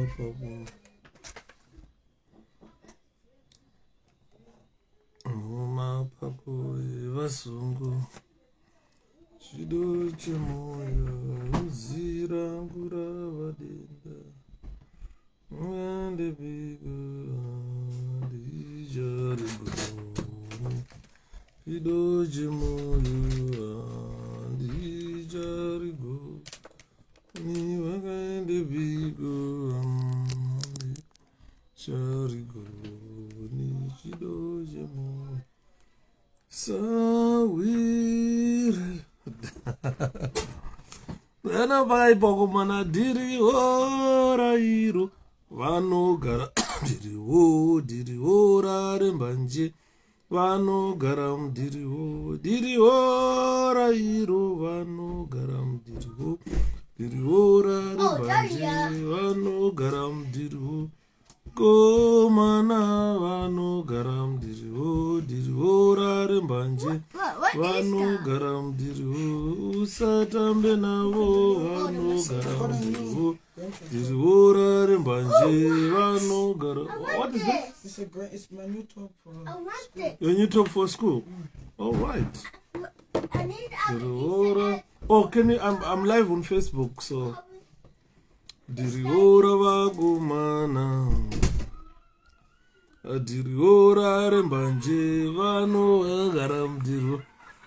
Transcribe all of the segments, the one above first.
papu. Mapapu evazungu. Chido chemoyo uzira ngura vadenda. Mwende bigo dijaribu. Chido chemoyo dijaribu. Ni wakende bigo dijaribu. Ni chido chemoyo. Sawire. Vana vaipa kumana diri orairo vanogara diriwo rarembanje vanogara diriwo rairo vanogara diriwo rarembanje vanogara diriwo komana vanogara diriwo rarembanje vanogara usatambe navo vanogara diriwo rarembanje vanogara. What is this? It's my new top for school. Your new top for school? All right. Oh, can you? I'm live on Facebook, so. Diriwo ravagumana. Diriwo rarembanje vanogara diriwo.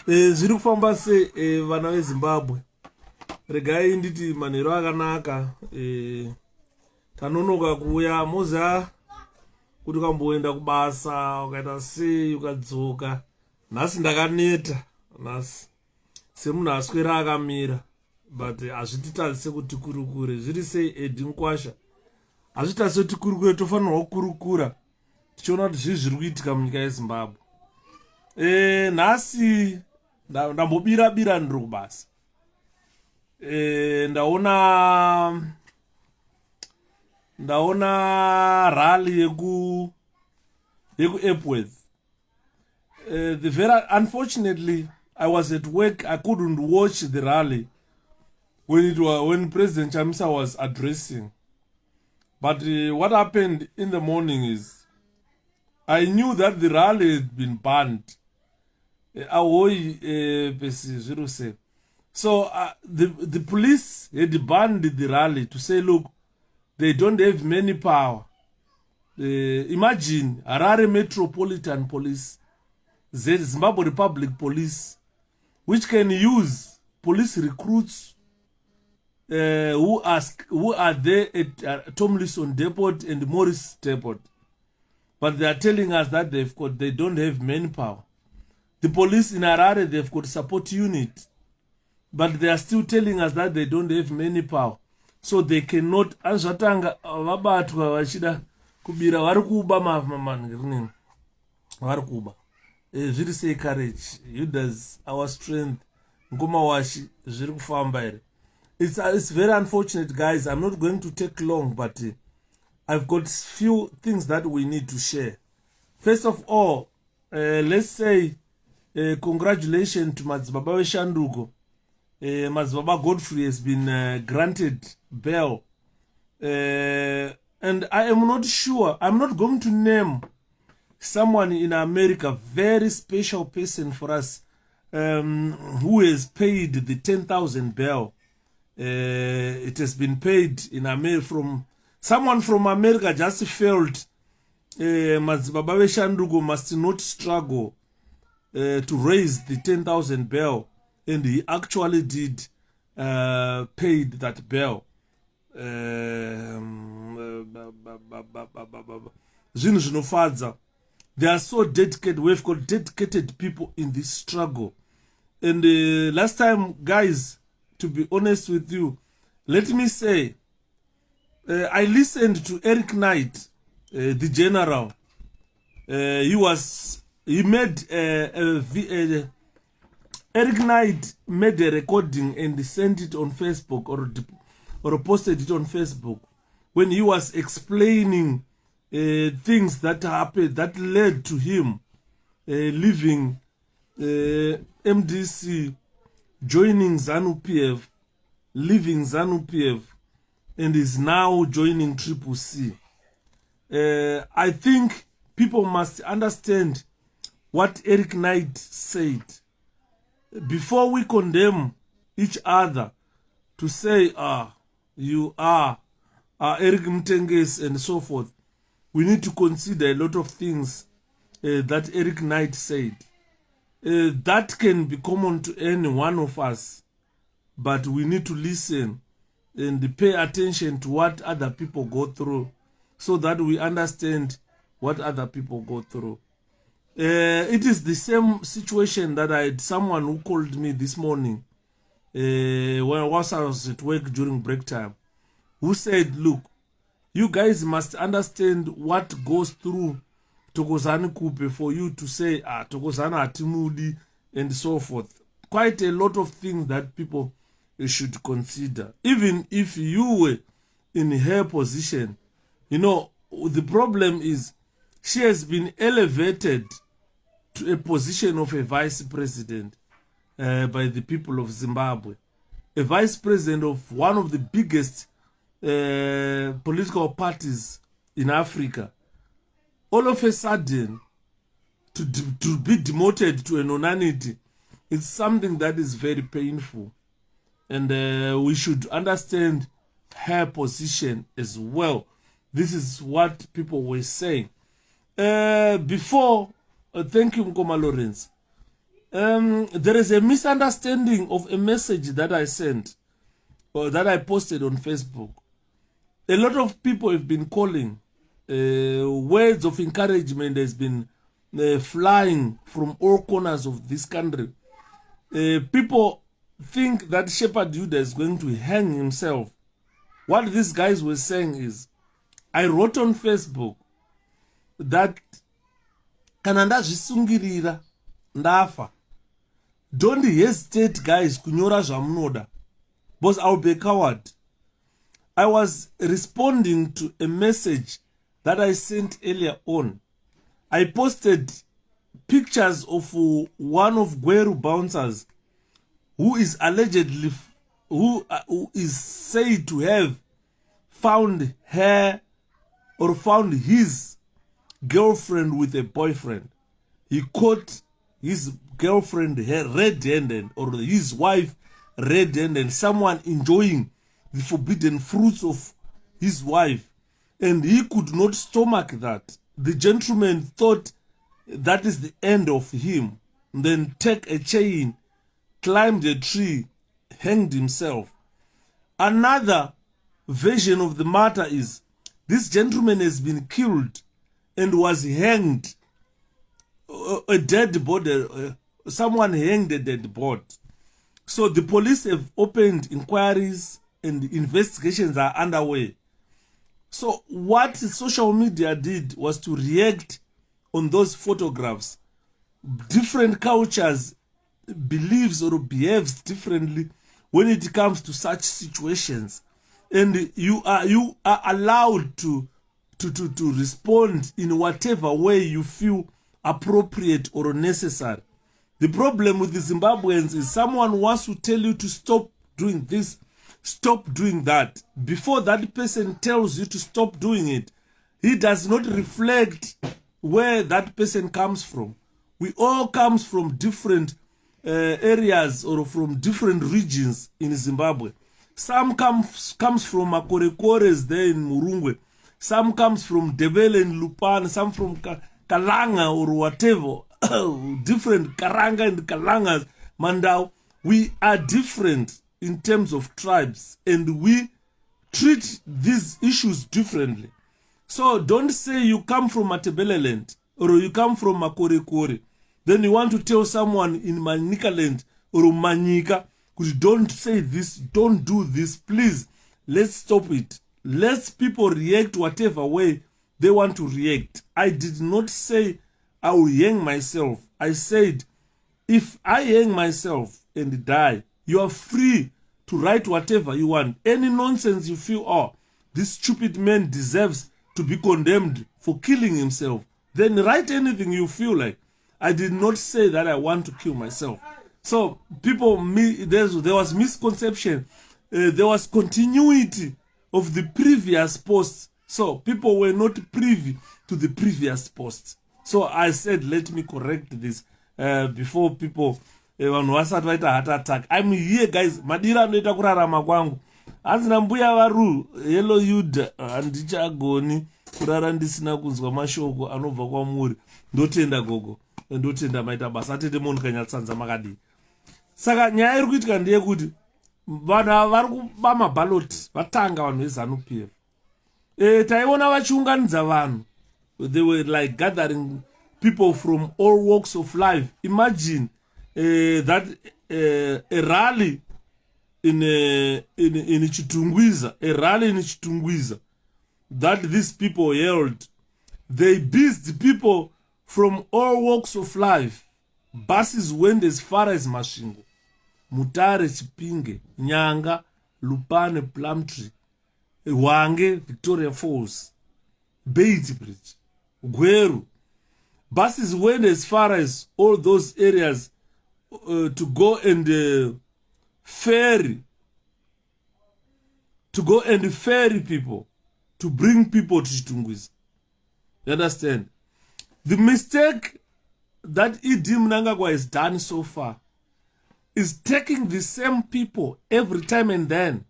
Zviri kufamba sei vana veZimbabwe? Regai nditi manhero akanaka. Tanonoka kuuya moza kuti ukamboenda kubasa ukaita sei ukadzoka. Nhasi ndakaneta nhasi semunhu aswera akamira, but hazvititadzise kuti kurukure. Zviri sei Edi Nkwasha? Hazvitadzise kuti kurukure, tofanirwa kukurukura tichiona kuti zvii zviri kuitika munyika yeZimbabwe. Nhasi ndambobira ndiri kubasa. Ndaona rally yeku Epworth. Unfortunately, I was at work. I couldn't watch the rally when President Chamisa was addressing. But what happened in the morning is I knew that the rally had been banned. So the police had banned the rally to say, look, they don't have many power. Imagine Harare Metropolitan Police, Zimbabwe Republic Police, which can use police recruits who are there at Tomlinson Depot and Morris Depot. But they are telling us that they don't have manpower. The police in Harare, they've got support unit, but they are still telling us that they don't have manpower. So they cannot. Zvatanga vabatwa vachida kubira varikuba mavamani varikuba. Zviri sei courage. You does our strength. Ngoma washi zviri kufamba here. It's very unfortunate, guys. I'm not going to take long, but I've got few things that we need to share. First of all, let's say congratulations to Madzibaba Shanduko. Madzibaba Godfrey has been granted bail. And I am not sure, I'm not going to name someone in America, very special person for us, who has paid the 10,000 bail. It has been paid in America from someone from America. Just felt Madzibaba Shanduko must not struggle to raise the 10,000 bail, and he actually did paid that bail. They are so dedicated. We've got dedicated people in this struggle. And last time, guys, to be honest with you, let me say, I listened to Eric Knight, the general. He made Eric Knight made a recording and sent it on Facebook or posted it on Facebook when he was explaining things that happened that led to him leaving MDC, joining ZANU-PF, leaving ZANU-PF, and is now joining Triple C. I think people must understand what Eric Knight said. Before we condemn each other to say, you are Eric Mtenges and so forth, we need to consider a lot of things that Eric Knight said. That can be common to any one of us, but we need to listen and pay attention to what other people go through so that we understand what other people go through. It is the same situation that I had someone who called me this morning when I was at work during break time, who said, look, you guys must understand what goes through Thokozani Kupe for you to say, Thokozani Atimudi and so forth. Quite a lot of things that people should consider. Even if you were in her position, you know, the problem is she has been elevated to a position of a vice president by the people of Zimbabwe. A vice president of one of the biggest political parties in Africa. All of a sudden, to be demoted to a nonanity, it's something that is very painful. And we should understand her position as well. This is what people were saying. Before, thank you, Mkoma Lawrence. There is a misunderstanding of a message that I sent, or that I posted on Facebook. A lot of people have been calling. Words of encouragement has been flying from all corners of this country. People think that Shepherd Judah is going to hang himself. What these guys were saying is, I wrote on Facebook that kana ndazvisungirira ndafa, don't hesitate guys kunyora zvamunoda, because I'll be a coward. I was responding to a message that I sent earlier on. I posted pictures of one of Gweru bouncers who is allegedly, who is said to have found her or found his girlfriend with a boyfriend. He caught his girlfriend red-handed, or his wife red-handed, someone enjoying the forbidden fruits of his wife, and he could not stomach that. The gentleman thought that is the end of him, then take a chain, climbed a tree, hanged himself. Another version of the matter is this gentleman has been killed and was hanged, a dead body, someone hanged a dead body. So the police have opened inquiries and investigations are underway. So what social media did was to react on those photographs. Different cultures believes or behaves differently when it comes to such situations, and you are allowed to respond in whatever way you feel appropriate or necessary. The problem with the Zimbabweans is someone wants to tell you to stop doing this, stop doing that. Before that person tells you to stop doing it, he does not reflect where that person comes from. We all comes from different areas or from different regions in Zimbabwe. Some comes from Makorekores there in Murungwe. Some comes from Debele and Lupan. Some from Kalanga or whatever. Different Karanga and Kalangas, Mandau. We are different in terms of tribes, and we treat these issues differently. So don't say you come from Matebele land or you come from Makorekore. Then you want to tell someone in Manika land or Manika, don't say this, don't do this, please. Let's stop it. Let people react whatever way they want to react. I did not say I will hang myself. I said, if I hang myself and die, you are free to write whatever you want. Any nonsense you feel, oh, this stupid man deserves to be condemned for killing himself, then write anything you feel like. I did not say that I want to kill myself. So people, there was misconception. There was continuity of the previous posts. So people were not privy to the previous posts. So I said, let me correct this before people vanhu vasati vaita heart attack. I'm here guys, madira anoita kurarama kwangu. Hanzina mbuya varu hello Yuda, handichagoni kurara ndisina kunzwa mashoko anobva kwamuri. Ndotenda gogo, ndotenda maita basa atete munhu kanyatsanza makadii. Saka nyaya iri kuitika ndeyekuti vanhu vari kuba mabaloti vatanga vanhu veZANU-PF. Taiona vachiunganidza vanhu. They were like gathering people from all walks of life. Imagine that a rally in Chitungwiza, that these people held. They beat people from all walks of life. Buses went as far as Masvingo, Mutare, Chipinge, Nyanga, Lupane, Plumtree, Wange, Victoria Falls, Beit Bridge, Gweru. Buses went as far as all those areas to go and ferry people, to bring people to Chitungwiza. You understand? The mistake that E.D. Mnangagwa has done so far is taking the same people every time and then,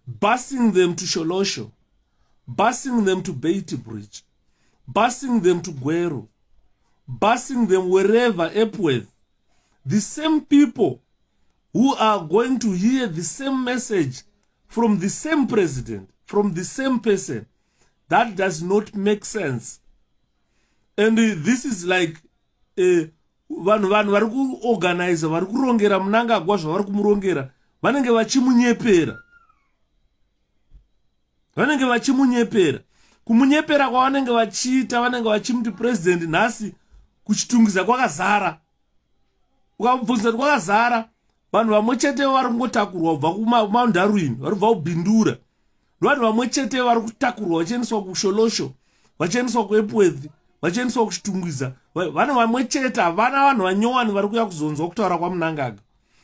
busing them to Sholosho, busing them to Beit Bridge, busing them to Gweru, busing them wherever, Epworth. The same people who are going to hear the same message from the same president, from the same person. That does not make sense. And this is like vanhu vari kuorganize, vari kurongera Mnangagwa zvavari kumurongera, vanenge vachimunyepera. Kumunyepera kwavanenge vachiita, vanenge vachimuti president nhasi kuchitungwiza kwakazara. Ukabvunza kuti kwakazara, vanhu vamwe chete vari kungotakurwa kubva kumaundarwini, vari kubva kubhindura. Vanhu vamwe chete vari kutakurwa vachiendeswa kuSholosho, vachiendeswa kuEpworth, vachiendeswa kuchitungwiza. Vanhu vamwe chete, havana vanhu vanyowani vari kuuya kuzonzwa kutaura kwaMnangagwa.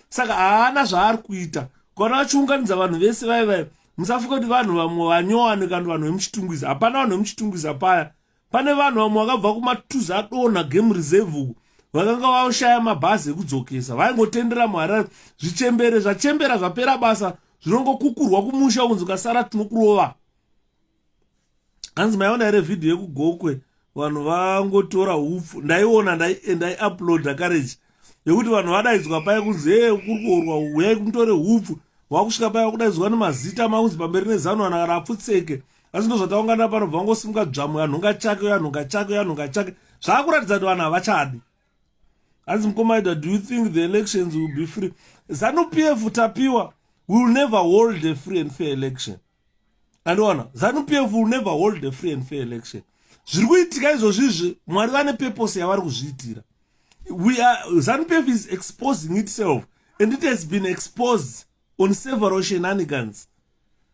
Saka haana zvaari kuita. Kana vachiunganidza vanhu vese vai, musafunga kuti vanhu vamwe vanyowani kana vanhu vemuchitungwiza. Hapana vanhu vemuchitungwiza paya. Pane vanhu vamwe vakabva kumatuza adonha game reserve uku, vakanga vashaya mabhazi ekudzokesa, vaingotendera muHarare. Zvichembere zvachembera zvapera basa, zvinongokukurwa kumusha kunzi ukasara tinokurova. Hanzi maiona here vhidhiyo yekugokwe, vanhu vangotora hupfu. Ndaiona ndaiuploada courage yekuti vanhu vadaidzwa paya kunzi kuri kuorwa, uyai kumutore hupfu. Wakusvika paya kudaidzwa nemazita makunzi pamberi neZANU kana kana apfutseke. Asi ndo zvataungana pano vangosimuka dzvamwe yanhonga chake. Zvaakuratidza kuti vanhu havachadi. Hanzi mukomaida, do you think the elections will be free? ZANU-PF tapiwa will never hold a free and fair election. Andiona, ZANU-PF will never hold a free and fair election. Zviri kuitika izvozvizvi, Mwari vane purpose yavari kuzviitira. ZANU-PF is exposing itself, and it has been exposed on several shenanigans.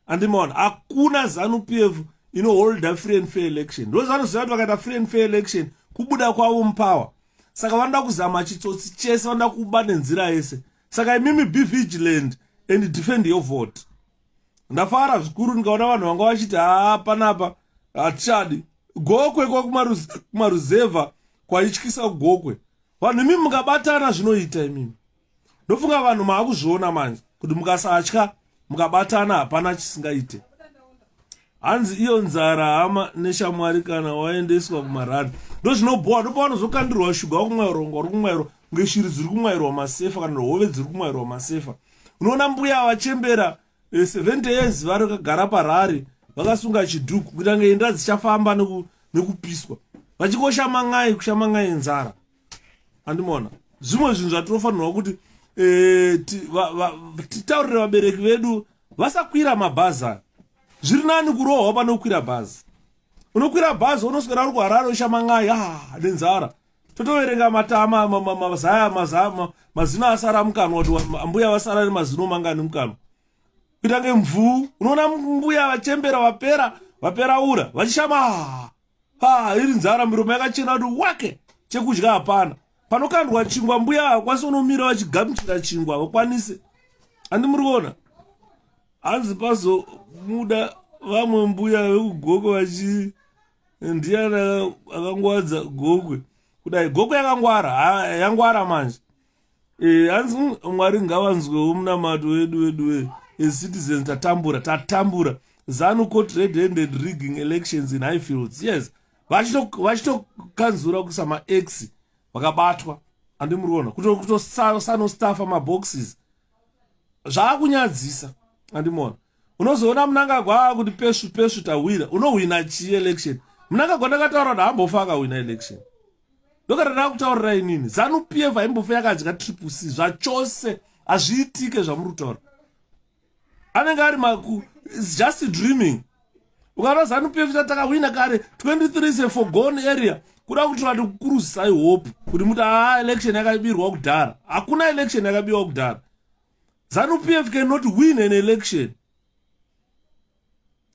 Andimona, hakuna ZANU-PF hold a free and fair election. Ndo zvanoziva kuti vakaita free and fair election, kubuda kwavo mupower. Saka vanoda kuzama chitsotsi chese, vanoda kuba nenzira yese. Saka imimi be vigilant and defend your vote. Ndafara zvikuru ndikaona vanhu vanga vachiti panapa hatichadi. Gokwe kwa kumaruzeva kwaityisa Gokwe. Vanhu imimi mukabatana zvinoita imimi. Ndofunga vanhu maakuzviona manje kuti mukasatya mukabatana hapana chisingaite. Hanzi iyo nzara hama neshamwari kana waendeswa kumarani. Ndo zvinobhuwa, ndo pavanozokandirwa shuga wakumwairwa, uri kumwairwa ngeshiri dziri kumwairwa masefa kana hove dziri kumwairwa masefa. Unoona mbuya vachembera 70 years vari kagara parari vakasunga chidhuku kuti ange inda dzichafamba nekupiswa. Kushamangai nzara. Andimona. Zvimwe zvinhu zvatinofanirwa kuti titaurire vabereki vedu vasakwira mabhazi. Zviri nani kurohwa pano kukwira bhazi. Unokwira bhazi unoswera uri kuHarare ushamangai nenzara. Totoverenga matama mazino asara mukanwa kuti mbuya vasara nemazino mangani mukanwa. Kuita nge mvuu, unoona mbuya vachembera vapera ura vachishama iri nzara, miromo yakachena kuti wake, chekudya hapana. Panokandwa chingwa mbuya vakwanisa unomira vachigamuchira chingwa vakwanise. Handi muri kuona? hanzi pazomuda vamwe mbuya vekugokwe vachi ndiana akangwadza gokwe kudai gokwe yangwara manje. Hanzi Mwari ngavanzwewo munamato wedu citizens tatambura ZANU caught red-handed rigging elections in Highfields. Yes, vachitokanzura kusa max vakabatwa andimuriona kutosanostafa maboxes zvaakunyadzisa andimona. Unozoona Mnangagwa kuti peshu tawira unohwina chi election. Mnangagwa ndakataura kuti hambofa akahwina election. Ndokarada kutaurira inini ZANU PF haimbofa yakadya triple C zvachose hazviitike zvamurutaura. Anenge ari it's just dreaming. Ukaona ZANU PF takahwina kare 23 is a forgone area. Kuda kuti vanhu kukuruzisai hope kuti muti election yakabirwa kudhara. Hakuna election yakabirwa kudhara. ZANU PF cannot win an election.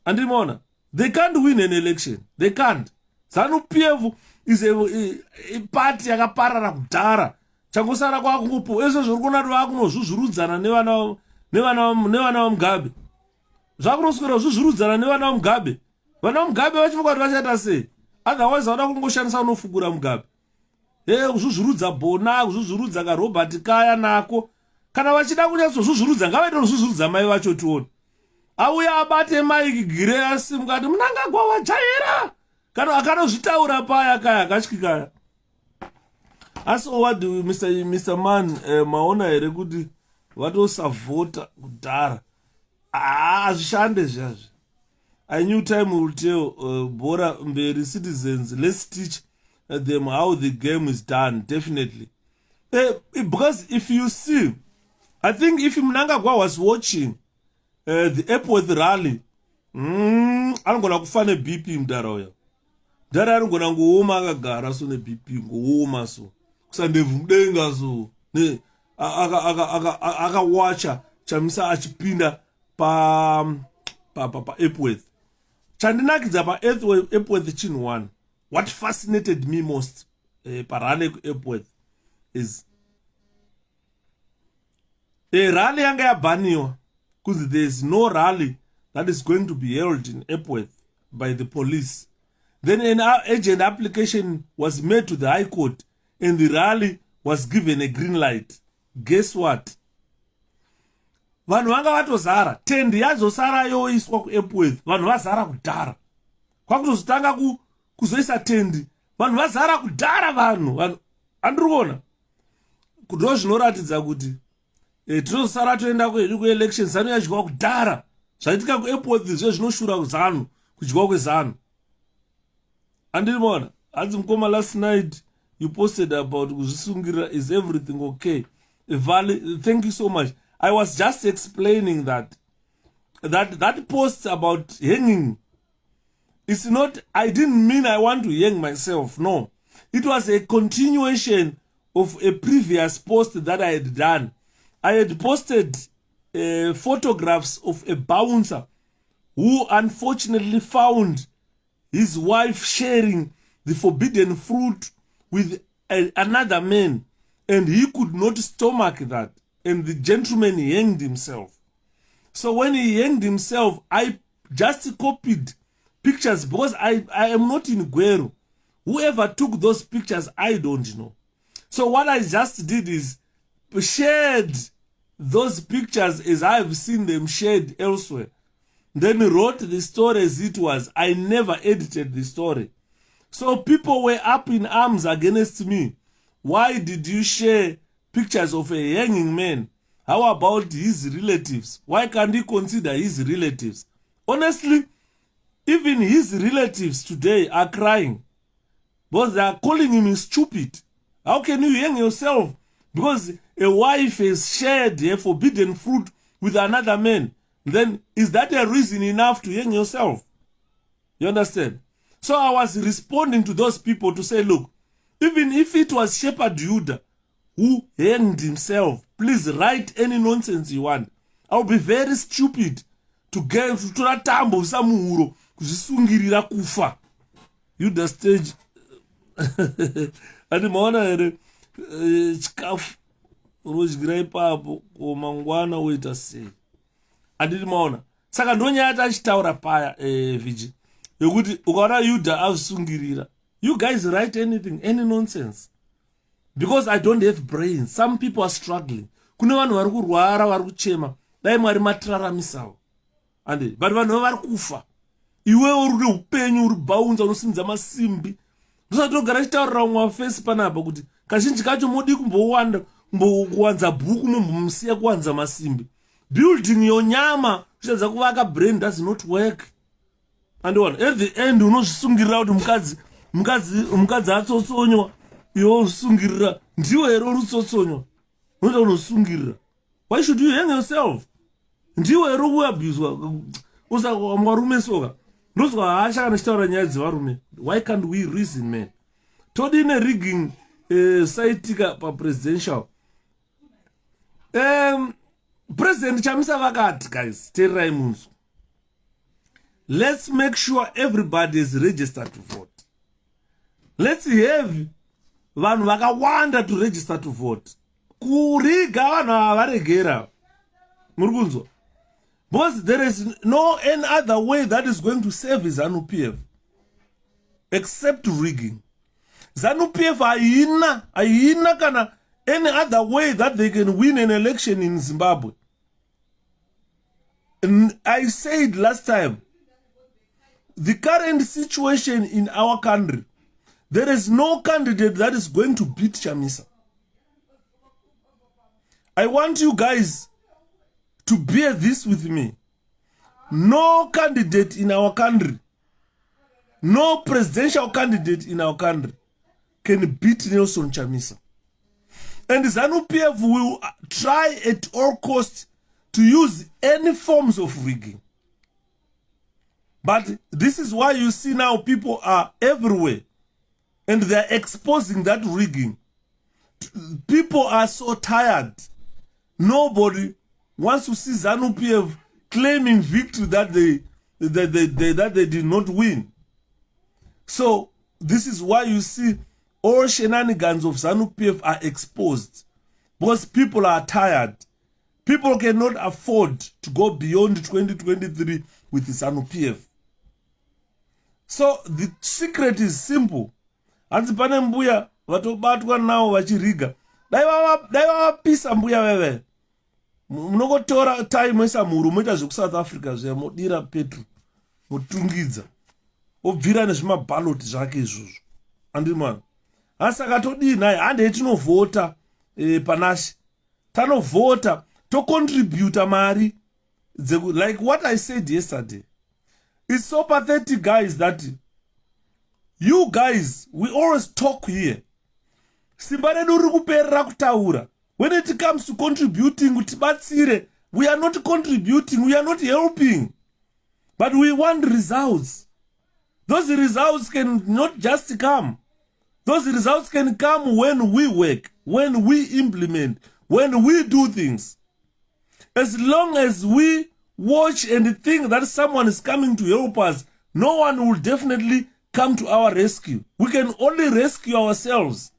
Andimona, they can't win an election. They can't. ZANU PF is a party yakaparara kudhara. Changosara kwakungopo ezvo zviri kuona kuti vakunozvuzvurudzana nevana vaMugabe. Zvakunoswera kuzvuzvurudzana nevana vaMugabe. Vana vaMugabe vachifunga kuti vachaita sei? Otherwise vada kungoshandisa unofugura Mugabe. Kuzvuzvurudza Bona, kuzvuzvurudza kaRobert Kaya nako. Kana vachida kunyatsozvuzvurudza ngavaite kuzvuzvurudza mai vacho tione. Auya abate maiki gire asimukati Mnangagwa wajaira. Kana akanozvitaura paya Kaya akatyikaya. Asi what do Mr. Man maona here kuti vatosavhota kudhara. Zvishande zvazvo. I knew time will tell Bora Mberi citizens. Let's teach them how the game is done. Definitely. Because if you see, I think if Mnangagwa was watching the Epworth rally, I'm going to find a BP mdara. Dara I'm going to go home agagara so ne BP go home so. Kusande vumdenga so. Ne aga watcha chamisa achipinda pa Epworth. Chandinakidza pa Epworth chinhu one. What fascinated me most parale Epworth is a rally yanga yabhaniwa because there is no rally that is going to be held in Epworth by the police. Then an agent application was made to the High Court and the rally was given a green light. Guess what? Vanhu vanga vatozara tendi yazosara yoiswa kuEpworth. Vanhu vazara kudhara. Kwakutozotanga kuzoisa tendi. Vanhu vazara kudhara vanhu. Andiriona. Kudro zvinoratidza kuti tinozosara toenda kuelection ZANU yadyiwa kudhara. Zvaitika kuEpworth zvezvinoshura kuzANU kudyiwa kwezANU. Andiriona. Hanzi mukoma last night you posted about kuzvisungirira. Is everything okay? Vale, thank you so much. I was just explaining that post about hanging. It's not, I didn't mean I want to hang myself. No. It was a continuation of a previous post that I had done. I had posted photographs of a bouncer who unfortunately found his wife sharing the forbidden fruit with another man, and he could not stomach that. And the gentleman hanged himself. So when he hanged himself, I just copied pictures because I am not in Guero. Whoever took those pictures, I don't know. So what I just did is shared those pictures as I've seen them shared elsewhere. Then wrote the story as it was. I never edited the story. So people were up in arms against me. Why did you share pictures of a hanging man? How about his relatives? Why can't he consider his relatives? Honestly, even his relatives today are crying. But they are calling him stupid. How can you hang yourself? Because a wife has shared a forbidden fruit with another man. Then is that a reason enough to hang yourself? You understand? So I was responding to those people to say, look, even if it was Shepherd Judah who hanged himself, please write any nonsense you want. I'll be very stupid to get to that tambo samuhuro kuzvisungirira kufa. You the stage. And maona chikafu unodyirai papo komangwana woita sei. andiri maona saka ndonyaya tachitaura paya viji yokuti ukaona Yuda azvisungirira, you guys write anything, any nonsense, because I don't have brains. Some people are struggling. Kune vanhu vari kurwara, vari kuchema, dai Mwari matiraramisawo, ande but vanhu vari kufa. Iwewe uri upenyu, uri bhaunza, unosimudza masimbi. Ndosatogara chitaurira umwe wafesi panapa kuti kazhinji kacho modi kumbowanza bhuku mumbomusiya kuwanza masimbi. Building yonyama zvichadza kuvaka brain does not work. Andiwana at the end unozvisungirira kuti mukadzi atsotsonywa, iwe uzvisungirira ndiwe here uri tsotsonywa, unoita unosungirira. Why should you hang yourself? Ndiwe here kuabhuzwa usakwarume soka. Ndozwa hasha kana chitaura nyaya dzevarume. Why can't we reason, man? Todine rigging saitika pa presidential. President Chamisa vakati, guys, terirai munzwa. Let's make sure everybody is registered to vote. Let's have vanhu vakawanda to register to vote. Kuriga vanhu avaregera. Muri kunzwa? Because there is no any other way that is going to save ZANU-PF except rigging. ZANU-PF haina kana any other way that they can win an election in Zimbabwe. And I said last time, the current situation in our country, there is no candidate that is going to beat Chamisa. I want you guys to bear this with me. No candidate in our country, no presidential candidate in our country can beat Nelson Chamisa. And ZANU-PF will try at all costs to use any forms of rigging. But this is why you see now people are everywhere and they're exposing that rigging. People are so tired. Nobody wants to see ZANU-PF claiming victory that they did not win. So this is why you see all shenanigans of ZANU-PF are exposed, because people are tired. People cannot afford to go beyond 2023 with ZANU-PF. So the secret is simple. Hanzi pane mbuya vatobatwa nawo vachiriga. Dai vavapisa mbuya veve. Munogotora time esa muru moita zveku-South Africa zviya modira Petro motungidza obvira nezvimabhaloti zvake izvozvo. Andiri mwana. Asi akatodii naye hande yetinovhota panashi. Tanovhota to-contributa mari. Like what I said yesterday. It's so pathetic, guys, that you guys, we always talk here. Simba redu riri kuperera kutaura. When it comes to contributing, we are not contributing, we are not helping. But we want results. Those results can not just come. Those results can come when we work, when we implement, when we do things. As long as we watch and think that someone is coming to help us, no one will definitely come to our rescue. We can only rescue ourselves.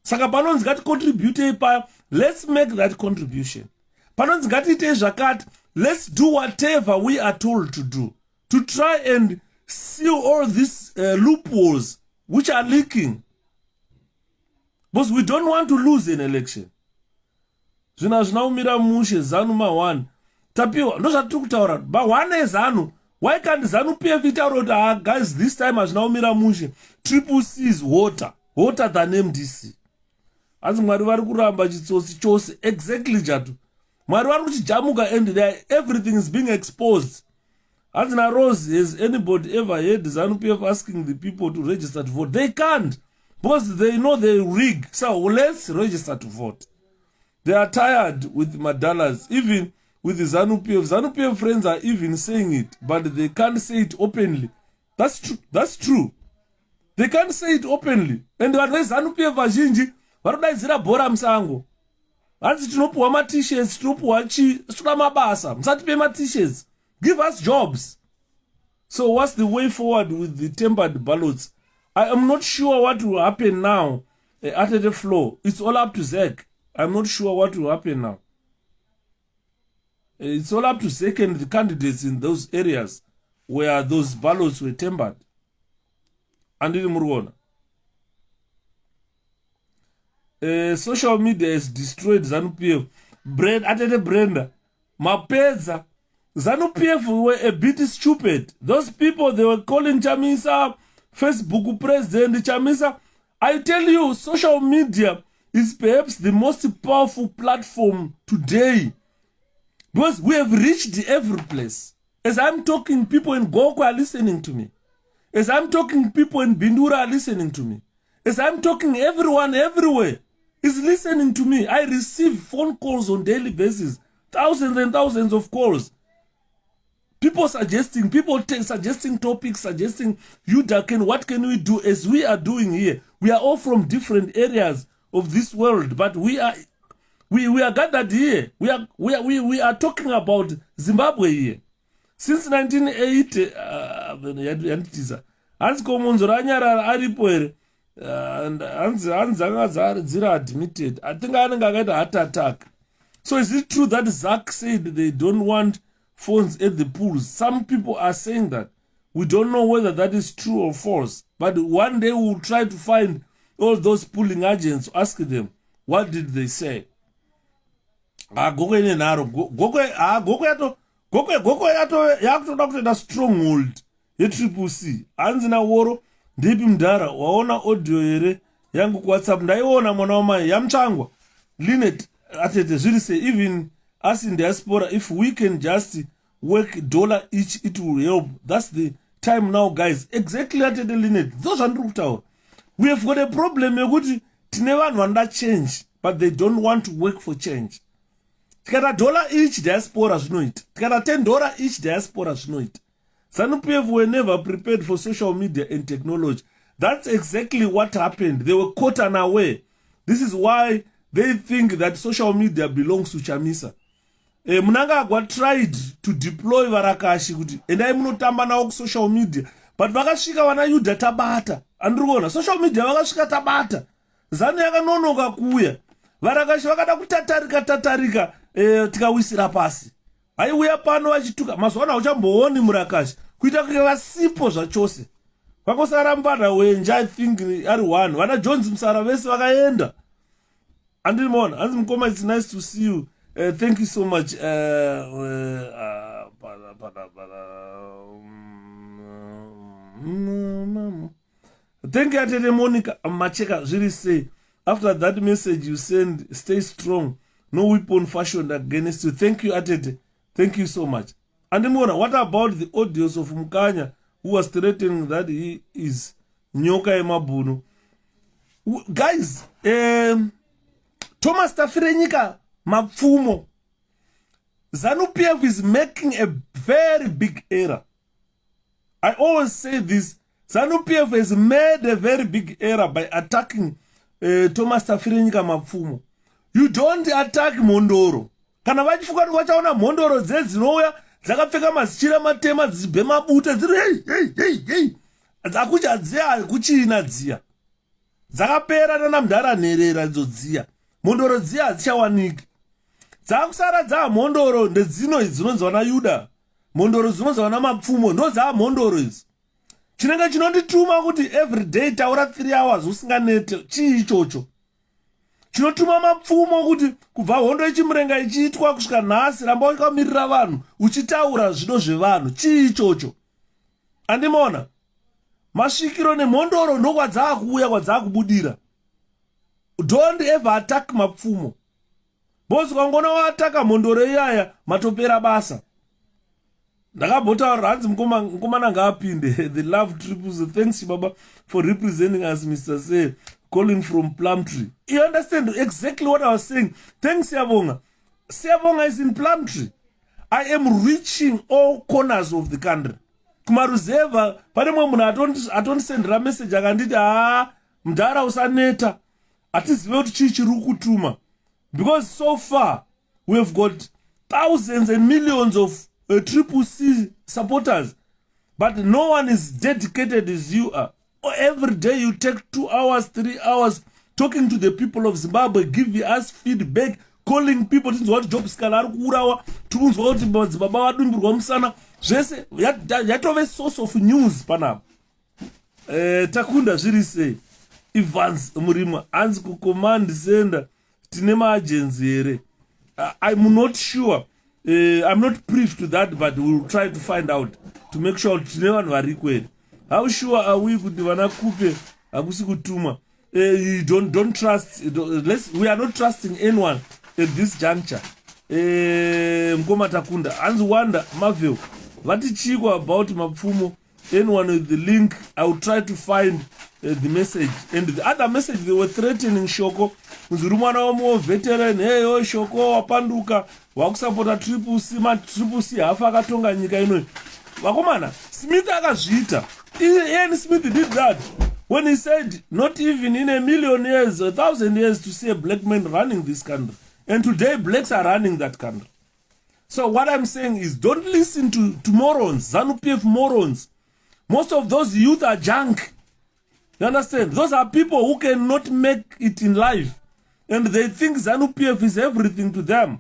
Saka panonzi ngaticontribute pa, let's make that contribution. Panonzi ngatiite zvakati, let's do whatever we are told to do to try and seal all these loopholes which are leaking. Because we don't want to lose an election. Zvinaumira mushe ZANU ma1 tapiwa ndo zvatiri kutaura ma1 ezanu. Why can't ZANU-PF itaura kuti guys, this time hazvinaumira mushe, triple C is hotter than MDC. Asi Mwari vari kuramba chitsotsi chose exactly chatu. Mwari vari kuchijamuka and everything is being exposed. As na Rose, has anybody ever heard ZANU-PF asking the people to register to vote? They can't, because they know they rig. So let's register to vote. They are tired with Madalas, even with the ZANU-PF. ZANU-PF friends are even saying it, but they can't say it openly. That's true. That's true. They can't say it openly. And what is ZANU-PF vazhinji varudaidzira bhora musango. Hanzi tinopuwa ma-t-shirts, tinopuwa toda mabasa. Musatipe ma-t-shirts. Give us jobs. So what's the way forward with the tempered ballots? I am not sure what will happen now at the floor. It's all up to Zach. I'm not sure what will happen now. It's all up to second the candidates in those areas where those ballots were tampered. Andini Murgona. Social media has destroyed ZANU-PF. Atete Brenda. Mapeza. ZANU-PF were a bit stupid. Those people, they were calling Chamisa Facebook president Chamisa. I tell you, social media is perhaps the most powerful platform today. Because we have reached every place. As I'm talking, people in Goko are listening to me. As I'm talking, people in Bindura are listening to me. As I'm talking, everyone everywhere is listening to me. I receive phone calls on daily basis. Thousands and thousands of calls. People suggesting topics, suggesting, you Daken, what can we do as we are doing here? We are all from different areas of this world, but we are gathered here. We are talking about Zimbabwe here. Since 1980, Hans Komonzora anyarara aripo here, and Hans anga admitted. I think I got a heart attack. So is it true that Zach said they don't want phones at the pools? Some people are saying that. We don't know whether that is true or false. But one day we'll try to find all those pooling agents, ask them, what did they say? Goko yakutoda kutoita stronghold yetriple C. Hanzi naWoro ndipi mdhara waona audio here yangu ku WhatsApp ndaiona mwana wamai yamuchangwa Linet atete zviri say even us in diaspora, if we can just work $1 each, it will help. That's the time now, guys. Exactly atete Linet. Those are not. We have got a problem yekuti tine vanhu vanoda change, but they don't want to work for change. Tikata $1 each diaspora zvinoita. Tikata $10 each diaspora zvinoita. ZANU-PF were never prepared for social media and technology. That's exactly what happened. They were caught unaware. This is why they think that social media belongs to Chamisa. Mnangagwa tried to deploy Varakashi kuti endai munotamba nawo ku social media, but vakasvika vana Yuda tabata. Andrikuona social media vakasvika tabata. ZANU yakanonoka kuuya. Varakashi vakada kutatarika tikawisira pasi. Vaiuya pano vachituka. Mazuva ano uchambooni Murakashi kuita kuti vasipo zvachose. Vakosara Mbada Wenje, I think ari one. Vana Jones Musara vese vakaenda. Andimona, Hanzi Mkoma, it's nice to see you. Thank you so much. Thank you, Atete Monica Macheka. Really say, after that message you send, stay strong. No weapon fashioned against you. Thank you, Atete. Thank you so much. Andimona, what about the audios of Mukanya who was threatening that he is Nyoka Emabunu? Guys, Thomas Tafirenyika Mapfumo. ZANU-PF is making a very big error. I always say this. ZANU-PF has made a very big error by attacking Thomas Tafirenyika Mapfumo. You don't attack Mondoro. Kana vachifuka kuti vachaona Mondoro dzinouya dzakapfeka mazichira matema dzichibhema buta dziri hey. Akuchadziya kuchina dziya. Dzakapera nana mudhara nherera idzo dziya. Mondoro dziya hadzichawaniki. Dzakusara dzaa Mondoro ndedzino idzi dzinonzwa naYuda. Mondoro dzinonzwa naMapfumo ndo dzaa Mondoro idzi. Chinenge chinondituma kuti every day taura 3 hours usinganete chii ichocho. Chinotuma Mapfumo kuti kubva hondo yechimurenga ichiitwa kusvika nhasi ramba wakamirira vanhu uchitaura zvido zvevanhu chii ichocho. Andimona masvikiro nemhondoro ndokwadzaakuuya kwadzakubudira. Don't ever attack Mapfumo. Bosi kwangona waataka Mondoro iyaya matopera basa. Ndakabhotaura Hanzi Mkomana ngaapinde. The love triples. Thanks Baba for representing us, Mr. Say, calling from Plumtree. You understand exactly what I was saying. Thanks Siyabonga. Siyabonga is in Plumtree. I am reaching all corners of the country. Kumaruzeva pane mwe munhu atondisendera message akanditi mudhara usaneta hatizive kuti chii chiri kutuma, because so far we have got thousands and millions of Triple C supporters, but no one is dedicated as you are. Every day you take 2 hours, 3 hours talking to the people of Zimbabwe, giving us feedback, calling people tinzwa kuti Job Skala ari kuurawa, tikunzwa kuti madzibaba vadumburwa musana, zvese yatove source of news panapa. Takunda zviri sei. Evans Murima anzi command sender tine maagency here. I'm not sure. I'm not privy to that, but we'll try to find out to make sure tine vanhu variko here. How sure are we kuti vana kupe hakusi kutuma? Don't trust. We are not trusting anyone at this juncture. Mkoma Takunda anzi wonder Marvel vati chiko about mapfumo. Anyone with the link, I will try to find the message. And the other message, they were threatening Shoko. Mzurumana wamo veteran, hey, oh, Shoko, wapanduka, wakusapota triple C, hafa katonga nyika ino. Wakomana, Smith akazvita. Ian Smith did that. When he said, not even in 1,000,000 years, 1,000 years to see a black man running this country. And today, blacks are running that country. So what I'm saying is, don't listen to morons, ZANU-PF morons. Most of those youth are junk. You understand? Those are people who cannot make it in life. And they think ZANU-PF is everything to them.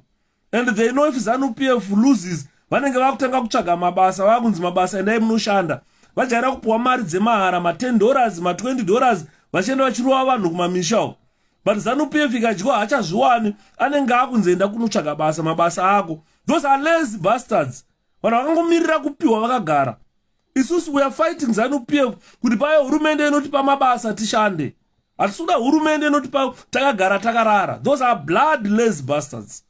And they know if ZANU-PF loses, vanenge vakutanga kutsvaga mabasa, vakunzi mabasa endai munoshanda. Vajaira kupuwa mari dzemahara, $10, $20, vachienda vachirova vanhu kumamisha uko. But ZANU-PF ikadyiwa hachazviwani, anenge akunzi enda kunotsvaga basa, mabasa ako. Those are lazy bastards. Vanhu vakangomirira kupiwa vakagara. Isusu we are fighting ZANU-PF kuti paya hurumende inotipa mabasa tishande. Atisuda hurumende inotipa takagara takarara. Those are bloodless bastards.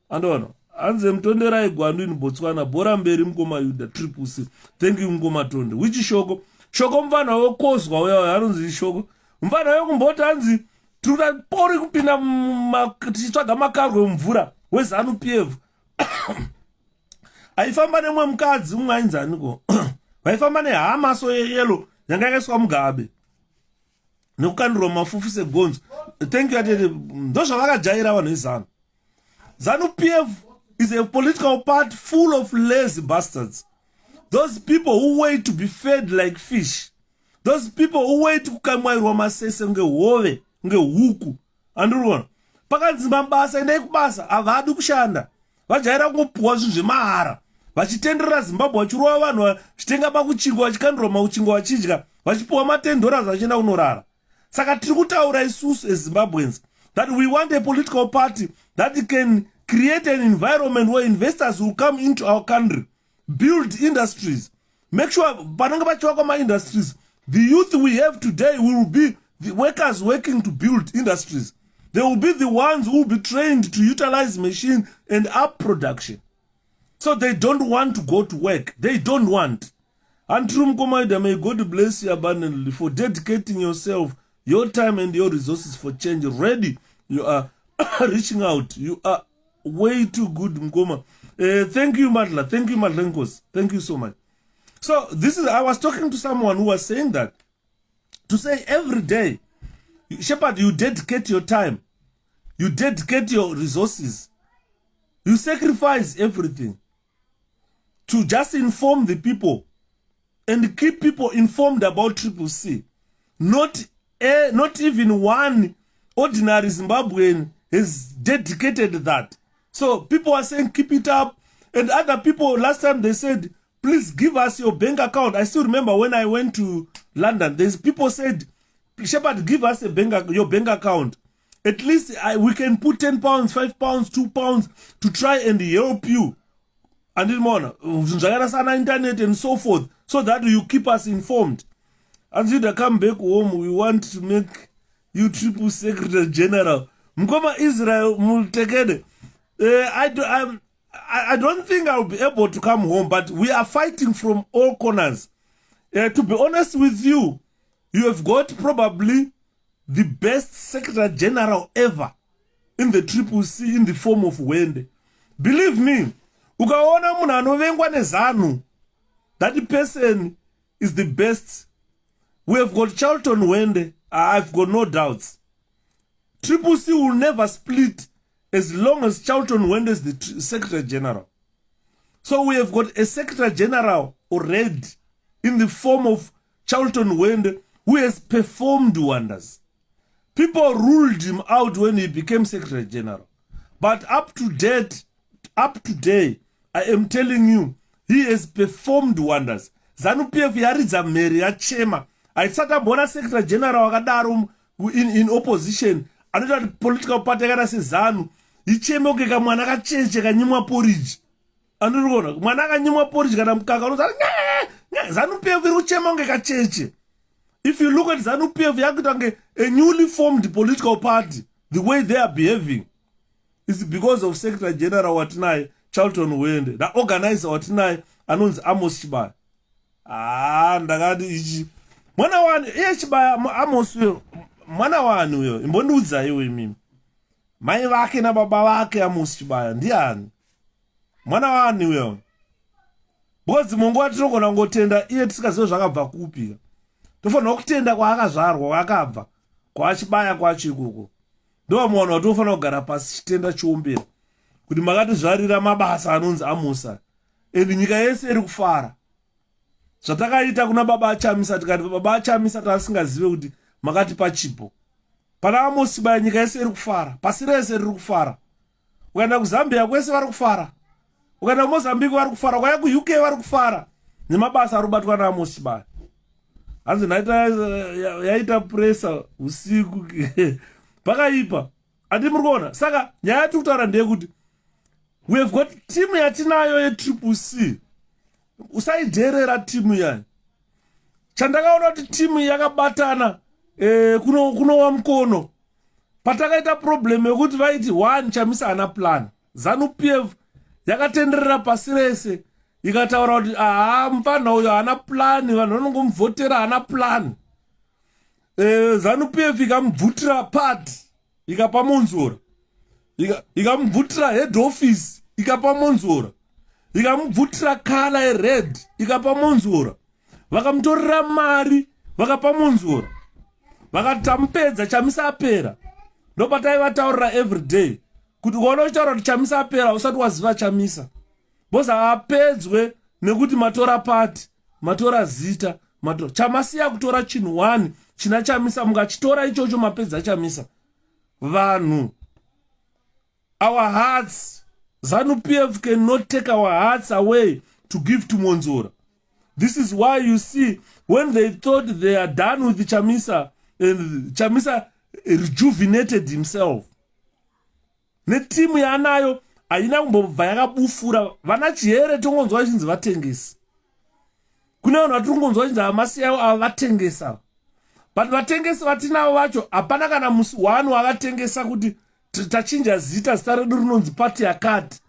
Andono. Anze mtondera igwandu in Botswana. Bora mberi mkoma yuda triple C. Thank you mkoma tonde. Wichi shoko? Shoko mfana we kozwa we harunzi shoko. Mfana we kumbota anzi. Turuta pori kupina tichitwaga makarwe mvura. We ZANU-PF. Aifamba nemwe mkadzi ungainzaniko. Vaifamba nehama so yeyelo yanga yakaiswa mugabe nekukandirwa mafufu segonzo. Thank you atete ndozvavakajaira vanhu vezanu. ZANU-PF is a political party full of lazy bastards. Those people who wait to be fed like fish. Those people who wait kukamwairwa masese ngehove ngehuku. Andiriona pakanzi mabasa endai kubasa havadi kushanda. Vajaira kungopuwa zvinhu zvemahara. Vachitenderera Zimbabwe vachirova vanhu vachitenga makuchingwa vachikandurwa makuchingwa vachidya vachipuwa $10 vachienda kunorara. Saka tiri kutaura isusu eZimbabweans that we want a political party that can create an environment where investors will come into our country, build industries, make sure pananga pachivakwa ma-industries. The youth we have today will be the workers working to build industries. They will be the ones who will be trained to utilize machine and up production. So they don't want to go to work. They don't want. And Trum Komaida, may God bless you abundantly for dedicating yourself, your time and your resources for change. Ready. You are reaching out. You are way too good, Mkoma. Thank you, Madla. Thank you, Madlenkos. Thank you so much. So this is, I was talking to someone who was saying that, to say every day, Shepherd, you dedicate your time. You dedicate your resources. You sacrifice everything to just inform the people and keep people informed about Triple C. Not even one ordinary Zimbabwean has dedicated that. So people are saying keep it up, and other people last time they said please give us your bank account. I still remember when I went to London, there's people said Shepherd, give us your bank account. At least we can put £10, £5, £2 to try and help you. And internet and so forth, so that you keep us informed. As you come back home, we want to make you Triple Secretary General. Mkoma Israel Multekede. I don't think I'll be able to come home, but we are fighting from all corners. To be honest with you, you have got probably the best Secretary General ever in the Triple C in the form of Wende. Believe me, ukaona munhu anovengwa neZANU, that person is the best. We have got Charlton Wende. I've got no doubts. Triple C will never split as long as Charlton Wende is the Secretary General. So we have got a Secretary General already in the form of Charlton Wende, who has performed wonders. People ruled him out when he became Secretary General. But up to today, I am telling you, he has performed wonders. ZANU-PF yaridza mheri yachema. Haisati ambona secretary general wakadaro in opposition. Anoita kuti political party yakada seZANU icheme kunge kamwana kacheche kanyimwa porridge. Andiriona mwana akanyimwa porridge kana mukaka unozi ZANU-PF iri kuchema kunge kacheche. If you look at ZANU-PF yakuita kunge a newly formed political party, the way they are behaving is because of secretary general watinaye Charlton Wende, the organizer watinaye anonzi Amos Chibaya. Ndakati ichi mwana wani Chibaya Amos uyo mwana wani uyo imbondiudza iwe mimi mai vake na baba vake Amos Chibaya ndiani mwana wani uyo because mungu atinogona ngotenda iye tisikazive zvakabva kupi tofanira kutenda kwaakazvarwa kwaakabva kwaChibaya kwacho ikoko ndo mwana watofanira kugara pasi chitenda chiombera kuti makatizvarira mabasa anonzi Amosa ende nyika yese iri kufara. Zvatakaita kuna baba achamisa tikati baba achamisa tasingazive kuti makati pachipo. Pana Amos Chibaya nyika yese iri kufara, pasi rese riri kufara. Ukaenda kuZambia kwese vari kufara. Ukaenda kuMozambique vari kufara, ukauya kuUK vari kufara. Nemabasa arubatwa naAmos Chibaya. Hanzi yaita presa usiku pakaipa. Andi murikuona. Saka nyaya yatikutaura ndeyekuti we have got team yatinayo yeCCC. Usaidherera timu yayo. Chandakaona kuti timu yakabatana kunowa mukono. Patakaita problem yekuti vaiti one Chamisa ana plan. ZANU-PF yakatenderera pasi rese ikataura kuti mufana uyo ana plan, vanhu vanongomuvhotera ana plan. ZANU-PF ikamubvutira party ikapa Monzora. Ikamubvutira head office ikapa Monzora. Ikamubvutira kala red ikapa Monzora. Vakamutorera mari vakapa Monzora. Vakatamupedza Chamisa apera. Ndopatai vataurira everyday kuti ukaona uchitaura kuti Chamisa apera usati waziva Chamisa. Boza apedzwe nekuti matora party, matora zita, matora chamasiya kutora chinhu one china Chamisa mukachitora ichocho mapedza Chamisa. Vanhu, our hearts, ZANU-PF cannot take our hearts away to give to Monzora. This is why you see when they thought they are done with Chamisa, Chamisa rejuvenated himself. Netimu yaanayo haina kumbobva yakabufura. Vana chihere tongonzwa chinzi vatengesi. Kune vanhu vatiri chinzi amasiya ava vatengesa. But vatengesi vatinavo vacho hapana kana musi wani wakatengesa kuti tachinja zita redu rinonzi party yakati.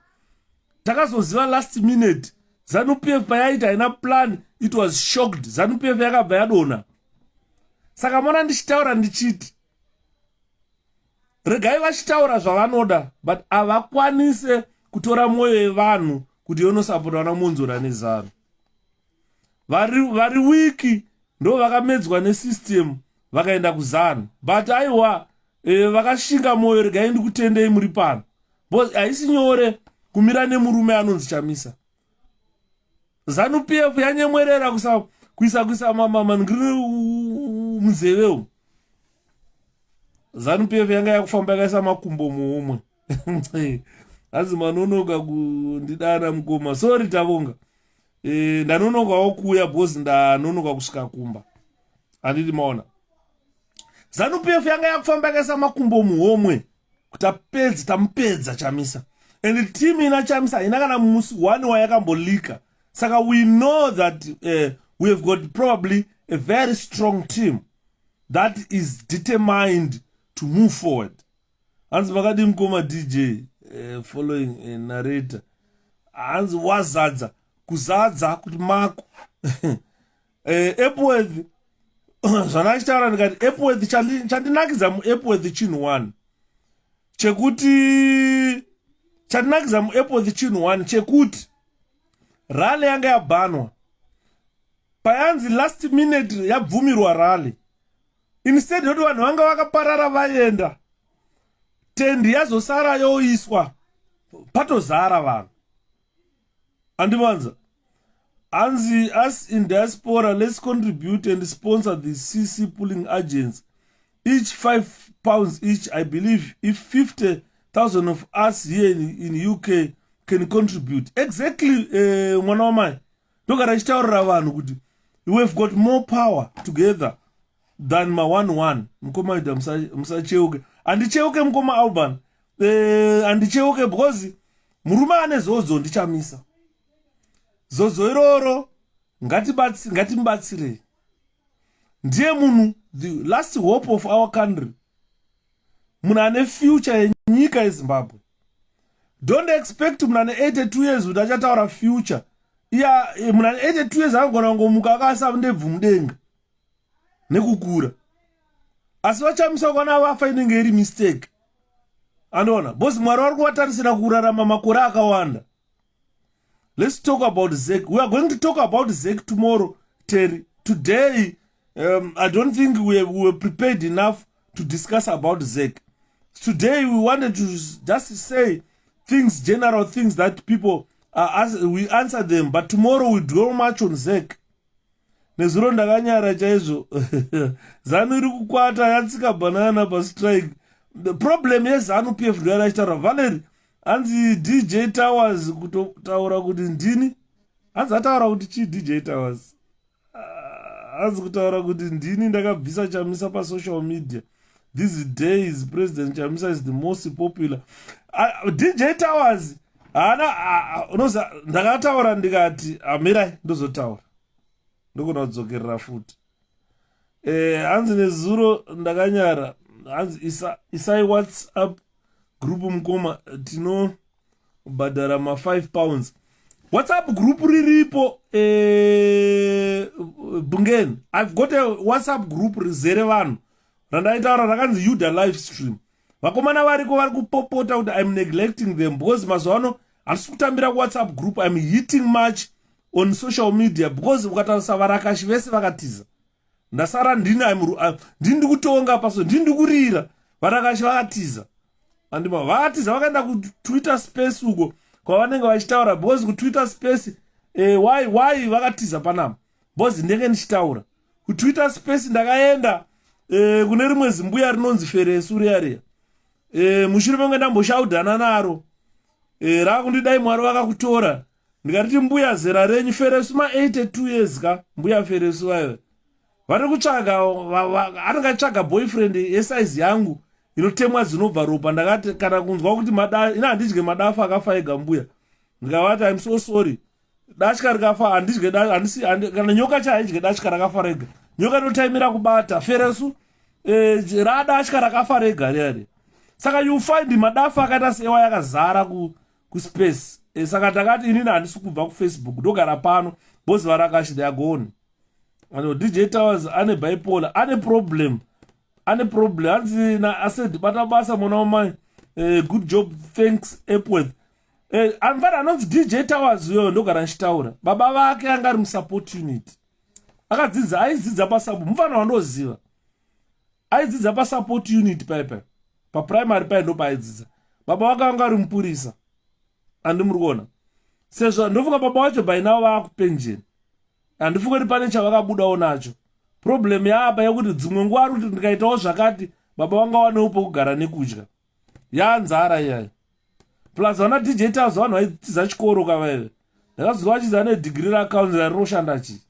Takazoziva last minute. ZANU-PF payaita haina plan, it was shocked. ZANU-PF yakabva yadona. Saka mona ndichitaura ndichiti regai vachitaura zvavanoda, but havakwanise kutora mwoyo yevanhu kuti yonosapota na Monzora neZANU. Vari wiki ndo vakamedzwa nesystem vakaenda kuZANU. But aiwa vakashinga mwoyo, regai ndikutendei muri pano. Because haisi nyore kumira nemurume anonzi Chamisa. ZANU-PF yanyemwerera kuisa maningiri munzeve umu. ZANU-PF yanga yakufamba yakaisa makumbo muumwe. Hanzi manonoka kundidana mukoma. Sorry Tavonga. Ndanonokawo kuuya because ndanonoka kusvika kumba. Handiti maona. ZANU-PF yanga yakufamba yakaisa makumbo muumwe kuti tamupedza Chamisa. And team ina Chamisa ina kana musi one wayakambolika. Saka we know that we have got probably a very strong team that is determined to move forward. Hanzi vakadi mukoma DJ following a narrator. Hanzi wazadza kuzadza kuti mako. Epworth zvanachitaura ndikati Epworth chandinakidza muEpworth chinhu one chekuti chandinakidza muEpworth chinhu one chekuti rally yanga yabanwa payanzi last minute yabvumirwa rally. Instead yoti vanhu vanga vakaparara vaenda tendi yazosara yoiswa patozara vanhu. Andivanza hanzi us in diaspora, let's contribute and sponsor the CC pulling agents, each £5 each. I believe if 50 thousand of us here in UK can contribute. Exactly, mwana wamai. Ndogara chitaurira vanhu kuti we have got more power together than ma 1-1. Mkoma ida musacheuke. Andicheuke mkoma Alban. Andicheuke because murume ane zozo ndichamisa. Zozo iroro ngatimubatsire. Ndiye munhu, the last hope of our country. Munhu ane future yenyika yeZimbabwe. Don't expect munhu ane 82 years kuti achataura future. Munhu ane 82 years akagona kungomuka akasava ndebvu mudenga nekukura. Asi vachamisa kwana vafa inenge iri mistake. Andona, bosi Mwari vari kuvatarisira kurarama makore akawanda. Let's talk about Zek. We are going to talk about Zek tomorrow, Terry. Today, I don't think we were prepared enough to discuss about Zek. Today, we wanted to just say things, general things that people, we answer them. But tomorrow, we draw much on Zek. Nezuro ndakanyara chaizvo. Zanu iri kukwata yatsika banana pa strike. The problem is Zanu PF ndiyarachitaura Valerie. Anzi DJ Towers kutaura kuti ndini. Anzi ataura kuti chi DJ Towers. Anzi kutaura kuti ndini ndakabvisa Chamisa pa social media. These days President Chamisa is the most popular. DJ Towers unoza ndakataura ndikati amirai ndozotaura. Ndokona kudzokerera futi. Hanzi nezuro ndakanyara. Hanzi isai WhatsApp group mkoma tino badara ma 5 pounds. WhatsApp group riripo Bungen. I've got a WhatsApp group rizere vanhu. Randaitaura rakanzi Yuda live stream. Vakomana variko vari kupopota kuti I'm neglecting them because mazuano handisi kutambira WhatsApp group. I'm hitting much on social media because ukatarisa varakashi vese vakatiza. Ndasara ndini kutonga paso ndini kurira varakashi vakatiza. Andima vakatiza vakaenda ku Twitter space uko kwa vanenge vachitaura because ku Twitter space why vakatiza panapa because ndenge ndichitaura ku Twitter space ndakaenda kune rimwe zimbuya rinonzi Feresu riya mushure menge ndamboshaudhana naro rakundidai Mwari vakakutora. Ndikati mbuya zera renyu Feresu ma 82 years ka mbuya Feresu wayo. Vari kutsvaga anongatsvaga boyfriend yesize yangu inotemwa zinobva ropa. Ndakati kana kunzwa kuti handidye madafu akafa ega mbuya. Ndikavati I'm so sorry. Dashka rikafa handidye kana nyoka chaidye dashka rakafa rega. Nyoka inotaimira kubata. Feresu radashka rakafa rega riya. Saka you find madafu akaita sewa yakazara ku space. Saka takati inini handisi kubva ku Facebook ndogara pano bosi varakashi they are gone. And DJ Towers ane bipolar ane problem hanzi na asset bata basa mwana wamai good job thanks Epworth. Anvara anonzi DJ Towers yo ndogara nchitaura baba vake anga ari musupport unit aidzidza pasapo mufana wandoziva aidzidza pasupport unit paipa pa primary pai ndo paidzidza baba vake anga ari mupurisa. Andimuri kuona sezvo ndofunga baba wacho bainavo vaakupenjeni. Handifunga kuti pane chavakabudawo nacho. Problem yaapa yekuti dzimwe nguva ari kuti ndikaitawo zvakati baba vanga wanewo pokugara nekudya yanzara iyayo. Plus vana DJ Towers vanhu vaidzidza chikoro kavaive. Ndakazova vachidza nedegree raaccounts rinoshanda chii.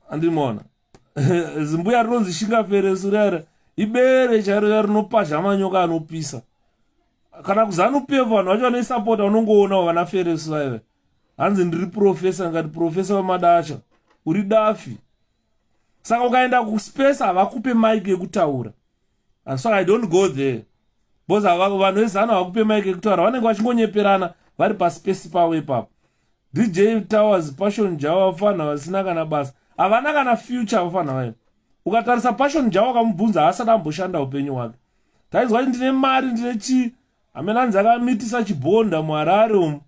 Andimona zimbuya rinonzi Shinga Feresu riya ibere chairo rinopazha manyoka anopisa. Kana kuZANU-PF vanhu vacho vanoisapota unongoonawo vana Feresu vaive. Hanzi ndiri professor ngati professor wemadasha uri dafi. Saka ukaenda kuspace havakupe mic yekutaura. And so I don't go there. Because vanhu vezana havakupe mic yekutaura vanenge vachingonyeperana vari paspace pavo ipapo. DJ Towers Passion Jawa vafana vasina kana basa. Havana kana future vafana vaive. Ukatarisa Passion Jawa ukamubvunza haasati amboshanda upenyu hwake. Taizwa ndine mari ndine chii. Amenanzi akamitisa chibhonda muHarare umu.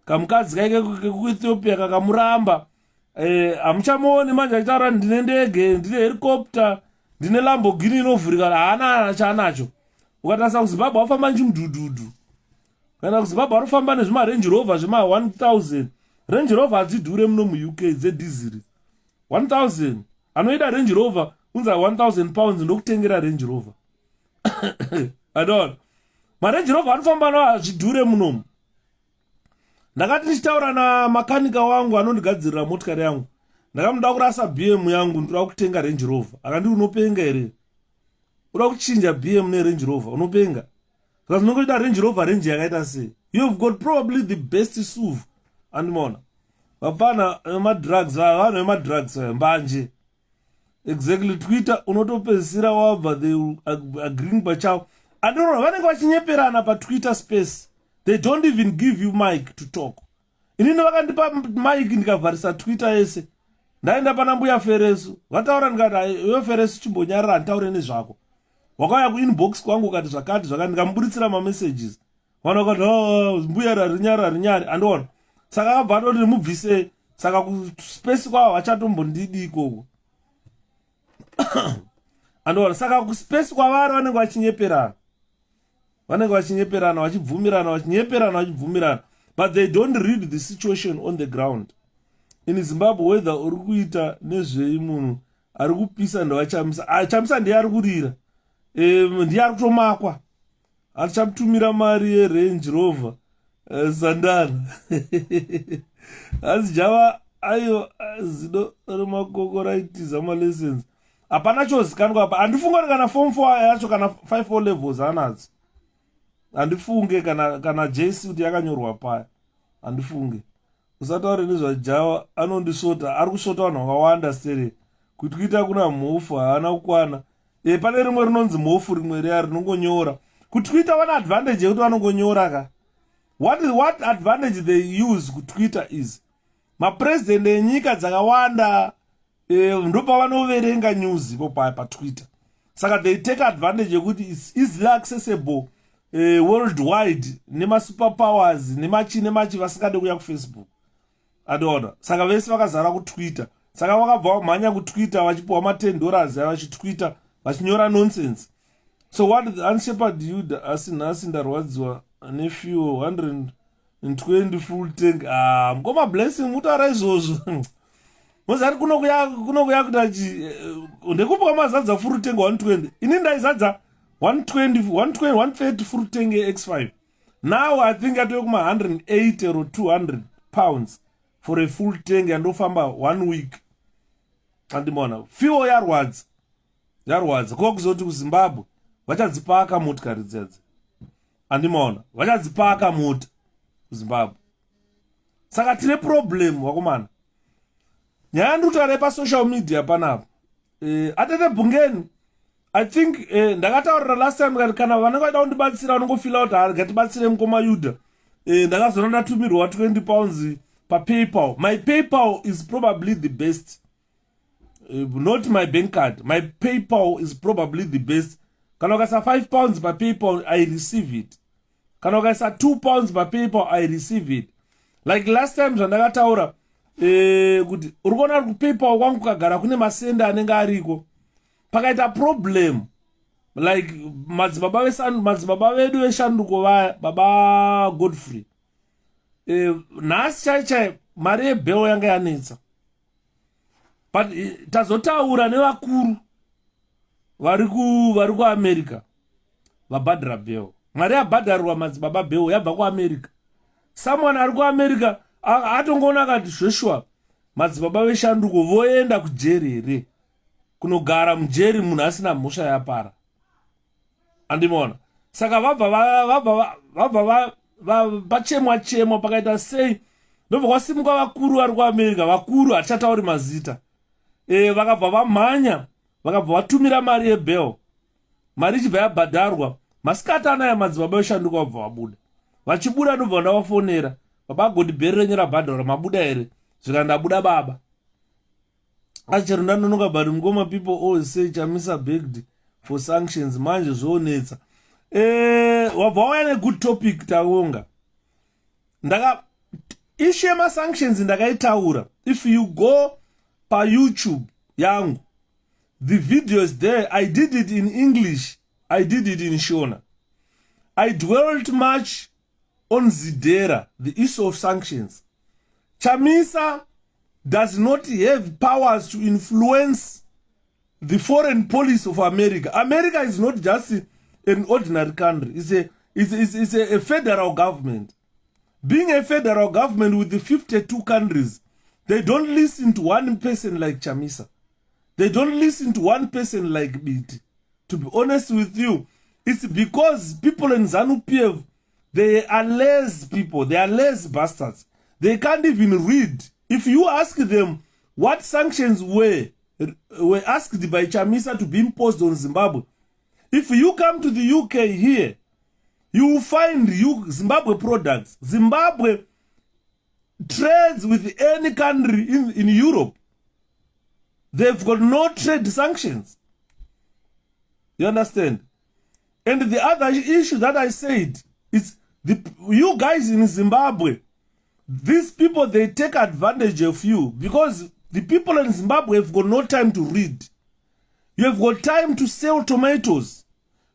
Kamukadzi kaike kuEthiopia kakamuramba. Hamuchamuoni manje achitaura ndine ndege, ndine helicopter, ndine Lamborghini inovhurika haana chaanacho. Ukatarisa kuZimbabwe wafamba nechimudhudhudhu. Kana kuZimbabwe warifamba nezvima Range Rover zvima 1000. Range Rover hadzidhure muno muUK dzedhiziri. 1000. Anoida Range Rover unza 1000 pounds ndokutengera Range Rover. Adon. marenji rovha anofamba nawo hazvidhure munomu. Ndakati ndichitaura namakanika wangu anondigadzirira motikari yangu, ndakamuda kurasa BM yangu, ndoda kutenga Range Rover. Akandi unopenga here? Unoda kuchinja BM neRange Rover, unopenga? Saka zvinongoita Range Rover range yakaita sei? You've got probably the best SUV. Andimona vapana madrugs, vanhu vemadrugs mbanje. Exactly. Twitter unotopedzisira wabva they agreeing pachavo. Andinoona vanenge vachinyeperana paTwitter space. They don't even give you mic to talk. Inini vakandipa mic ndikavharisa Twitter yese. Ndaenda pana mbuya Feresu. Vataura ndikati iwe Feresu chimbonyarara nditaure nezvako. Wakauya kuinbox kwangu ukati zvakati ndikamburitsira mamessages. Vana vakati mbuya rinyari andoona. Saka akabva atoti mubvise. Saka kuspace kwavo vachatombondidi ikoko. Andoona saka kuspace kwavari vanenge vachinyeperana. Vanenge vachinyeperana vachibvumirana. But they don't read the situation on the ground. In Zimbabwe, whether uri kuita nezvei munhu ari kupisa ndovachamisa. Chamisa ndiye ari kurira. Ndiye ari kutomakwa. Achamutumira mari yeRange Rover Zandana. Asi java ayo zido remakoko raitiza malessons. Hapana chozikanwa apa. Handifunga kana form 4 yacho kana 5 levels anadzo. Handifunge kana JC yakanyorwa paya. Handifunge. Usataure nezvajava anondisota, ari kusota vanhu vakawanda stere. Kuitikuita kuna mhofu haana kukwana. Pane rimwe rinonzi mhofu rimwe riya rinongonyora. Kutwitter vane advantage yekuti vanongonyora ka. What advantage they use kutwitter is mapresident enyika dzakawanda ndopa vanoverenga news ipo paTwitter. Saka they take advantage yekuti it's easily accessible worldwide nemasuperpowers nemachi vasingade kuya kuFacebook. Adoona. Saka vese vakazara kuTwitter. Saka vakabva vamhanya kuTwitter vachipiwa $10 vachitwitter vachinyora nonsense. So what the unshepherd youth asinhasi ndarwadziwa nefuel 120 full tank. Mukoma blessing mutaura izvozvo. Mozari kunokuya kuti ndekupa mazadza full tank 120. Ini ndaizadza 130 full tank X5. Now I think atoye kuma 180 or 200 pounds for a full tank yandofamba 1 week. Andimona fuel yarwadza ko kuzoti kuZimbabwe vachadzipaka motikari dzedze. Andimona vachadzipaka mota kuZimbabwe. Saka tine problem wakomana. Nyaya ndutare pa social media panapa. Atete bungeni I think ndakataurira last time kana vanenge vaida kundibatsira vanongofila kuti ngatibatsire mukoma Yuda. Ndakazona ndatumirwa 20 pounds PayPal. My PayPal is probably the best. Not my bank card. My PayPal is probably the best. Kana ukasa 5 pounds PayPal, I receive it. Kana ukasa 2 pounds PayPal, I receive it. Like last time zvandakataura kuti urikuona ku PayPal kwangu kagara kune masenda anenge ariko. Pakaita problem. Like madzibaba vedu veshanduko vaya baba Godfrey. Nhasi chaichai mari yebheo yanga yanetsa. But tazotaura nevakuru vari kuAmerica vabhadhara bheo. Mari yabhadharwa madzibaba bheo yabva kuAmerica. Someone ari kuAmerica atongoona akati Joshua madzibaba veshanduko voenda kujeri here. Kunogara mujeri munhu asina mhosva yapara. Andimona. Saka vabva pachemwa pakaita sei ndobva kwasimuka vakuru vari kuAmerica. Vakuru hatichatauri mazita. Vakabva vamhanya vakabva vatumira mari yebheo. Mari ichibva yabhadharwa masikati anaya madzibaba veshanduka vabva vabuda. Vachibuda ndobva ndavafonera baba Godfrey renyu rabhadharwa mabuda here. Zvikandabuda baba. Asi chero ndanonoka but mukoma people always say Chamisa begged for sanctions. Manje zvonetsa. Wabva wauya negood topic taonga. Issue yema-sanctions ndakaitaura. If you go pa YouTube yangu, the videos there, I did it in English, I did it in Shona. I dwelt much on Zidera, the issue of sanctions. Chamisa does not have powers to influence the foreign policy of America. America is not just an ordinary country. It's a federal government. Being a federal government with the 52 countries, they don't listen to one person like Chamisa. They don't listen to one person like Biti. To be honest with you, it's because people in ZANU-PF, they are less people. They are less bastards. They can't even read. If you ask them what sanctions were asked by Chamisa to be imposed on Zimbabwe, if you come to the UK here, you will find Zimbabwe products. Zimbabwe trades with any country in Europe. They've got no trade sanctions. You understand? And the other issue that I said is you guys in Zimbabwe, these people, they take advantage of you because the people in Zimbabwe have got no time to read. You have got time to sell tomatoes.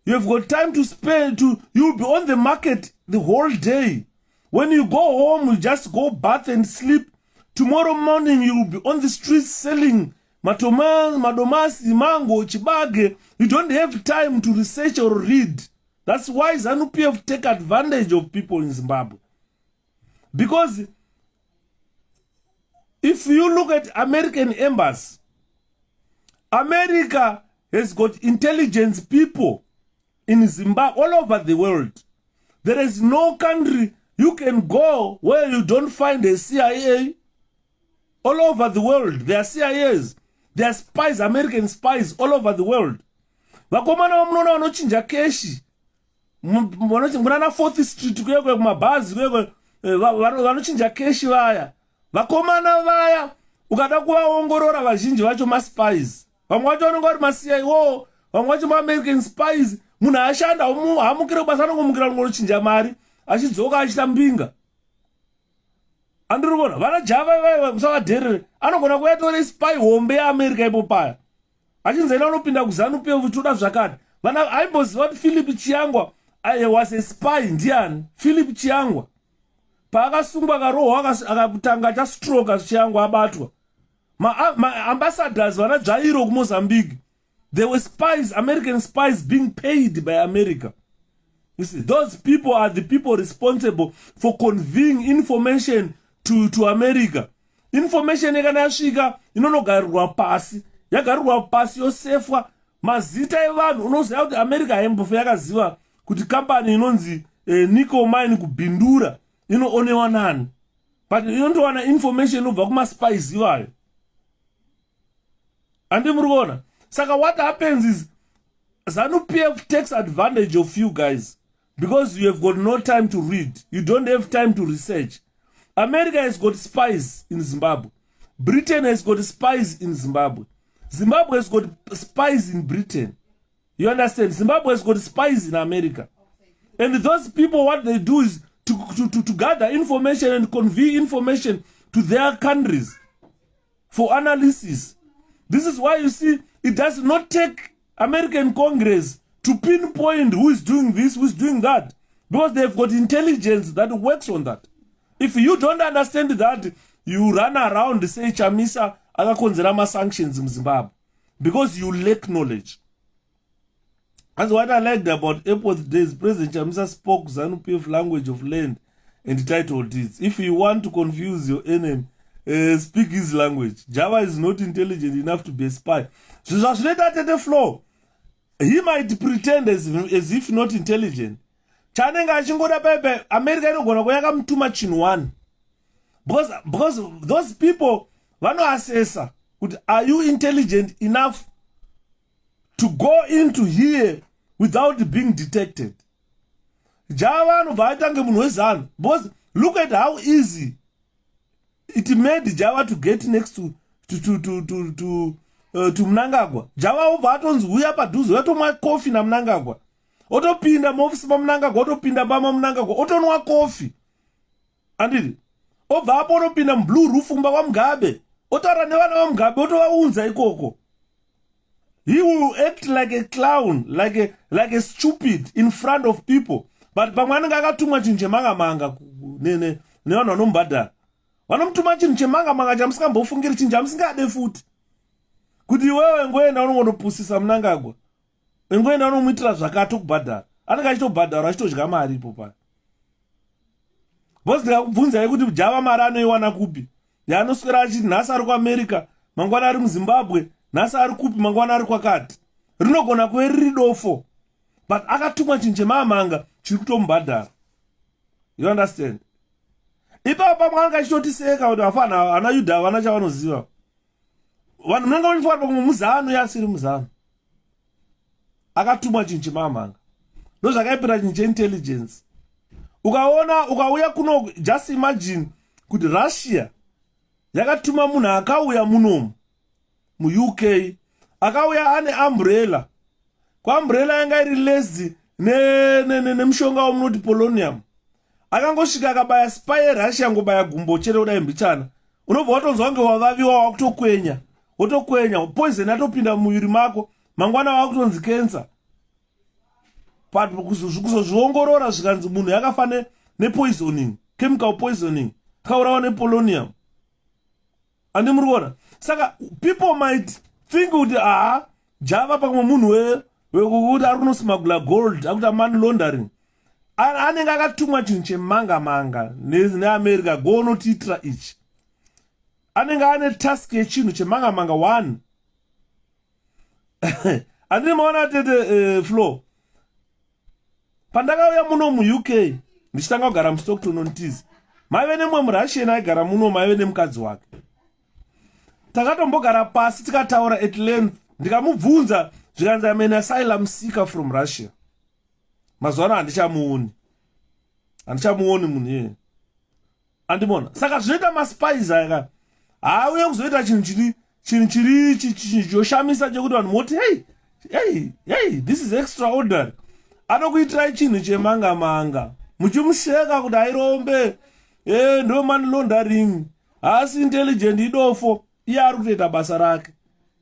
You have got time to spend, you'll be on the market the whole day. When you go home, you just go bath and sleep. Tomorrow morning, you'll be on the streets selling madomasi, mango, chibage. You don't have time to research or read. That's why ZANU-PF take advantage of people in Zimbabwe. Because if you look at American embassy, America has got intelligence people in Zimbabwe, all over the world. There is no country you can go where you don't find a CIA. All over the world, there are CIAs. There are spies, American spies, all over the world. Vakomana vamunoona vanochinja keshi. Munana 4th Street kuyekwe kumabazi kuyekwe vanochinja keshi vaya. Vakomana vaya, ukada kuvaongorora vazhinji vacho maspies. Vamwe vacho vanonga vari ma-CIA, vamwe vacho ma-American spies. Munhu ashanda hamukire kubasa anongomukira nochinja mari achidzoka achita mbinga. Andiri kuona vana java ivaiva musavadherere anogona kuyatora spy hombe yeAmerica ipo paya achinzena unopinda kuZANU-PF toda zvakati. Vana aimboziva kuti Philip Chiangwa was a spy. Ndiani Philip Chiangwa? Paakasungwa karohwa akatanga chastroke Chiangwa abatwa. Ma-ambassadors vana dzvairo kuMozambique, they were spies, American spies being paid by America. You see, those people are the people responsible for conveying information to America. Information yakana yasvika inonogarirwa pasi, yagarirwa pasi yosefwa mazita evanhu. Unoziva kuti America haimbofa yakaziva kuti company inonzi nickel mine kubhindura inoonewa nani, but inondowana information inobva kumaspies ivayo. Andi muri kuona? Saka what happens is ZANU-PF takes advantage of you guys because you have got no time to read. You don't have time to research. America has got spies in Zimbabwe. Britain has got spies in Zimbabwe. Zimbabwe has got spies in Britain. You understand? Zimbabwe has got spies in America. And those people, what they do is to gather information and convey information to their countries for analysis. This is why you see it does not take American Congress to pinpoint who is doing this, who is doing that, because they've got intelligence that works on that. If you don't understand that, you run around say Chamisa akakonzera sanctions in Zimbabwe because you lack knowledge. That's what I liked about April days. President Chamisa spoke ZANU-PF language of land and titled it, if you want to confuse your enemy, speak his language. Java is not intelligent enough to be a spy. So just let that at the floor. He might pretend as if not intelligent. Chanenga achingoda pepe America inogona kuyaka too much in one. Because those people vanoassessa kuti are you intelligent enough to go into here without being detected. Java anobva atange munhu weZANU. Because look at how easy it made Java to get next to Mnangagwa. Java obva atonzi uya padhuze watomwa coffee na Mnangagwa. Otopinda muofisi paMnangagwa, otopinda pama Mnangagwa, otonwa coffee. Andiri. Obva apo otopinda blue roof kumba kwa Mugabe. Otaura nevana vaMugabe otovaunza ikoko. He will act like a clown, like a stupid in front of people. But pamwe anenge akatumwa chinhu chemanga-manga nevanhu vanomubhadhara. Vanomutuma chinhu chemanga-manga chamusingambofungiri, chinhu chamusingade futi. Kuti iwewe ngoenda unongonopusisa Mnangagwa. Ngoenda unomuitira zvakati kubhadhara. anenge achitobhadhara achitodya mari ipo pano. Bhosi ndikakubvunzai kuti Java mari anoiwana kupi? Yanoswera achiti nhasi ari kuAmerica, mangwana ari muZimbabwe, nhasi ari kupi, mangwana ari kwakati. Rinogona kuve riri dofo, but akatumwa chinhu chemamanga chiri kutomubhadhara. You understand? Ipapo pamwe anga achitotiseka kuti vafana ana Yudha havana chavanoziva. Vanhu munenge muchifanira pamwe muzano yasiri muzano. Akatumwa chinhu chemamanga. Ndozvakaipira chinhu cheintelligence. Ukauya kuno, just imagine kuti Russia yakatuma munhu akauya munomu mu-UK, akauya ane umbrella. Kwa umbrella yanga iri less nemushonga womunoti polonium. Akangosvika akabaya spy Russia ngobaya gumbo chete kudai mbichana. Unobva watonzwa kunge wavaviwa wakutokwenya. Wotokwenya, poison yatopinda mumuviri mako, mangwana wakutonzi cancer. But kuzozviongorora zvikanzi munhu yakafa nepoisoning, chemical poisoning, kaurawa nepolonium. Andi muri kuona? Saka people might think kuti Java pamwe munhu wekuti ari kunosmugula gold, akuti money laundering. Anenge akatumwa chinhu chemanga-manga neAmerica gonotiitira ichi. Anenge ane task yechinhu chemanga-manga 1. Andini maona tete flow. Pandakauya muno mu-UK, ndichitanga kugara muStockton on Tees, maive nemwe muRussian aigara muno, maive nemukadzi wake. Takatombogara pasi tikataura at length, ndikamubvunza zvikanzi I'm an asylum seeker from Russia. Mazuva ano handichamuoni munhu iye. Andimona. Saka zvinoita maspies aka auye kuzoita chinhu chiri choshamisa chekuti vanhu moti hey, this is extraordinary. Anokuitirai chinhu chemanga-manga, muchimusheka kuti airombe, ndo money laundering, haasi intelligent idofo. Iye ari kutoita basa rake.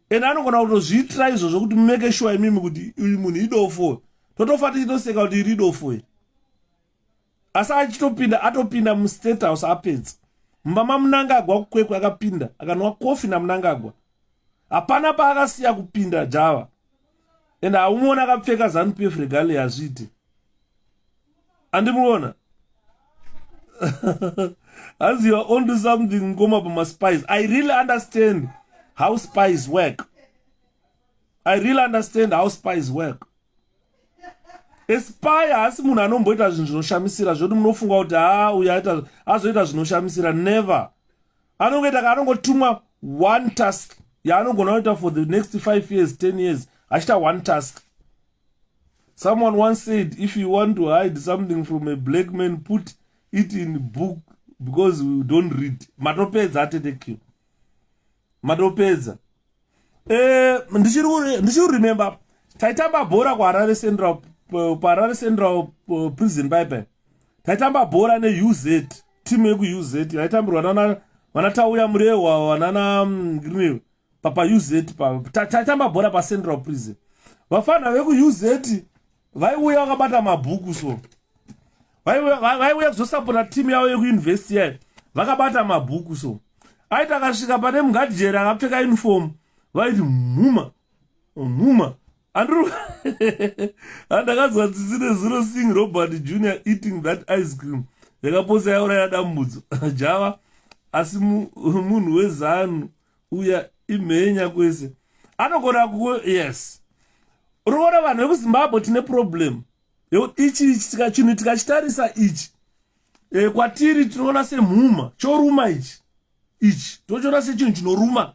Ende anogona kutozviitira izvozvo kuti mumeke sure imimi kuti uyu munhu idofo. Totofa tichitoseka kuti iri idofo. Asi atopinda muState House apedza. Mumba Mnangagwa kukwekwe akapinda, akanwa kofi naMnangagwa. Hapana paakasiya kupinda Java. Ende haumuona akapfeka ZANU-PF regalia zviti. Andimuona? As you are onto something ngoma pama spies. I really understand how spies work. A spy haasi munhu anomboita zvinhu zvinoshamisira zvoti munofunga kuti uyu azoita zvinoshamisira. Never. Anongotumwa one task yaanogona kuita for the next 5 years, 10 years. Ashita one task. Someone once said, if you want to hide something from a black man, put it in a book because we don't read. Matopedza atetekio. Matopedza. Ndichiri remember, taitamba bhora kuHarare Central Prison Pipe. Taitamba bhora neUZ, team yeku-UZ. Taitambirwa vanatauya Murewa, vanana papa UZ. Taitamba bhora paCentral Prison. Vafana veku-UZ vaiuya vakabata mabhuku so. Vaiuya kuzosapota timu yavo yekuuniversity yayo. Vakabata mabhuku so. Aita akasvika pane mugadhijeri akapfeka uniform. Vaiti mhuma. Andakazwa tsitsine zero sing Robert Jr. eating that ice cream. Yakaposa yauraya dambudzo. Java asi munhu weZANU uya imhenya kwese. Anogona yes. Unoona vanhu vekuZimbabwe tine problem. Ichi chinhu tikachitarisa ichi. Kwatiri tinoona semhuma. Choruma ichi. Tochiona sechinhu chinoruma.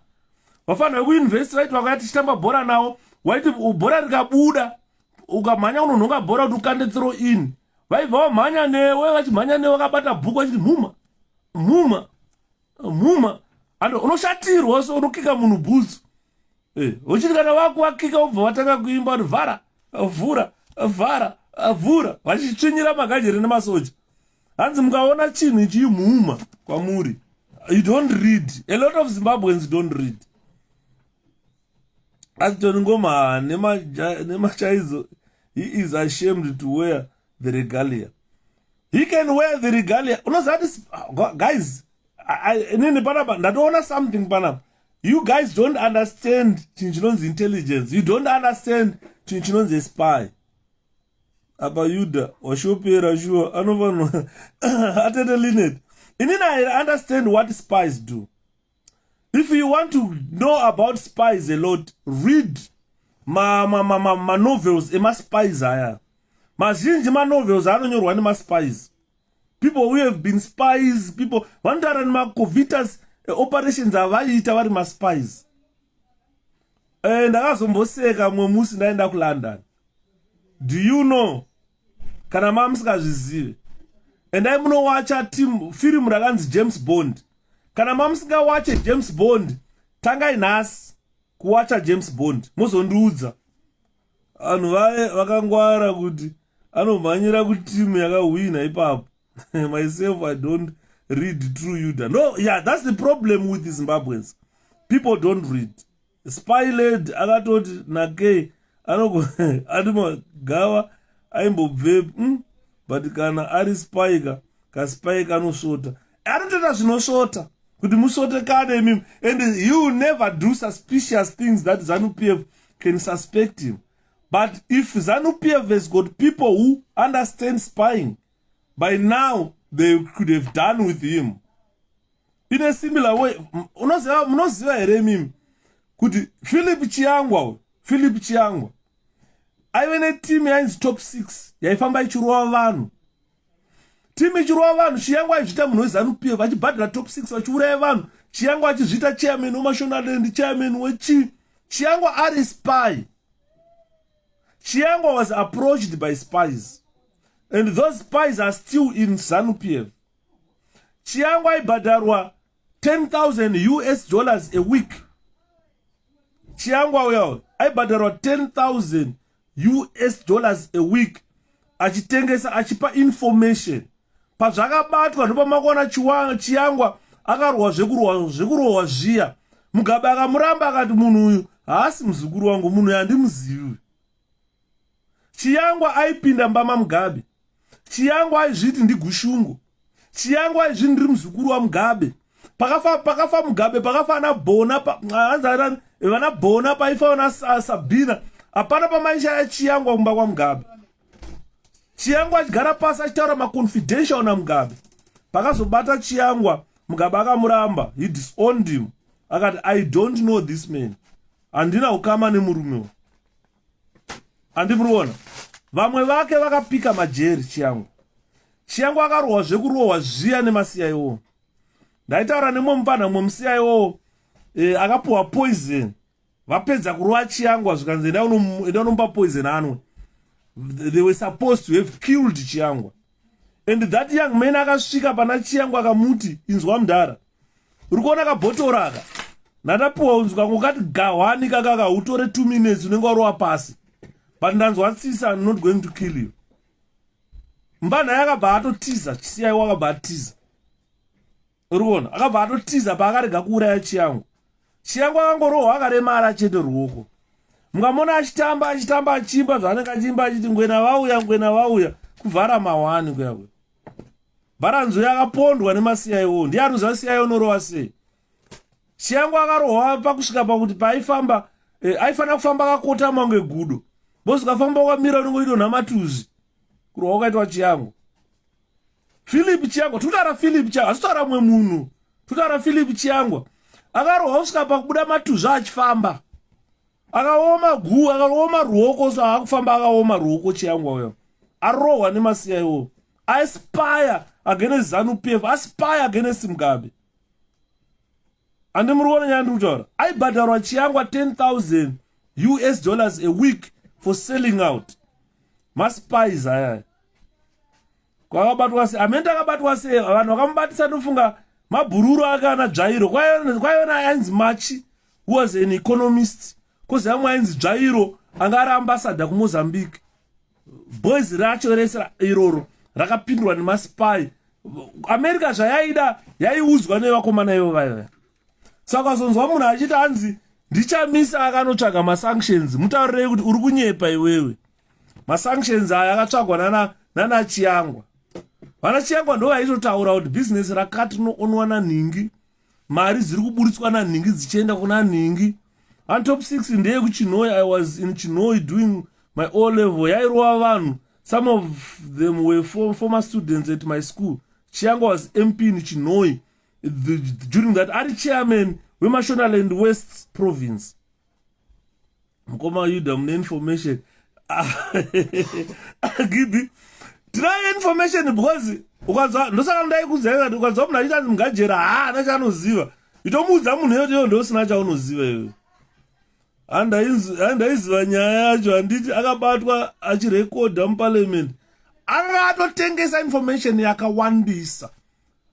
Vafana vekuuniversity vaiti vakati tichitamba bhora nawo. Waiti bhora rikabuda. Ukamhanya unonhonga bhora kuti ukande throw in. Vaibva vamhanya newe vachimhanya newe vakabata bhuku vachiti mhuma. Ando unoshatirwa so unokika munhu bhutsu. Uchiti kana wakika ubva watanga kuimba kuti vhara, vhura. Vachitsvinyira magajeri nemasoja. Hanzi mukaona chinhu ichi mhuma kwamuri. You don't read. A lot of Zimbabweans don't read. Asitoni ngoma nemachaizo. He is ashamed to wear the regalia. He can wear the regalia. Guys, ndatoona something panapa. You guys don't understand chinhu chinonzi intelligence. You don't understand chinhu chinonzi spy. apa Yuda washopera sure anovanwa atete Linet. Inini I understand what spies do. If you want to know about spies a lot, read ma novels ema spies aya. Mazhinji ma novels anonyorwa nema spies. People who have been spies, people vandara nema covitas operations avaita vari ma spies. Ndakazomboseka mwe musi ndaenda kuLondon. Do you know? Kana mamusingazvizive. Endai munowacha film rakanzi James Bond. Kana mamusingawache James Bond, tangai nhasi kuwacha James Bond. Muzondiudza. Anhu vakangwara kuti anomhanyira kuti timu yakawina ipapo. Myself, I don't read through Yuda. No, yeah, that's the problem with the Zimbabweans. People don't read. Spy led akatoti nake gawa aimbobve but kana ari spyka kaspyka anosvota anotoita zvinosvota kuti musvote kane imimi, and you never do suspicious things that ZANU-PF can suspect him. But if ZANU-PF has got people who understand spying, by now they could have done with him in a similar way. Munoziva here mimi kuti Philip Chiangwa aive netimu yainzi top 6 yaifamba ichirova vanhu. Timu ichirova vanhu, Chiangwa aizvita munhu weZANU-PF vachibhadhira top 6 vachiuraya vanhu. Chiangwa achizvita chairman weMashonaland, chairman wechi. Chiangwa ari spy. Chiangwa was approached by spies, and those spies are still in ZANU-PF. Chiangwa aibhadharwa $10,000 a week. Chiangwa uyo aibhadharwa $10,000 a week achitengesa, achipa information. Pazvakabatwa ndopamakuona Chiangwa akarwa zvekurohwa zviya. Mugabe akamuramba akati munhu uyu haasi muzukuru wangu, munhu yandimuzivi. Chiangwa aipinda mbama Mugabe. Chiangwa aizviti ndigushungu. Chiangwa aizviti ndiri muzukuru waMugabe. Pakafa Mugabe, pakafa na Bona, vana Bona, paifa na Sabina. Hapana pamaisha ya Chiangwa kumba kwa Mugabe. Chiangwa achigara pasi achitaura ma-confidential na Mugabe. Pakazobata Chiangwa, Mugabe akamuramba. He disowned him. Akati, I don't know this man. Andina ukama nemurume. Andimruona. Vamwe vake vakapika majeri Chiangwa. Chiangwa akarohwa zvekurohwa zviya neMaCIO. Ndaitaura nemumvana mwemuCIO akapuwa poison. Vapedza kurohwa Chiangwa zvikanzi enda unomba poison anwe. They were supposed to have killed Chiangwa. And that young man akasvika pana Chiangwa akamuti, inzwa mudhara. Urikuona kabhotora aka. Natapuwa unzwa ngokati gahwani kakaka utore 2 minutes unenge warohwa pasi. But ndanzwa tsisa, I'm not going to kill you. Mbana yakabva atotiza, CIO akabva atiza. Urikuona, akabva atotiza paakarega kuuraya Chiangwa. Chiangwa akangorohwa akaremara chete ruoko. Mungamona achitamba achimba zvanenge achimba achiti ngwena vauya kuvhara mawani kuyakwe. Bharanzo yakapondwa neMaCIO. Ndiye anoziva CIO norohwa sei. Chiangwa akarohwa pakusvika pakuti paaifamba aifanira kufamba akakotama kunge gudo. Bosi ukafamba wakamira unongoita nhamatuzvi. Kurohwa ukaitwa Chiangwa. Philip Chiangwa, tutara Philip Chiangwa, asitaura mwe munhu. Tutara Philip Chiangwa. Akarohwa kusvika pakubuda matuzvi achifamba. Akaoma guu, akaoma ruoko, so akufamba akaoma ruoko Chiangwa uyo. Arohwa neMaCIO. Aspire against ZANU-PF, aspire against Mugabe. Andimruona nyandi kutaura. Aibhadharwa Chiangwa $10,000 a week for selling out. Maspies aya. Kwakabatwa sei, amenda akabatwa sei, vanhu vakamubatisa ndofunga mabhururu akana Dzvairo. Kwaiona ainzi Machi, who was an economist. Kozi amwe ainzi Dzvairo, anga ari ambassador kuMozambique. Boys racho rese iroro rakapindwa nemaspy. America zvayaida yaiudzwa nevakomana ivo vayo. Saka zonzwa munhu achiti anzi ndichamisa akanotsvaga masanctions. Mutaurire kuti uri kunyepa iwewe. Masanctions aya akatsvagwa nana Chiangwa. Vana Chiangwa ndo vaitotaura kuti business rakati rinoonwa nanhingi. Mari dziri kuburitswa nanhingi dzichienda kuna nhingi. And top 6 ndeye kuChinoi. I was in Chinoi doing my O level. Yairova vanhu Some of them were former students at my school. Chiangwa was MP in Chinoi during that. Ari chairman Mashonaland West province. Mkoma yuda mne information. Gibi. Try information because ndosaka ndai kuzenga ukazwa mna ichanzi mngajera anachanoziva. Itomuudza munhu yoyo ndosina chaunoziva iwe. Andaiziva nyaya yacho handiti akabatwa achirekodha muparliament. Akatotengesa information yakawandisa.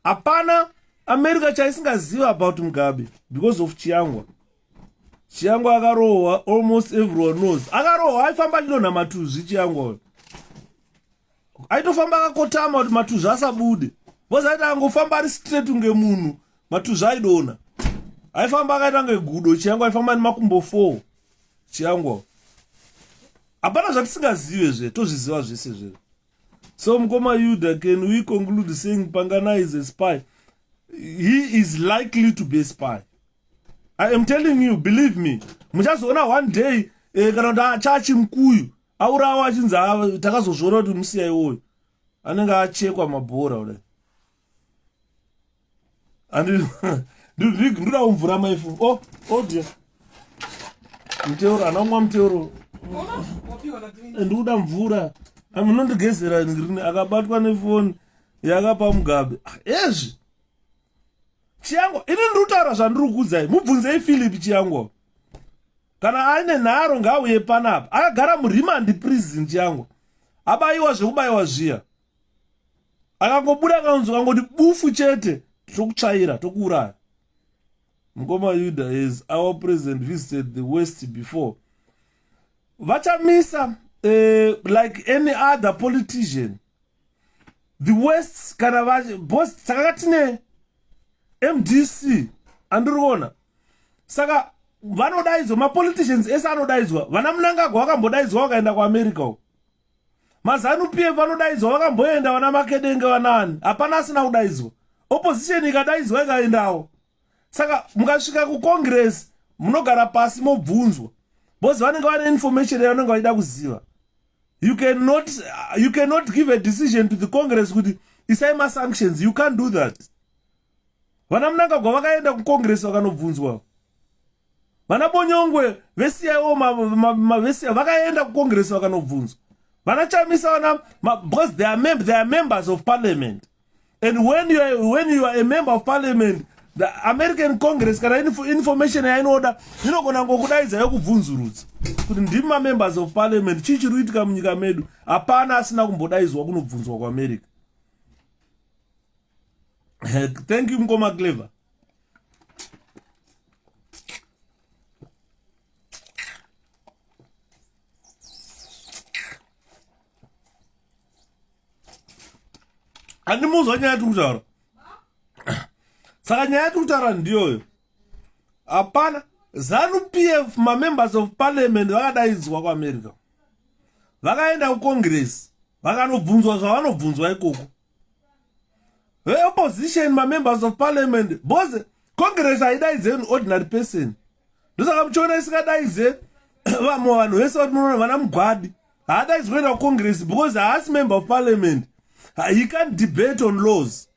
Hapana America chaisingaziva about Mugabe because of Chiangwa. Chiangwa akarohwa, almost everyone knows. Akarohwa aifamba ndinonha matuzvi Chiangwa. Aitofamba akakotama kuti matuzvi asabude. Boza aita angofamba ari straight unge munhu. Matuzvi aidona. Aifamba akaita nge gudo Chiangwa aifamba nemakumbo 4. Chiangwa. Hapana zvatisingazive zve, tozviziva zvese zve. So Mkoma Yuda, can we conclude saying Pangana is a spy? He is likely to be a spy. I am telling you, believe me. Muchazoona one day kana kuti chachi mkuyu aurawa achinzi takazozviona kuti musiya iwoyo anenge achekwa mabhora kudai. Ndinoda kumvura maifu. Oh dear. Mteoro anamwa mteoro. Ndikuda mvura. Munondigezera ngirini akabatwa nefoni yakapa Mugabe. Ezvi. Chiangwa, ini ndutaura zvandiri kukuudzai. Mubvunzei Philip Chiangwa. Kana aine nharo ngauye panapa. Akagara muRimandi prison Chiangwa. Abayiwa zvekubayiwa zviya. Akangobuda kanzwa angoti bufu chete tokutsvaira tokuuraya. Mkoma Yuda is our president visited the West before. Vachamisa like any other politician. The West kana boss sakatine MDC andiriona. Saka vanodaidzwa mapoliticians ese anodaidzwa. Vana Mnangagwa vakambodaidzwa vakaenda kuAmerica. Mazanu PF vanodaidzwa vakamboenda vana Makedenge vanani. Hapana asina kudaidzwa. Opposition ikadaidzwa ikaendawo. Saka mukasvika kuCongress munogara pasi mobvunzwa. Boss vanenge vane information yavanenge vachida kuziva. You cannot give a decision to the Congress kuti isai sanctions. You can't do that. Vana Mnangagwa vakaenda kuCongress vakanobvunzwa. Vana Bonyongwe veCIO veCIO vakaenda kuCongress vakanobvunzwa. Vana Chamisa vana because they are members of parliament. And when you are a member of parliament, the American Congress kana information yainoda inogona ngokudaidza yokubvunzurudza kuti ndimi members of parliament chichiri kuitika munyika medu. Hapana asina kumbodaidzwa kunobvunzwa kuAmerica. Thank you Mkoma Clever. Andimuzwa nyaya yatiri saka nyaya yatiri kutaura ndiyoyo. Hapana Zanu PF members of parliament vakadaidzwa kuAmerica. Vakaenda kuCongress vakanobvunzwa zvavanobvunzwa ikoko. Opposition members of parliament boss Congress haidaidze an ordinary person. Ndosaka muchiona isikadaidze vanhu vese vatinoona vana Mugwadi haadaidzwe kuenda kuCongress because haasi member of parliament. He can't debate on laws.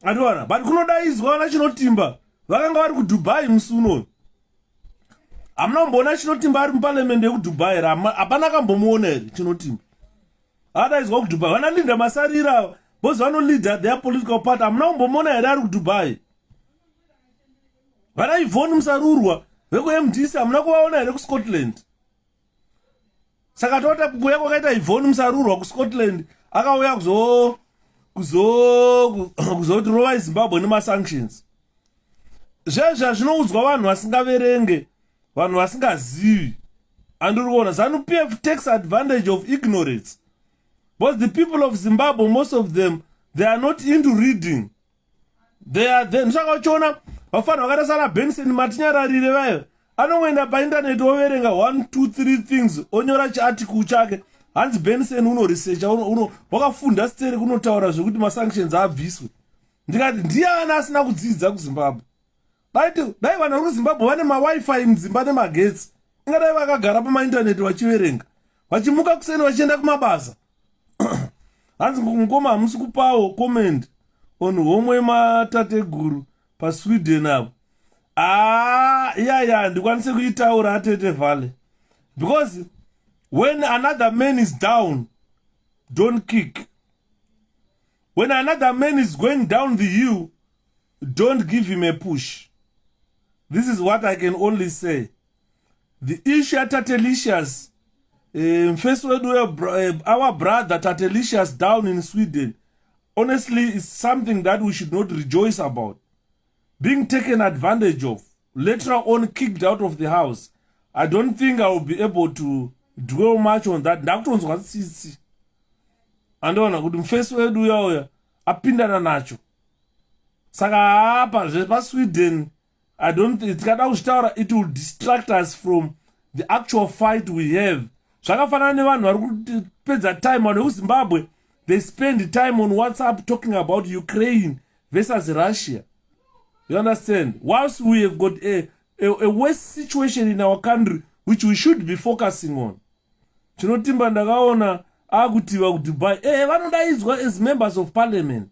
Adwana, but kunodaidzwa vana Chinotimba vakanga vari kuDubai musi unoyu. Hamuna kumboona Chinotimba ari muparliament yekuDubai. Hapana akambomuona here Chinotimba. Adaidzwa kuDubai. Vana Linda Masarira boss vanolida their political party. Hamuna kumbomuona here ari kuDubai. Vana Yvonne Musarurwa vekuMDC hamuna kuvaona here kuScotland. Saka tota kuuya kwakaita Yvonne Musarurwa kuScotland akauya kuzotirova Zimbabwe nemasanctions. Zvezva zvinoudzwa vanhu vasingaverenge, vanhu vasingazivi. Andiriona Zanu PF takes advantage of ignorance. But the people of Zimbabwe, most of them, they are not into reading. They are then zvakachiona vafana vakaita sana Benson Matinyararire vayo anongoenda painternet overenga 1 2 3 things onyora chiarticle chake. Hans Benson unoresearcha wakafunda stere kunotaura zvekuti masanctions abviswe. Ndikati ndiani asina kudzidza kuZimbabwe. Dai vanhu vari kuZimbabwe vane mawifi mudzimba nemagetsi. Ingadai vakagara pamainternet vachiverenga. Vachimuka kuseni vachienda kumabasa. hanzi ngoma hamusi kupawo comment on homwe matateguru paSweden apo. Yeah, ndikwanise kuitaura atete vale. Because when another man is down, don't kick. When another man is going down the hill, don't give him a push. This is what I can only say. The issue at Tatelicious, first our brother Tatelicious down in Sweden, honestly, is something that we should not rejoice about. Being taken advantage of, later on kicked out of the house. I don't think I will be able to dwell much on that. Andona kuti mfesi wedu yauya apindana nacho. Saka hapa zvepa Sweden, I don't think tikada kushtaura, it will distract us from the actual fight we have. Zvakafanana nevanhu vari kupedza time on Zimbabwe, they spend time on WhatsApp talking about Ukraine versus Russia. You understand? Whilst we have got a worse situation in our country which we should be focusing on. Chinotimba ndakaona akutiva kuDubai. Vanodaidzwa as members of parliament.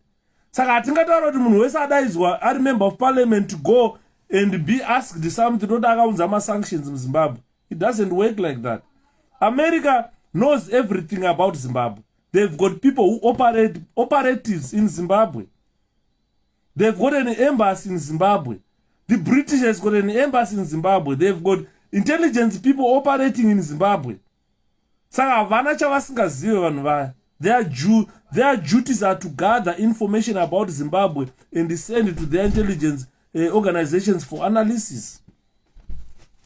Saka atingataura kuti munhu wese adaidzwa ari member of parliament to go and be asked something not akaunza ma-sanctions in Zimbabwe. It doesn't work like that. America knows everything about Zimbabwe. They've got people who operate operatives in Zimbabwe. They've got an embassy in Zimbabwe. The British has got an embassy in Zimbabwe. They've got intelligence people operating in Zimbabwe. Saka vana chavasingazive vanhu vaya. Their duties are to gather information about Zimbabwe and send it to their intelligence organizations for analysis.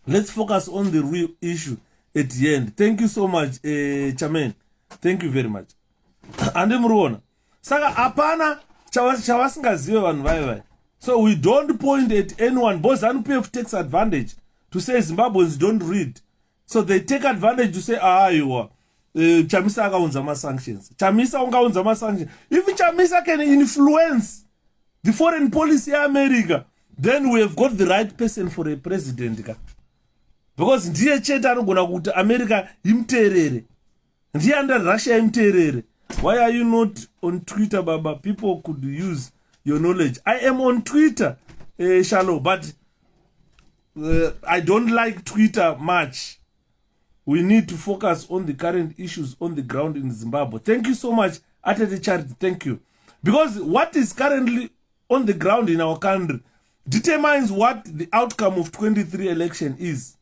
Let's focus on the real issue at the end. Thank you so much, Chairman. Thank you very much. Ande muruona. Saka apana chavasingazive vanhu vaya. So we don't point at anyone. Both ZANU-PF takes advantage to say Zimbabweans don't read. So they take advantage to say, Chamisa akaunza ma-sanctions. Chamisa ungaunza ma-sanctions. If Chamisa can influence the foreign policy of America, then we have got the right person for a president. Because ndiye chete anogona kuti America imterere. Ndiye under Russia imterere. Why are you not on Twitter, Baba? People could use your knowledge. I am on Twitter, Shalom, but I don't like Twitter much. We need to focus on the current issues on the ground in Zimbabwe. Thank you so much, Atete Charity. Thank you. Because what is currently on the ground in our country determines what the outcome of 23 election is.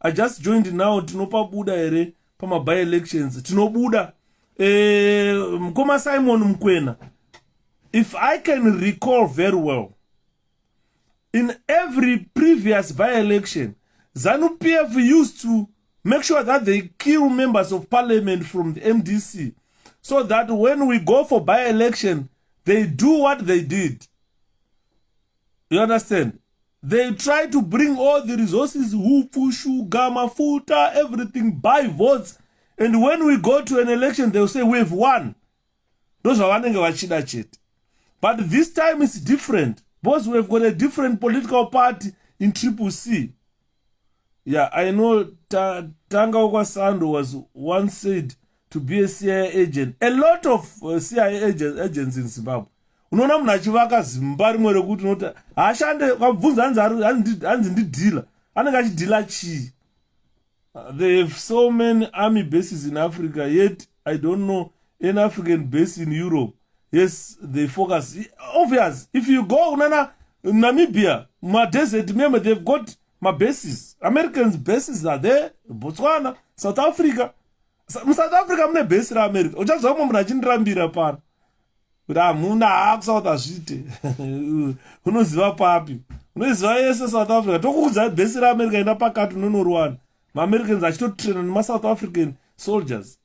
I just joined now. Tinopa Buda ere pama by elections. Tino Buda. Mkoma Simon Mkwena. If I can recall very well, in every previous by-election, ZANU-PF used to make sure that they kill members of parliament from the MDC, so that when we go for by-election, they do what they did. You understand? They try to bring all the resources, hufu, sugar, mafuta, everything, buy votes, and when we go to an election, they'll say, we've won. Those are wanting our chit. But this time it's different, because we've got a different political party in Triple C. Yeah, I know Tanga Okwasando was once said to be a CIA agent. A lot of CIA agents in Zimbabwe. Unaona mnachivaka Zimbabwe mwere kuti nota ashande kwabvunza anzi ndidila. Anenge achidila chi. They have so many army bases in Africa, yet I don't know an African base in Europe. Yes, they focus. Obvious. If you go Namibia, my desert, remember they've got my bases. Americans' bases are there. Botswana, South Africa. South Africa, mne base ra America. Oja zoma mnachindirambira pana. Kuda muna akusauta zvite. Unoziva papi. Unoziva yese South Africa. Tokuudza base ra America ina pakati unonorwana. Ma Americans achitotraina nema South African soldiers.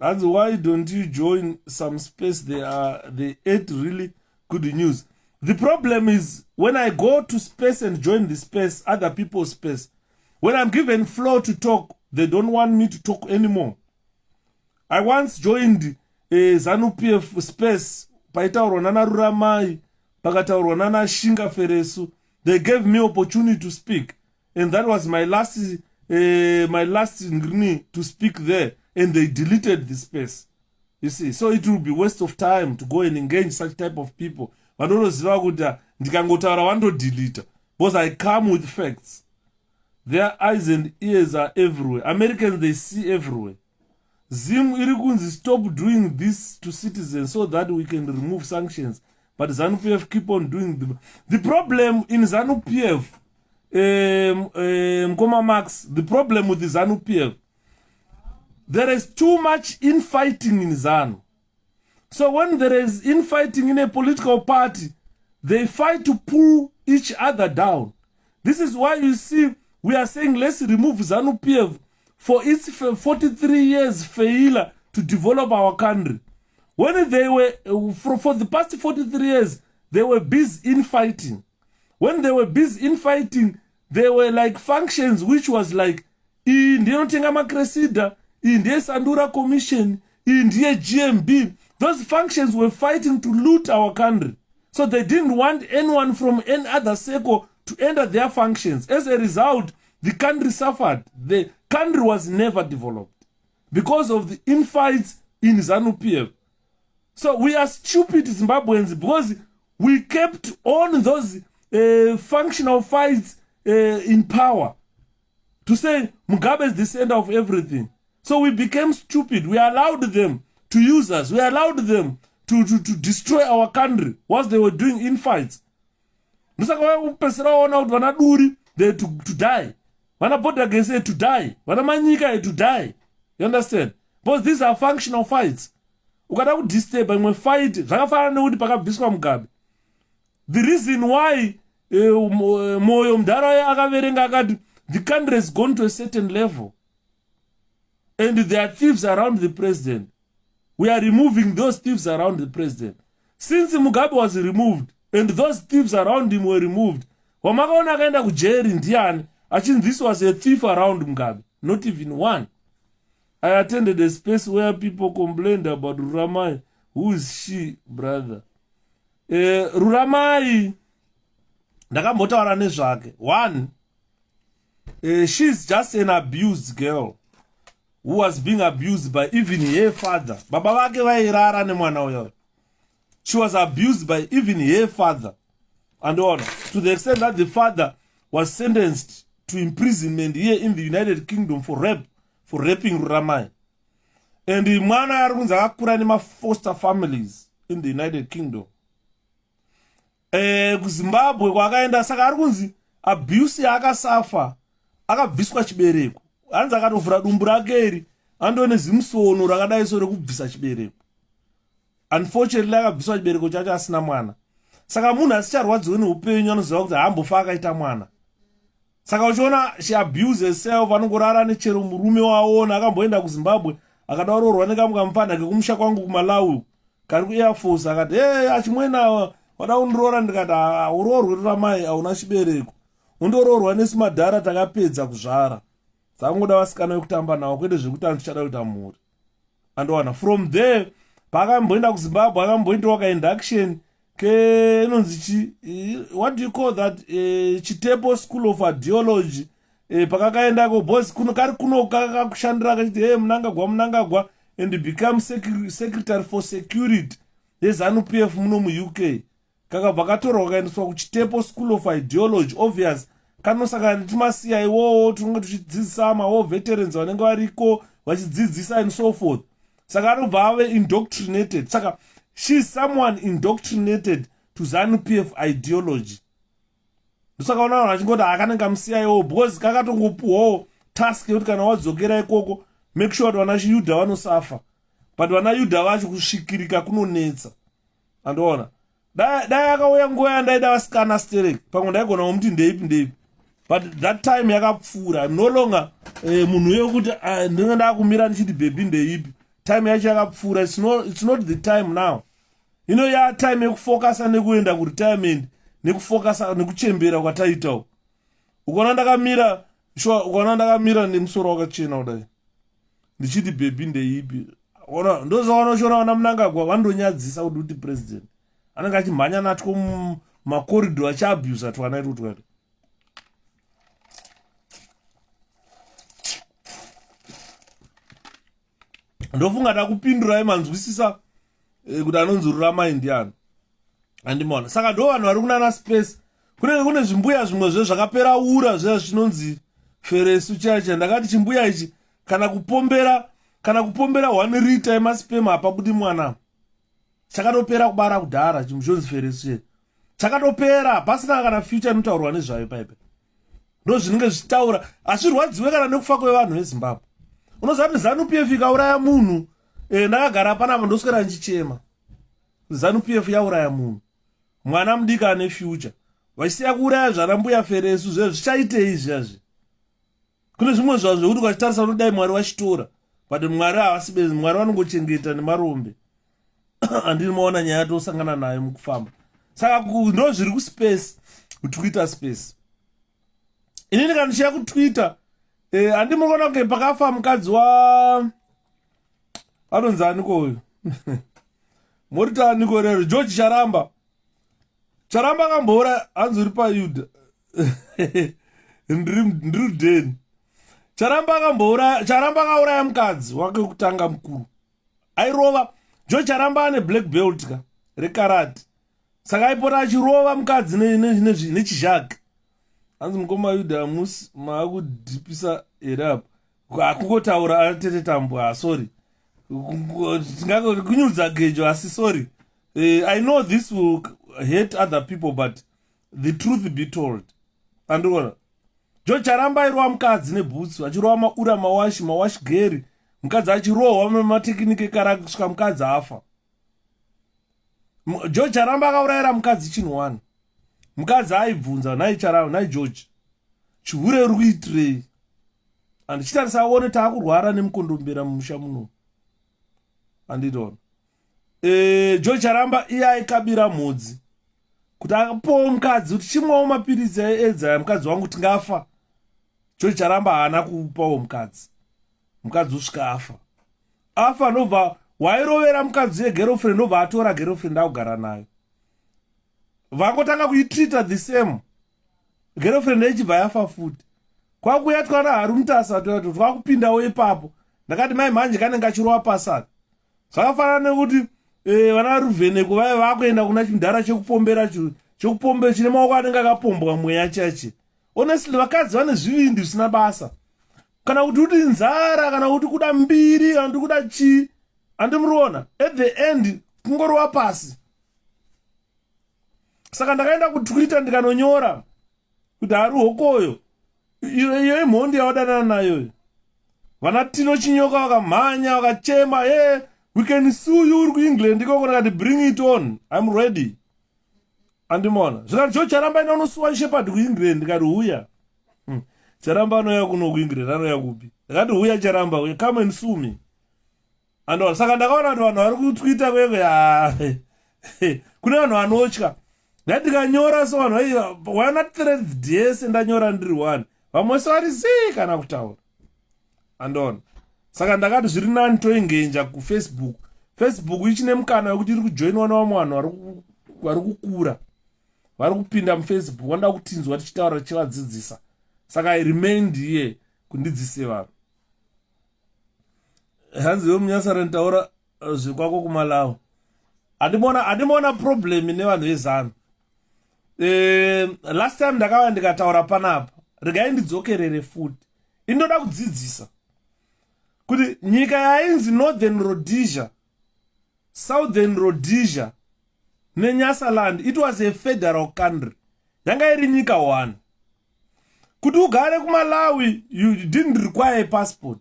That's why don't you join some space? They ate really good news. The problem is when I go to space and join the space, other people's space, when I'm given floor to talk, they don't want me to talk anymore. I once joined a ZANU-PF space, paitaurwa nana Ruramai, pakataurwa nana Shinga Feresu. They gave me opportunity to speak, and that was my last ngrini to speak there, and they deleted the space. You see, so it will be waste of time to go and engage such type of people. Vanonoziva kuti ndikangotaura vandodelete, because I come with facts. Their eyes and ears are everywhere. Americans, they see everywhere. Zim irikunzi stop doing this to citizens so that we can remove sanctions. But ZANU-PF keep on doing the problem in ZANU-PF. Max, the problem with the ZANU-PF, there is too much infighting in ZANU. So when there is infighting in a political party, they fight to pull each other down. This is why you see we are saying let's remove ZANU-PF for its 43 years failure to develop our country. When they were, for the past 43 years, they were busy infighting. When they were busy infighting, they were like functions which was like, Indiotenga Makresida, India Sandura Commission, India GMB. Those functions were fighting to loot our country. So they didn't want anyone from any other circle to enter their functions. As a result, the country suffered. The country was never developed because of the infights in ZANU-PF. So we are stupid Zimbabweans because we kept on those functional fights in power to say Mugabe is the center of everything. So we became stupid. We allowed them to use us. We allowed them to destroy our country whilst they were doing infights. They to die. To die. To die. You understand? Because these are functional fights. Disturb and we fight. The reason why the country has gone to a certain level and there are thieves around the president. We are removing those thieves around the president. Since Mugabe was removed and those thieves around him were removed, this was a thief around Mugabe, not even one. I attended a space where people complained about Ruramai. Who is she, brother? Ruramai, one, she's just an abused girl who was being abused by even her father. She was abused by even her father. And on, to the extent that the father was sentenced to imprisonment here in the United Kingdom for rape. For raping Ruramai. And the man are foster families in the United Kingdom. Zimbabwe wakaenda saka arkunzi abuse akasafa akabviswa chibereko. Anza akatovhura dumbu rake iri andone zimusono rakadai so rekubvisa chibereko. Unfortunately akabviswa chibereko chacho asina mwana. Saka munhu asicharwadziwe neupenyu anoziva kuti hambofa akaita mwana. Saka uchiona she abuse herself anongorara nechero murume waona akamboenda kuZimbabwe akadaurorwa nekamukamufana kekumusha kwangu kuMalawi kari kuAir Force akati achimwena wada undiroora ndikati urorwe Ruramai hauna chibereko undororwa nesimadhara takapedza kuzvara dzangoda vasikana vekutamba nawo kwete zvekuti andichada kuita mhuri andowana from there paakamboenda kuZimbabwe akamboitawo kainduction inonzi what do you call that Chitepo School of Ideology pakakaendako boss kari kuno kakakushandira akachiti munangagwa and become secretary for security yeZANU-PF muno muUK kakabva katorwa kaendeswa kuChitepo School of Ideology obvious kanosaka timasiya iwowo tinenge tuchidzidzisa mawo veterans vanenge variko vachidzidzisa and so forth saka anobva ave indoctrinated saka she's someone indoctrinated to ZANU-PF ideology. Ndosaka ona vanhu vachingoti akanenge musiya iwo because kakatongopuwawo task yekuti kana wadzokera ikoko make sure kuti vana chiyudha vanosafa but vana yudha vacho kusvikirika kunonetsa andoona dai akauya nguva yandaida vasikana stereki pamwe ndaigona kumuti ndeipi but that time yakapfuura no longer munhu wekuti ndinenge ndakumira ndichiti baby ndeipi time yacho yakapfuura it's not the time now. You know, ya time yekufocusa nekuenda kuretirement nekufocusa nekuchembera kwataitawo ukaona ndakamira nemusoro wakachena kudai ndichiti baby ndeipi ona ndozvaonoshora vana Mnangagwa vandonyadzisa kuti president anenge achimhanya natwo mumakoridho achiabhusa twana iti kuti ndofunga ndakupindurai manzwisisa kuti anonzurura indiano andimona. Saka ndo vanhu vari kunana space. Kune zvimbuya zvimwe zvakapera ura zvinonzi feresu chacha. Ndakati chimbuya ichi kana kupombera 1 liter yemasperm hapabudi mwana. Chakatopera kubara kudhara chimwe chonzi feresu che. Chakatopera pasina kana future inotaurwa nezvayo paipe. Ndo zvinenge zvichitaura hazvirwadziwe kana nekufa kwevanhu veZimbabwe. Unoziva kuti ZANU-PF ikauraya munhu, ndakagara panapa ndoswera ndichichema. ZANU-PF yauraya munhu. Mwana mudiki ane future. Vachisiya kuuraya zvarambuya feresu zvichaitei zvazvi. Kune zvimwe zvazvo zvekuti ukachitarisa unodai Mwari wachitora. But Mwari havasibe, Mwari vanongochengeta nemarombe. Andinomaona nyaya tosangana nayo mukufamba. Saka ndo zviri kuspace, kuTwitter space. Inini kandichiya kuTwitter, andimukona kuti pakafa mukadzi anonzi aniko uyu. Morita aniko rero, George Charamba. Charamba akamboura hanzi uri paYuda. Ndiri udheni. Charamba akauraya mukadzi wake kutanga mukuru. Airova, George Charamba ane black belt rekarate. Saka aipota achirova mukadzi nechizhake. Hanzi mukoma Yuda musi maakudhipisa here apa. Hakungotaura atete tambo, sorry. Kunyudza gejo, asi sorry. I know this will hate other people, but the truth be told. Andikona. George Charamba airova mukadzi nebhutsu, achirova maura mawashi geri. Mukadzi achirohwa nematekiniki ekarake kusvika mukadzi afa. George Charamba akaurayira mukadzi chinhu. Mukadzi aibvunza, nai George, chihure uri kuitirei? Andichitarisa aone taakurwara nemukondombera mumusha muno. Andidona. George Charamba iye aikabira mhodzi kuti apowo mukadzi kuti chimwewo mapiritsi aedza ya mukadzi wangu tingafa. George Charamba haana kupawo mukadzi. Mukadzi usvika afa nobva wairovera mukadzi yegirlfriend nobva atora girlfriend akugara nayo. Vangotanga kuitreata the same. Girlfriend echibva yafa futi. Kwakuya twana harumutasa twakupindawo ipapo. Ndakati mai manje kanenge achirova pasaka. Zvakafanana nekuti vana Ruvheneko vakuenda kuna chimudhara chekupombera chine maoko anenge akapombwa mweya chache. Honestly vakadzi vane zvivindi zvisina basa. Kana kuti uti nzara, kana kuti kuda mbiri, kana kuti kuda chi. Andimuona. At the end kungorova pasi. Saka ndakaenda kuTwitter ndikanonyora kuti hari hokoyo. Iyo imhondi yawadanana nayo. Vana Tino Chinyoka vakamhanya vakachema, we can sue you uri kuEngland ikoko ndakati bring it on. I'm ready. Andimona. Zvakati George Charamba inosuwa shepherd kuEngland ndikati huya. Charamba anoya kuno kuEngland anoya kupi? Ndakati huya Charamba, come and sue me. Andona saka ndakaona kuti vanhu vari kuTwitter kweke kune vanhu vanotya. Ndikanyora so vanhu why not threads DS ndanyora ndiri 1. Vamwe vari sei kana kutaura. Andona. Saka ndakati zviri nani toingenja kuFacebook. Facebook ichine mukana wekuti iri kujoinwa nevamwe vanhu vari kukura. Vari kupinda muFacebook vanoda kutinzwa tichitaura tichivadzidzisa. Saka I remained here kundidzise vanhu. Hanzi yomunyasara ntaura zvikwako kuMalawi. Andimona problem nevanhu vezanu. Last time ndakava ndikataura panapa. Regai ndidzokerere futi. Indoda kudzidzisa kuti nyika yainzi Northern Rhodesia, Southern Rhodesia neNyasaland, it was a federal country. Yanga iri nyika 1. Kuti ugare kuMalawi, you didn't require a passport.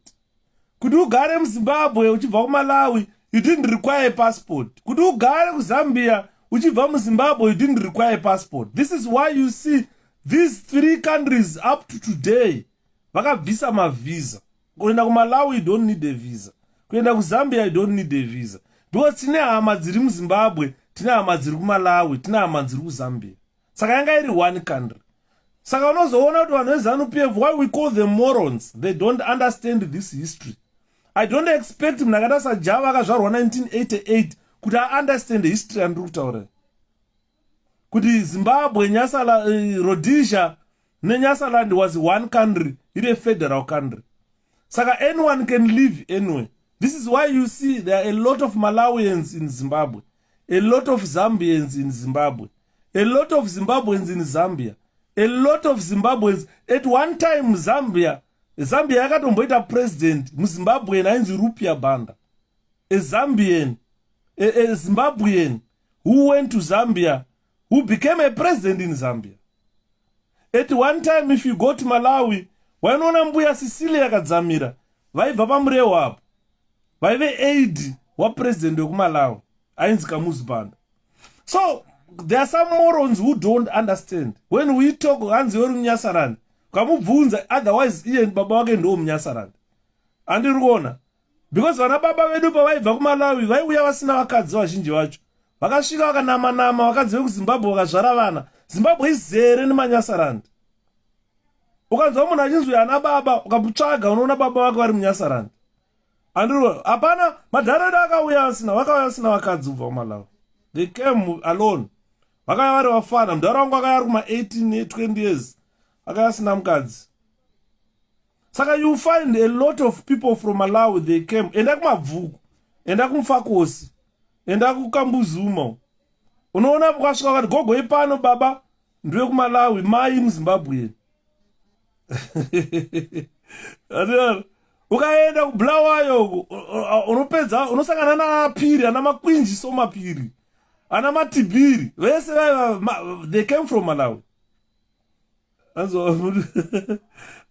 Kuti ugare muZimbabwe uchibva kuMalawi, you didn't require a passport. Kuti ugare kuZambia uchibva muZimbabwe, you didn't require a passport. This is why you see these 3 countries up to today vakabvisa mavisa. Kuenda kuMalawi you don't need a visa. Kuenda kuZambia you don't need a visa. Because tine hama dziri muZimbabwe, tine hama dziri kuMalawi, tine hama dziri kuZambia. Saka yanga iri 1 country. Saka unozoona kuti vanhu veZANU-PF, why we call them morons? They don't understand this history. I don't expect munhu akada saJava akazvarwa 1988 kuti understand history andiri kutaura. Kuti Zimbabwe, Rhodesia neNyasaland was 1 country, iri a federal country. Saka anyone can live anywhere. This is why you see there are a lot of Malawians in Zimbabwe, a lot of Zambians in Zimbabwe, a lot of Zimbabweans in Zambia, a lot of Zimbabweans. At one time, Zambia yakatomboita president muZimbabwe ainzi Rupia Banda, a Zambian, a Zimbabwean who went to Zambia, who became a president in Zambia. At one time, if you go to Malawi, wanoona mbuya Sicilia yakadzamira vaibva pamureu apo vaive aid wapresident wekumalawi ainzi Kamuzu Banda. So there are some morons who don't understand. When we talk hanzi uri munyasarani ukamubvunza, otherwise iye baba wake ndo munyasarani. Andiri kuona because vana baba vedu pavaibva kumalawi vaiuya vasina vakadzi vazhinji vacho, vakasvika vakanama-nama vakadzi vekuzimbabwe vakazvara vana. Zimbabwe izere nemanyasarani. Ukanzwa munhu achinzwi ana baba ukamutsvaga unoona baba vake vari munyasarani. Andiro hapana madharaunda akauya vasina vakadzi kubva kumalawi. They came alone. Vakaya vari vafana. Mudhara wangu akaya ari kuma 18 20 years akaya asina mukadzi. Saka you find a lot of people from Malawi, they came. Enda kumabvuku, enda kumfakosi, enda kukambuzuma. Unoona kwasvika vakati gogo ipano baba ndiwe kumalawi, mai muZimbabwe. Ukaenda kuBulawayo unopedza unosangana naapiri ana makwinjiso mapiri ana matibiri vese they came from Malawi.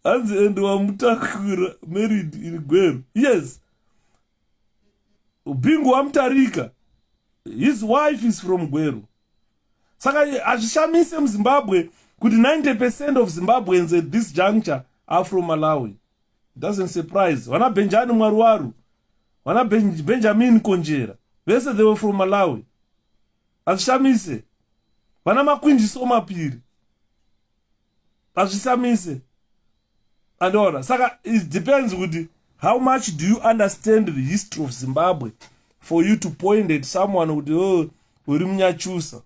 Hanzi and wamutakura married in Gweru. Yes, Bingu wamutarika, his wife is from Gweru. Saka azvishamise muZimbabwe kuti 90% of Zimbabweans at this juncture are from Malawi. It doesn't surprise. Wana Benjani Mwaruwaru, wana Benjamin Konjera, vese they were from Malawi. Azvishamise. Wana makwinjiso mapiri. Azvishamise. Andora. Saka it depends with how much do you understand the history of Zimbabwe for you to point at someone who do uri munyachusa.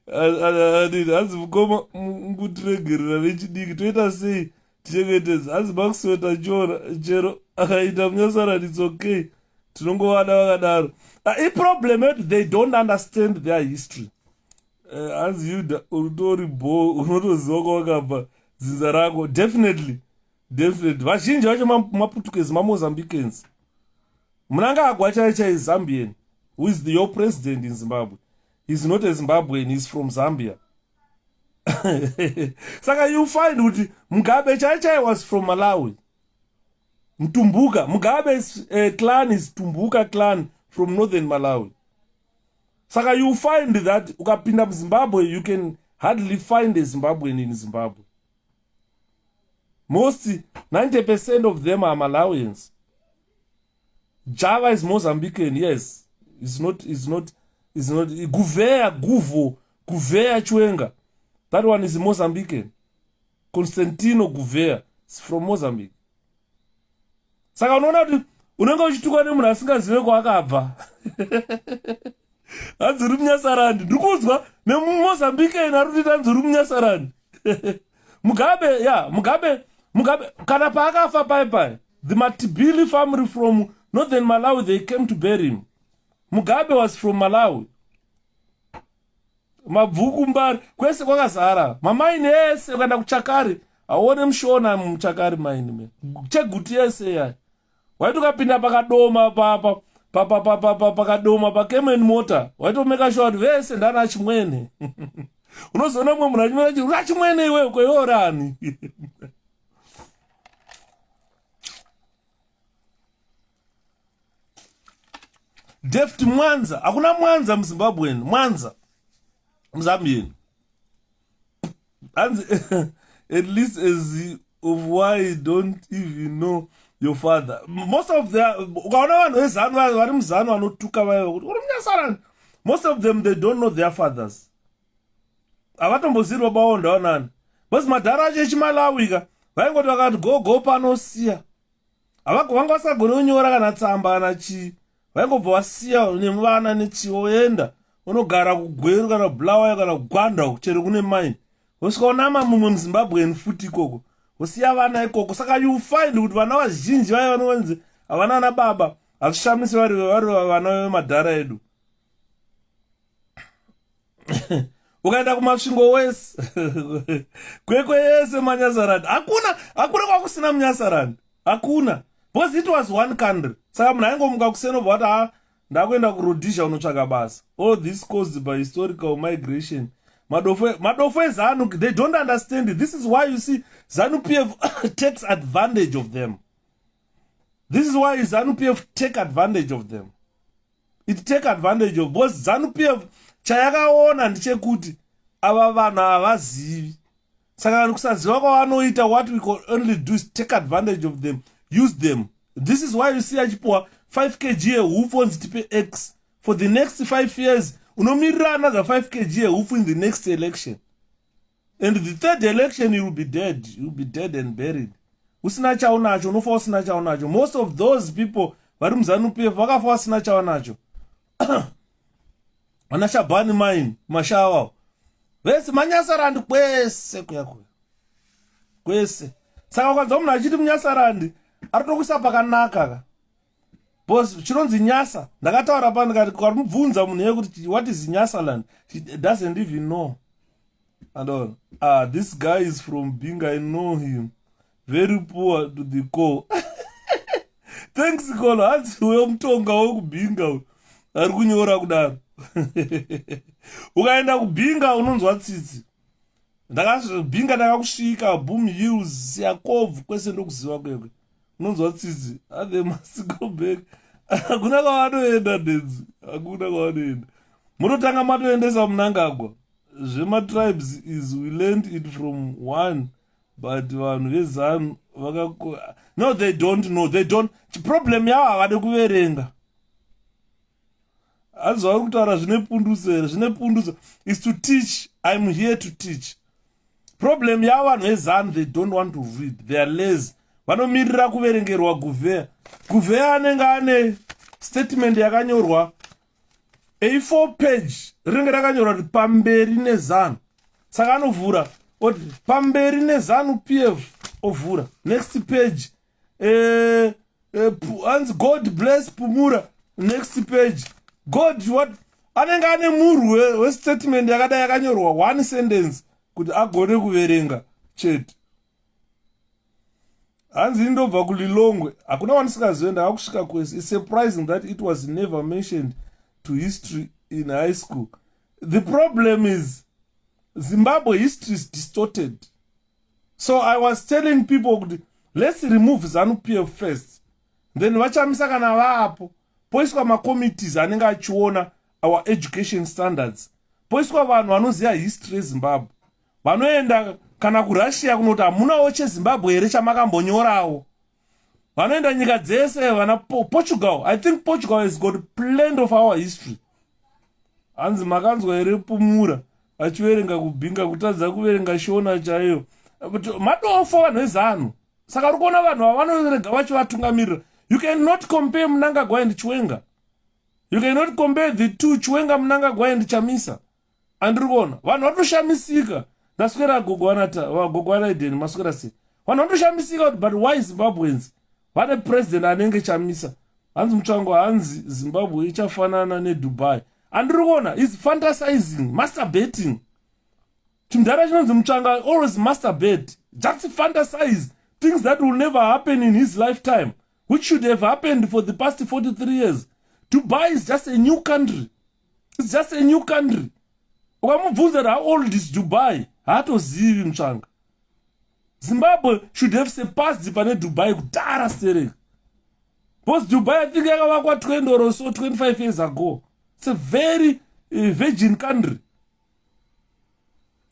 Hanzi mukoma ngutiregerera vechidiki toita sei tichengetedza. Hanzi makusweta chero akaita munyasarani, it's okay, tinongovada vakadaro. Iproblem yetu they don't understand their history. Hanzi Yuda utori bo unotoziva kwakabva dzinza rako. Definitely vazhinji vacho maputukezi maMozambicans. Munanga agwa chai Zambian who is your president in Zimbabwe. He's not a Zimbabwean, he's from Zambia. Saka you find kuti Mugabe chai was from Malawi. Mtumbuka, Mugabe's clan is Tumbuka clan from northern Malawi. Saka you find that ukapinda muZimbabwe you can hardly find a Zimbabwean in Zimbabwe. Most 90% of them are Malawians. Java is Mozambican, yes. It's not Gouveia Chwenga. That one is Mozambican. Constantino Gouveia is from Mozambique. Saka unaona kuti unenge uchituka nemunhu asingazive kwakabva. Hanzi uri munyasarani. Ndikuzwa nemuMozambican ari kuti hanzi uri munyasarani. Mugabe kana paakafa pai the Matibili family from northern Malawi, they came to bury him. Mugabe was from Malawi. Mabvuku mbari kwese kwakazara. Mamaini ese ukaenda kuChakari aone mushona muChakari maini me. Cheguti ese ya. Waiti ukapinda pakadoma pakadoma pakemeni mota. Waiti umeka sure vese ndana chimwene. Unozoona mwe munhu achimwene chiri achimwene iwe kweyorani. Deft Mwanza, hakuna Mwanza muZimbabwean, Mwanza Mzambian. At least as of why you don't even know your father. Most of them, most of them, they don't know their fathers. Avatombozirwa baonda onani. Basi madhara chechimalawi vaingoti vakati go panosiya. Avanga vasagona kunyora kana tsamba kana chii. Vaingobva vasiya nemuvana nechivoenda unogara kuGweru kana kuBulawayo kana kuGwanda chero kune maini. Usvika unama mumwe muZimbabwean futi ikoko. Usiya vana ikoko. Saka you find kuti vana vazhinji vaya vanonzi havana na baba, hatishamisi vari vana vemadhara edu. Ukaenda kumasvingo wese kwekwe yese Manyasarandi hakuna kwakusina Munyasarandi, hakuna, because it was one country. Saka munhu aingomuka kusenobva kuti ndakuenda kuRhodesia unotsvaka basa. All this caused by historical migration. Madofo eZanu, they don't understand it. This is why you see ZANU-PF takes advantage of them. This is why ZANU-PF take advantage of them. It take advantage of, because ZANU-PF chayakaona ndechekuti ava vanhu havazivi. Saka kusaziva kwavanoita, what we can only do is take advantage of them, use them. This is why you see achipuwa 5 kg yehufu onzi tipe X. For the next 5 years, unomirira another 5 kg yehufu in the next election. And the third election, you will be dead. You will be dead and buried. Usina chaunacho, unofa usina chaunacho. Most of those people, vari muZANU-PF, vakafa vasina chaunacho. Vanashabhani mine, mashawa. Vese Manyasarandi kwese kuyakuya. Kwese. Saka ukanzwa munhu achiti Munyasarandi, aritokuisa pakanaka. Boss, chinonzi Nyasa. Ndakataura pano ndikati ukamubvunza munhu yekuti what is Nyasaland? She doesn't even know. And all. This guy is from Binga, I know him. Very poor to the core. Thanks, Kolo. Hansi wemutonga wekubinga. Ari kunyora kudaro. Ukaenda kubinga unonzwa tsitsi. Binga ndakakusvika, Boom Hills, Yakov, kwese ndokuziva kwekwe. Unonzwa tsitsi. They must go back. Hakuna kwavanoenda denzi. Hakuna kwavanoenda. Munotanga matoendesa Mnangagwa. Zvematribes is we learned it from one. But vanhu veZANU no, they don't know. They don't. Problem yavo havadi kuverenga. Hazva kutaura zvine pundutso is to teach. I'm here to teach. Problem yavo vanhu veZANU, they don't want to read. They are lazy. Vanomirira kuverengerwa Gouveia. Gouveia anenge ane statement yakanyorwa A4 page rinenge rakanyorwa kuti pamberi neZANU. Saka anovhura oti pamberi neZANU-PF ovhura. Next page hands God bless Pumura. Next page God what anenge ane murwi westatement yakadai yakanyorwa one sentence kuti agone kuverenga chete. Hanzi indobva kuLilongwe, hakuna wandisikazoenda akusvika kwese. It's surprising that it was never mentioned to history in high school. The problem is Zimbabwe history is distorted. So I was telling people, let's remove ZANU-PF first. Then vachamisa kana vapo. Poiswa ma-committees anenge achiona our education standards. Poiswa vanhu vanoziva history yeZimbabwe. Vanoenda kana kuRussia kunoti hamunawo cheZimbabwe here chamakambonyorawo. Vanoenda nyika dzese vana Portugal. I think Portugal has got plenty of our history. Hanzi makanzwa here Pumura achiverenga kubinga kutadza kuverenga shona chaiyo. Madofo vanhu veZANU. Saka rukuona vanhu vavanorega vachivatungamirira. You cannot compare Mnangagwa and Chiwenga. You cannot compare the two, Chiwenga, Mnangagwa and Chamisa. And rukuona vanhu vatoshamisika. Ndaswera Gogwana Eden maswera se. Vanhu vatoshamisika, but why Zimbabweans? Vane president anenge Chamisa. Hanzi mutsvango hanzi Zimbabwe ichafanana neDubai. And rukuona is fantasizing, masturbating. Chimudhara chinonzi mutsvanga always masturbate. Just fantasize things that will never happen in his lifetime, which should have happened for the past 43 years. Dubai is just a new country. It's just a new country. Ukamubvunza how old is Dubai? Haatozivi mutsvanga. Zimbabwe should have surpassed pane Dubai kudhara stereka. Because Dubai, I think yakavakwa 20 or so 25 years ago. It's a very virgin country.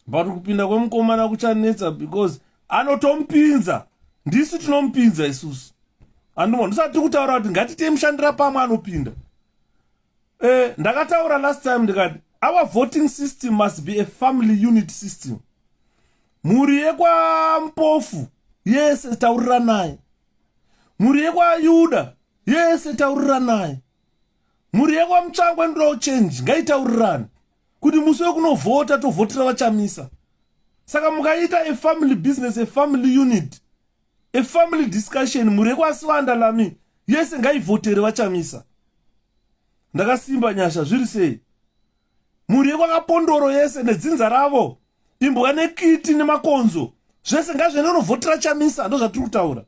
But kupinda kwemukomana kuchanetsa because anotompinza. Ndisu tinompinza isusu. Andimo ndisati kutaura kuti ngatite mushandira pamwe anopinda. Ndakataura last time ndikati our voting system must be a family unit system. Muri yekwa Mpofu yese taurira naye. Muri yekwa Yuda yese taurira naye. Muri yekwa Mutsvangwe ndiro change ngaitaurirane. Kuti musi wekunovhota tovhotera vachamisa. Saka mukaita a family business, a family unit, a family discussion, muri yekwaSiwanda Lami yese ngaivhotere vachamisa. Ndakasimba nyasha zviri sei. Muri kwakapondoro yese nedzinza ravo, imbwa nekiti nemakonzo, zvese ngazvinonovhotera chamisa. Ndo zvatiri kutaura.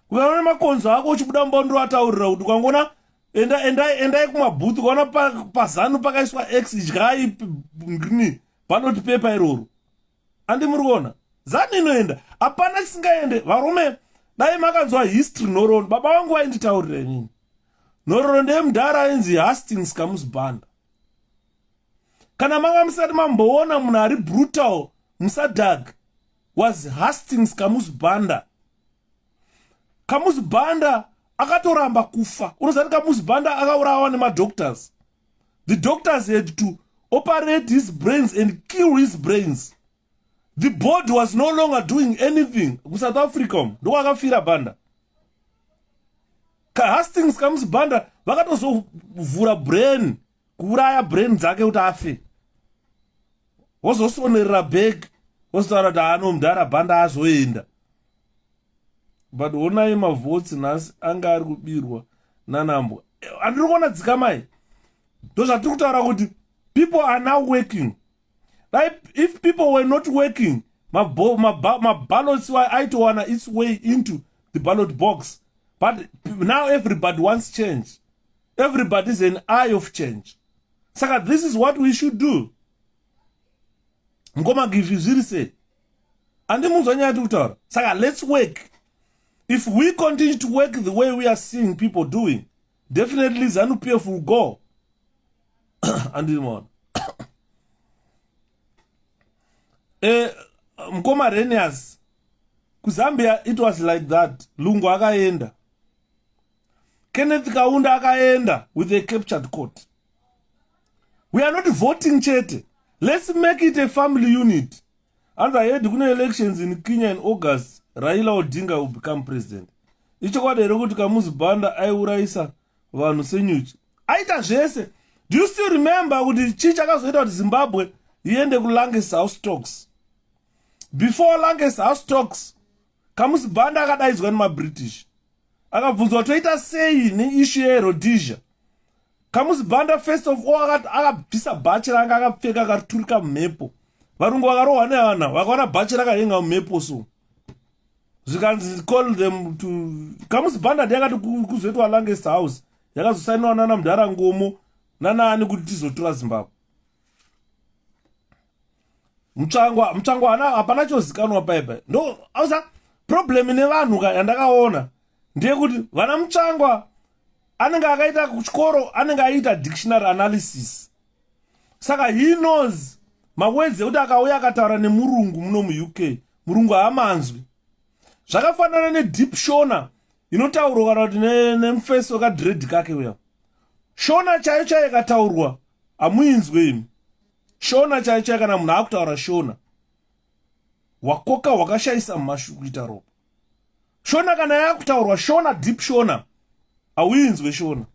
Kukaona makonzo ako uchibuda mbondo ataurira kuti kwangona endai kumabhutu kwaona pazanu pakaiswa x idyai ngini ballot paper iroro. Andi muri kuona zani inoenda hapana chisingaende. Varume dai makanzwa history Nhororo, baba vangu vainditaurira inini. Nhororo ndemudhara ainzi Hastings Kamusibanda. Kana manga musati mamboona munhu ari brutal musadhag was Hastings Kamusibanda. Kamusibanda akatoramba kufa. Unozati Kamusibanda akaurawa nemadoctors. The doctors had to operate his brains and kill his brains. The board was no longer doing anything. South Africa ndo akafira Banda. Hastings Kamusibanda vakatozovhura brain, kuuraya brain dzake kuti afe. Wozosonerera bag, wozotaura kuti anomudhara Banda azoenda. But onai mavhotsi nhasi anga ari kubirwa nanambwa. Andiri kuona dzikamai. Ndo zvatiri kutaura kuti people are now working. Like if people were not working, my ballots were aitowana its way into the ballot box. But now everybody wants change. Everybody is an eye of change. Saka, this is what we should do. Ngoma give you ziri say. And the Saka, let's work. If we continue to work the way we are seeing people doing, definitely ZANU-PF will go. And the one. Mkoma Renias. Kuzambia, it was like that. Lungu akaenda. Kenneth Kaunda akaenda with a captured court. We are not voting chete. Let's make it a family unit. And I heard kuna elections in Kenya in August. Raila Odinga will become president. Icho kwa derego Kamusibanda aiuraisa vanhu senyuchi. Aita zvese. Do you still remember kuti chicha akazoita kuti Zimbabwe iende kuLangest House Talks? Before Langest House Talks, Kamusibanda akadaidzwa nemaBritish. Akabvunzwa toita sei neissue yeRhodesia. Kamusibanda first of all akabvisa bhachi ranga akapfeka akaturika mumhepo. Varungu vakarohwa nevana vakaona bhachi rakahenga mumhepo so. Zvikanzi call them to Kamusibanda ndiyakati kuzoitwa Langest House yakazosainiwa nana Mudhara Ngomo nanaani kuti tizotora Zimbabwe. Mutsvangwa hapana chozikanwa paipa. Ndo auza problem nevanhu yandakaona ndeyekuti vana Mutsvangwa anenge akaita kuchikoro anenge aita dictionary analysis. Saka he knows mawords ekuti akauya akataura nemurungu muno muUK murungu haamanzwi. Zvakafanana neDeep Shona inotaurwa kana kuti nemufesi wakadread kake uya. Shona chaiyo ikataurwa hamuinzwe imi. Shona chaiyo kana munhu akutaura Shona wakoka wakashayisa mumashu kuita ropa. Shona kana yakutaurwa Shona Deep Shona hauinzwe Shona.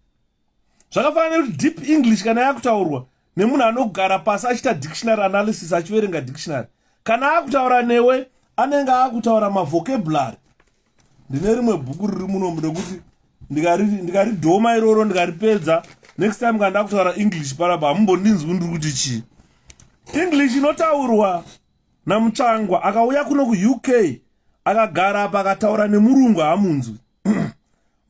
Zvakafanana nekuti Deep English kana yakutaurwa nemunhu anogara pasi achiita dictionary analysis achiverenga dictionary. Kana akutaura newe anenge akutaura mavocabulary. Ndine rimwe bhuku riri muno rekuti ndikaridhoma iroro ndikaripedza next time kana ndakutaura English paraba hamumbondinzwi ndiri kuti chii. English inotaurwa naMutsvangwa akauya kuno kuUK akagara apa akataura nemurungu haamunzwi.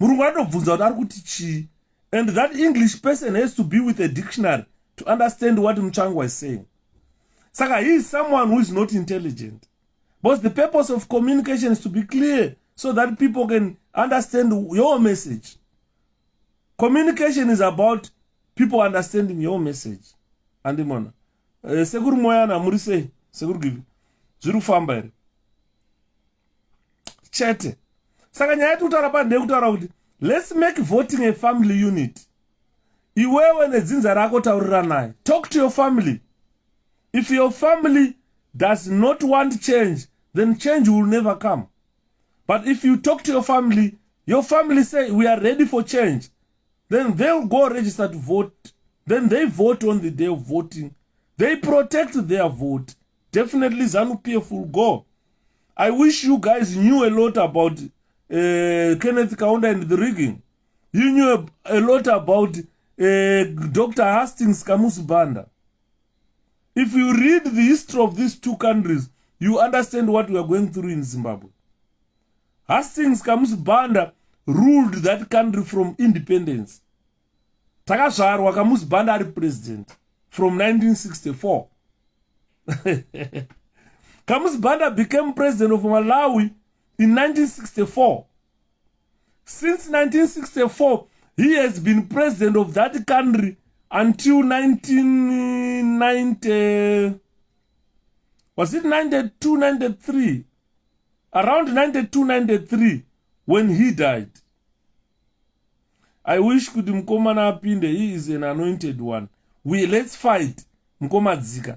Murungu anobvunza kuti ari kuti chii. And that English person has to be with a dictionary to understand what Mutsvangwa is saying. Saka he is someone who is not intelligent. But the purpose of communication is to be clear so that people can understand your message. Communication is about people understanding your message. Andimona. Sekuru moyana murise sekuru give. Zviru kufamba here. Chete. Saka nyaya yekutaura pa ndeyekutaura kuti let's make voting a family unit. Iwewe nedzinza rako taurira naye. Talk to your family. If your family does not want change, then change will never come. But if you talk to your family say we are ready for change, then they'll go register to vote. Then they vote on the day of voting. They protect their vote. Definitely ZANU-PF will go. I wish you guys knew a lot about Kenneth Kaunda and the rigging. You knew a lot about Dr. Hastings Kamusi Banda. If you read the history of these two countries, you understand what we are going through in Zimbabwe. Hastings Kamusi Banda ruled that country from independence. Takazvarwa Kamusi Banda ari president from 1964. Kamusi Banda became president of Malawi in 1964. Since 1964, he has been president of that country until 1990. Was it 92, 93? Around 92, 93, when he died. I wish Kuti Mkoma na apinde. He is an anointed one. Let's fight. Mkoma Zika.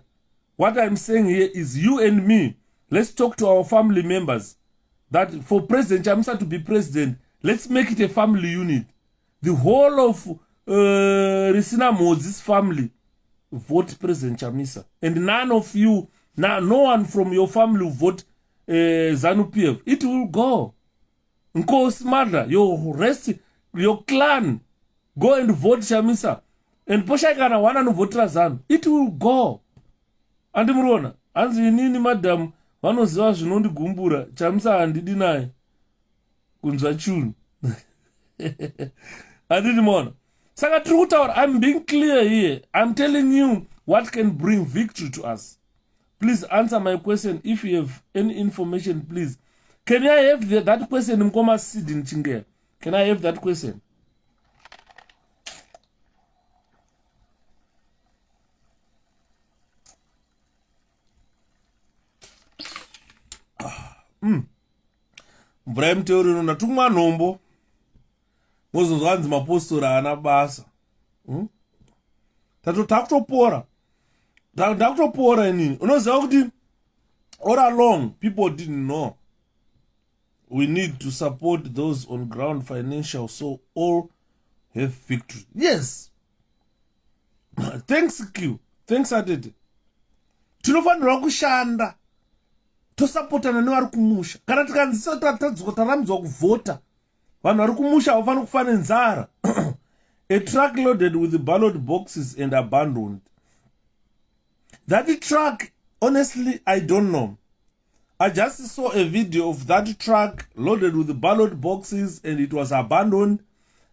What I'm saying here is you and me, let's talk to our family members that for President Chamisa to be president, let's make it a family unit. The whole of Risina Moses family vote President Chamisa. And none of you, no one from your family will vote ZANU-PF. It will go. Nkosi mother, your rest, your clan, go and vote Chamisa. And Poshakana wana no vote ZANU. It will go. And mrona, anzi nini madam, vanoziva zvinondigumbura, Chamisa handidi naye. Kunzwa chunu. Handidi mona. Saka trutaura, I'm being clear here. I'm telling you what can bring victory to us. Please answer my question. If you have any information, please. Can I have that question in Mkoma Seed in Chingea? Can I have that question? Mvura yemuteuro inonatumwa nhombo mozonzwanzi mapostora haana basa. Takutopora inini. Unoziva kuti all along people didn't know we need to support those on ground financial so all have victory. Yes. Thanks Q. Thanks Adede. Tinofanirwa kushanda tosapotana nevari kumusha. Kana tikanzisa tarambidzwa kuvhota vanhu vari kumusha havafaniri kufa nenzara. A truck loaded with the ballot boxes and abandoned. That truck, honestly, I don't know. I just saw a video of that truck loaded with the ballot boxes and it was abandoned.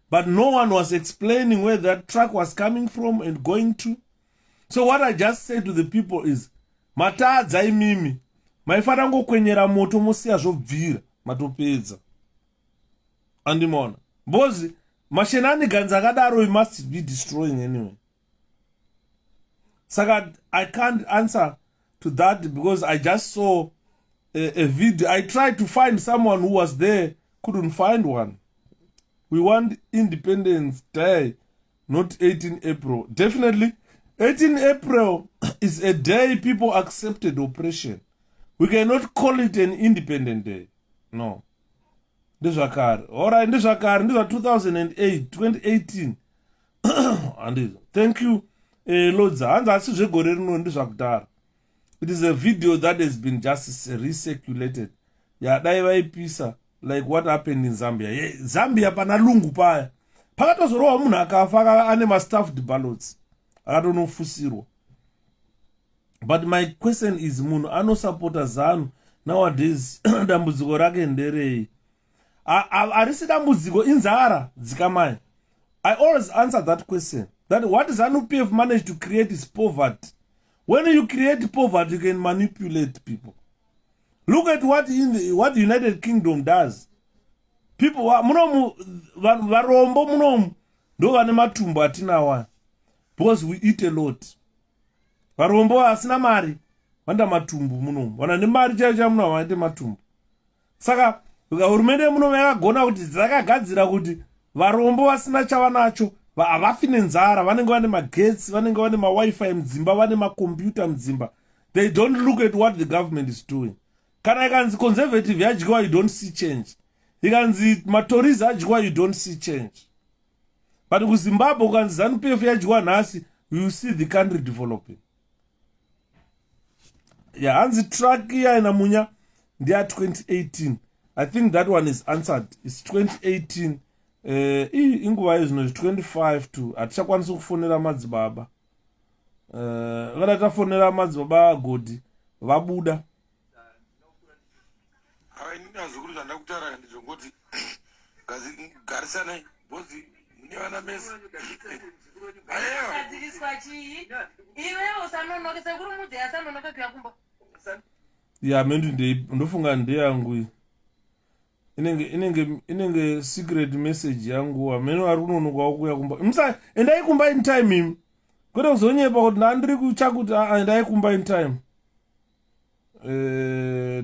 But no one was explaining where that truck was coming from and going to. So what I just said to the people is, matadza imimi, maifana ngokwenyera moto mosiya zvobvira matopedza. Andimona. Bozi, mashenanigans akadaro we must be destroying anyway. Saka, I can't answer to that because I just saw a video. I tried to find someone who was there, couldn't find one. We want Independence Day, not 18 April. Definitely, 18 April is a day people accepted oppression. We cannot call it an Independent Day. No. Ndezvakare. Alright, ndezvakare. Ndezva 2008, 2018. And thank you. Lodza. It is a video that has been just recirculated. Yeah, pisa like what happened in Zambia. Yeah, Zambia panalungu paya. Pakatozorowa munhu akafa ane ma-stuffed ballots. I don't know fusiro. But my question is munhu anosupporta ZANU nowadays dambudziko rake nderei? Arisi dambudziko inzara dzikamai. I always answer that question. That what ZANU-PF managed to create is poverty. When you create poverty, you can manipulate people. Look at what the United Kingdom does. People, varombo munomu, ndo vane matumbo atinawa. Because we eat a lot. Varombo asina mari, vanda matumbu munomu. Wana ne mari chacha munomu, vande matumbu. Saka, hurumende munomu yakagona kuti dzakagadzira kuti varombo vasina chavanacho, havafi nenzara, vanenge vane magetsi, vanenge vane ma-wifi mudzimba, vane ma-computer mudzimba. They don't look at what the government is doing. Kana ikanzi conservative yadyiwa, you don't see change. Ikanzi matories yadyiwa, you don't see change. But kuZimbabwe ukanzi ZANU-PF yadyiwa nhasi, you see the country developing. Yeah, anzi track iya inamunya, they are 2018. I think that one is answered. It's 2018. inguva izvino 25 to hatichakwanisi kufonera madzibaba. Kana tafonera madzibaba Godi vabuda. Zvakuri zvandakutaura ndizvongoti garisanai bhozi mune vana mese. Ya mendu ndofunga ndeyangu iyi. Inenge secret message yangu ameno ari kunonoka kuya kumba. Musa endai kumba in time imi. Kwete kuzonyepa kuti ndandiri kuchakuti endai kumba in time.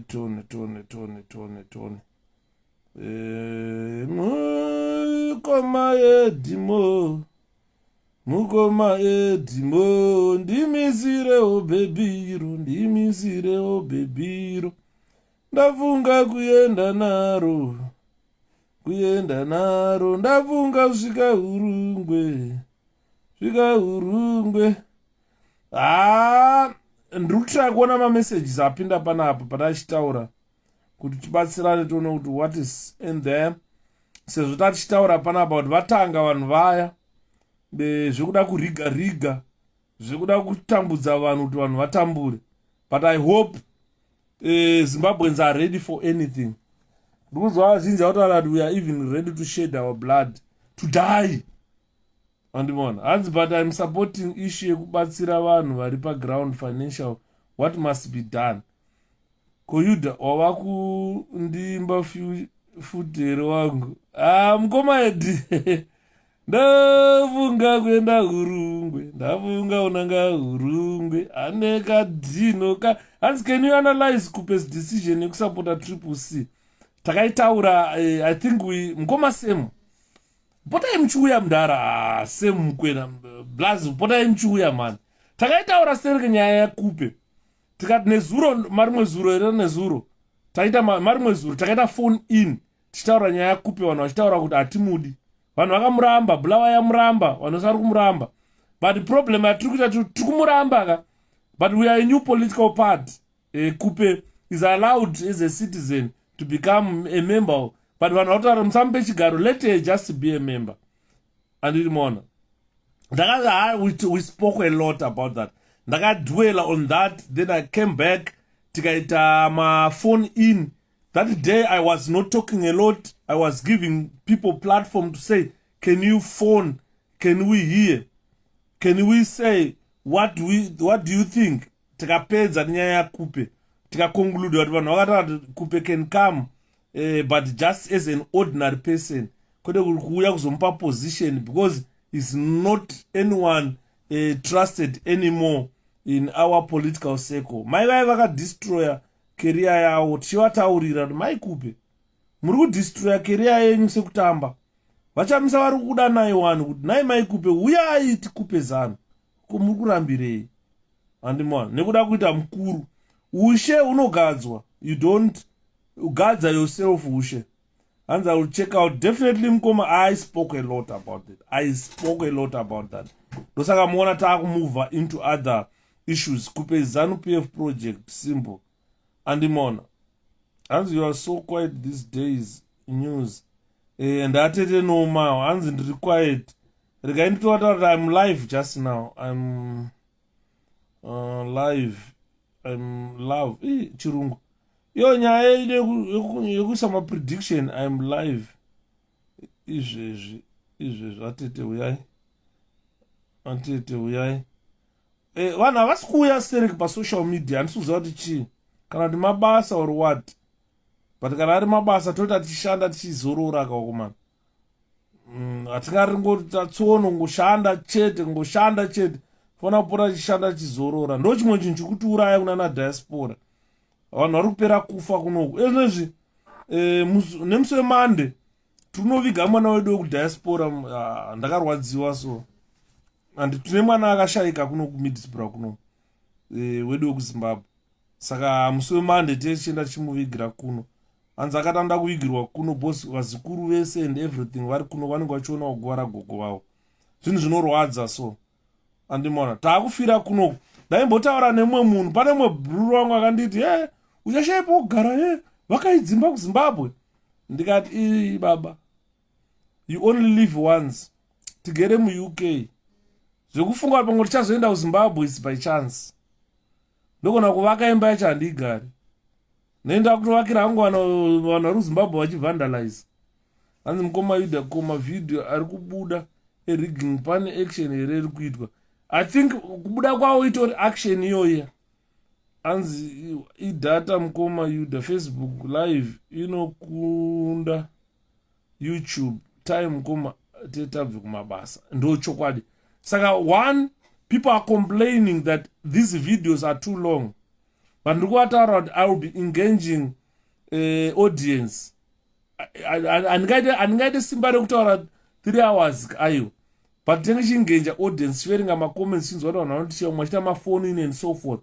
Tone. Mukoma edimo, ndimisirewo bebiro. Ndafunga kuyenda naro, ndafunga kusvika Urungwe. Ndikutira kuona messages apinda panapa patachitaura kuti tibatsirane tione kuti what is in there. Sezvo tachitaura panapa kuti vatanga vanhu vaya zvekuda kuriga zvekuda kutambudza vanhu kuti vanhu vatambure. But I hope Zimbabweans are ready for anything. Ndikuzwa vazhinji vakutaura kuti we are even ready to shed our blood to die. Andimona hanzi, but I'm supporting issue yekubatsira vanhu vari paground financial, what must be done. Koyuda wava kundimba futere wangu mukoma edi ndafunga kuenda Urungwe, ndafunga unanga Urungwe aneka dhino hanzi, can you analyze Kupe's decision yekusapota Triple C? Takaitaura I think mukoma Semu potai muchiuya mudhara Semu mukwena blazi potai muchiuya mani. Takaitaura sereke nyaya yaKupe tikati nezuro marimwe zuro ere nezuro taita marimwe zuro takaita phone in tichitaura nyaya yaKupe, vanhu vachitaura kuti hatimudi, vanhu vakamuramba, Bulawa yamuramba, vanhu vari kumuramba. But the problem yatiri kuita tiri kumuramba ka, but we are a new political party. Kupe is allowed as a citizen to become a member, but vanhu vakutaura musamupe chigaro, let her just be a member. Andimona we spoke a lot about that. Ndakadwela on that, then I came back tikaita my phone in. That day I was not talking a lot, I was giving people platform to say, can you phone, can we hear, can we say what do you think. Tikapedza nyaya yaKupe tikaconclude kuti vanhu vakataura kuti Kupe can come but just as an ordinary person, kwete kuuya kuzomupa position, because he's not anyone trusted anymore in our political circle. Mai vai vakadestroya career yavo, tichivataurira kuti mai Kupe muri kudestroya career yenyu sekutamba. Vachamisa vari kuda nai wani kuti nai mai Kupe uyai tikupe zano, muri kurambirei. Andimona nekuda kuita mukuru. Ushe unogadzwa, you don't gadza yourself ushe. And I will check out definitely mukoma. I spoke a lot about that. Dosaka muona move into other issues. Kupe Zanu PF project simple. Andimona, as you are so quiet these days news and I didn't know now hands required. I'm live just now. I'm live. I'm live. Chirungu. Yo nyaya yekusama prediction. I'm live. Izvezvi atete uyai. Vanhu havasi kuuya sereki pasocial media, handisukuziva kuti chii, kana kuti mabasa or what. But kana ari mabasa toita tichishanda tichizorora kakomana. Hatingari ngoti tatsono ngoshanda chete. Fona kupota tichishanda tichizorora. Ndo chimwe chinhu chikutiuraya kuna diaspora. Vanhu vari kupera kufa kunoku. Ezvezvi nemusi weMonday tinoviga mwana wedu wekudiaspora. Ndakarwadziwa so. And tine mwana akashayika kuno kuMiddlesbrough kuno wedu wekuZimbabwe. Saka musi weMonday tichienda tichimuvigira kuno. Hanzi akatanda kuvigirwa kuno, bosi vazukuru vese and everything vari kuno vanenge vachiona kugwara gogo vavo. Zvinhu zvinorwadza so. Andimona taakufira kuno. Ndaimbotaura nemwe munhu, pane mwe bruru wangu akanditi, uchashaipa kugara vakaidzimba kuZimbabwe. Ndikati baba, you only live once. Tigere mu-UK. Zvekufunga pamwe tichazoenda kuZimbabwe is by chance. Ndogona kuvaka imba yacho handigari. Nenda kutovakira hangu vanhu vari kuZimbabwe vachivandalize. Hanzi mukoma Yuda koma video ari kubuda erigging pane action here iri kuitwa. I think kubuda kwawo itori action iyoya. Hanzi idata mukoma Yuda Facebook live inokunda YouTube time mukoma tetabve kumabasa. Ndo chokwadi. Saka one, people are complaining that these videos are too long. But I will be engaging audience. Angaite simba rekutaura 3 hours ayo. But engage audience sharing my comments since what on share machita ma phone in and so forth.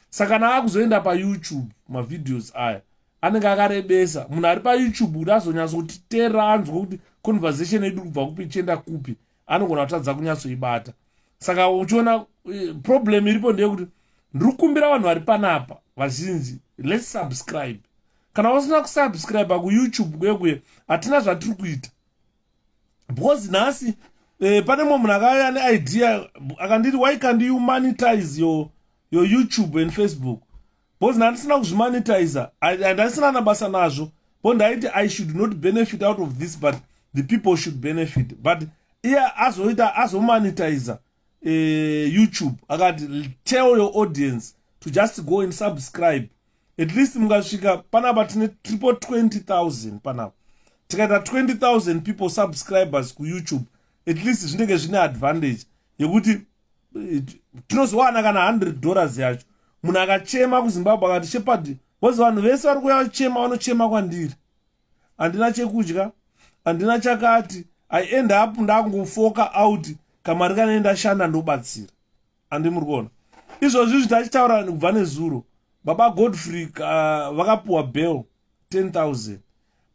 Saka na akuzoenda pa YouTube ma videos aya. Anenge akarebesa. Munhu ari pa YouTube udazonyatsa kuti tera anzwa kuti conversation yedu kubva kupi chenda kupi. Anogona kutadza kunyatsoibata. Saka uchiona problem iripo ndeyekuti ndikukumbira vanhu vari panapa vazhinji, let's subscribe. Kana usina kusubscribe ku YouTube kwekwe hatina zvatiri kuita. Because nhasi pane mumwe munhu akauya neidea akanditi why can't you monetize your YouTube and Facebook? Because ndandisina kuzvimonetiza handisina nabasa nazvo. Because ndaiti I should not benefit out of this but the people should benefit. But iye azomonetiza YouTube akati tell your audience to just go and subscribe. At least mungasvika panapa tine triple 20,000 panapa. Tikaita 20,000 people subscribers ku YouTube, at least zvinenge zvine advantage yekuti tinozowana kana $100 yacho. Munhu akachema kuZimbabwe akati Shepherd, wozi vanhu vese vari kuuya vachema vanochema kwandiri. Handina chekudya, handina chakati. I end up ndakungofoka out kamari kanoenda shanda ndobatsira. Handi muri kuona. Izvozvi zvitachitaura kubva nezuro. Baba Godfrey vakapuwa bail 10,000.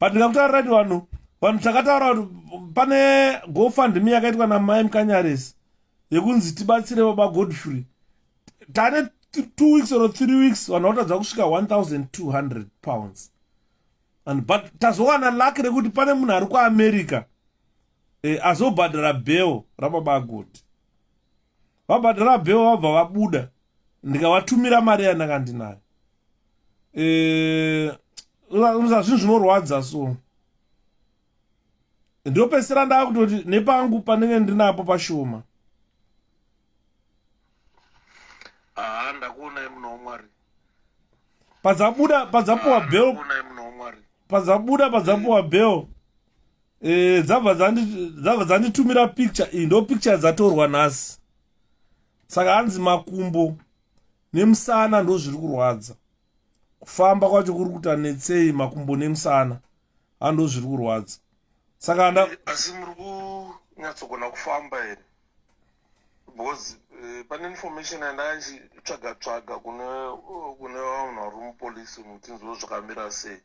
But ndikakutaurira kuti vanhu takataura kuti pane GoFundMe yakaitwa namai Mukanyaresi yekunzi tibatsire Baba Godfrey. Tane 2 weeks or 3 weeks vanhu vatadza kusvika £1,200. But tazowana luck rekuti pane munhu ari kuAmerica azobhadhara bail rababa God. Vabhadhara bail vabva vabuda. Ndikavatumira mari yandakandinayo. Zvinhu zvinorwadza so. Ndopesera ndakutoti nepangu panenge ndinapo pashoma. Ndakuona muno Mwari. Padzapuwa bail. Padzapuwa bail. Dzabva dzanditumira picture iyi ndo picture dzatorwa nhasi. Saka hanzi makumbo nemusana ndo zviri kurwadza. Kufamba kwacho kuri kuita netsei makumbo nemusana ando zviri kurwadza. Saka asi muri kunyatsogona kufamba here? Because pane information yandatsvaga kune vanhu vari mupolisi kuti nzvo zvakamira sei.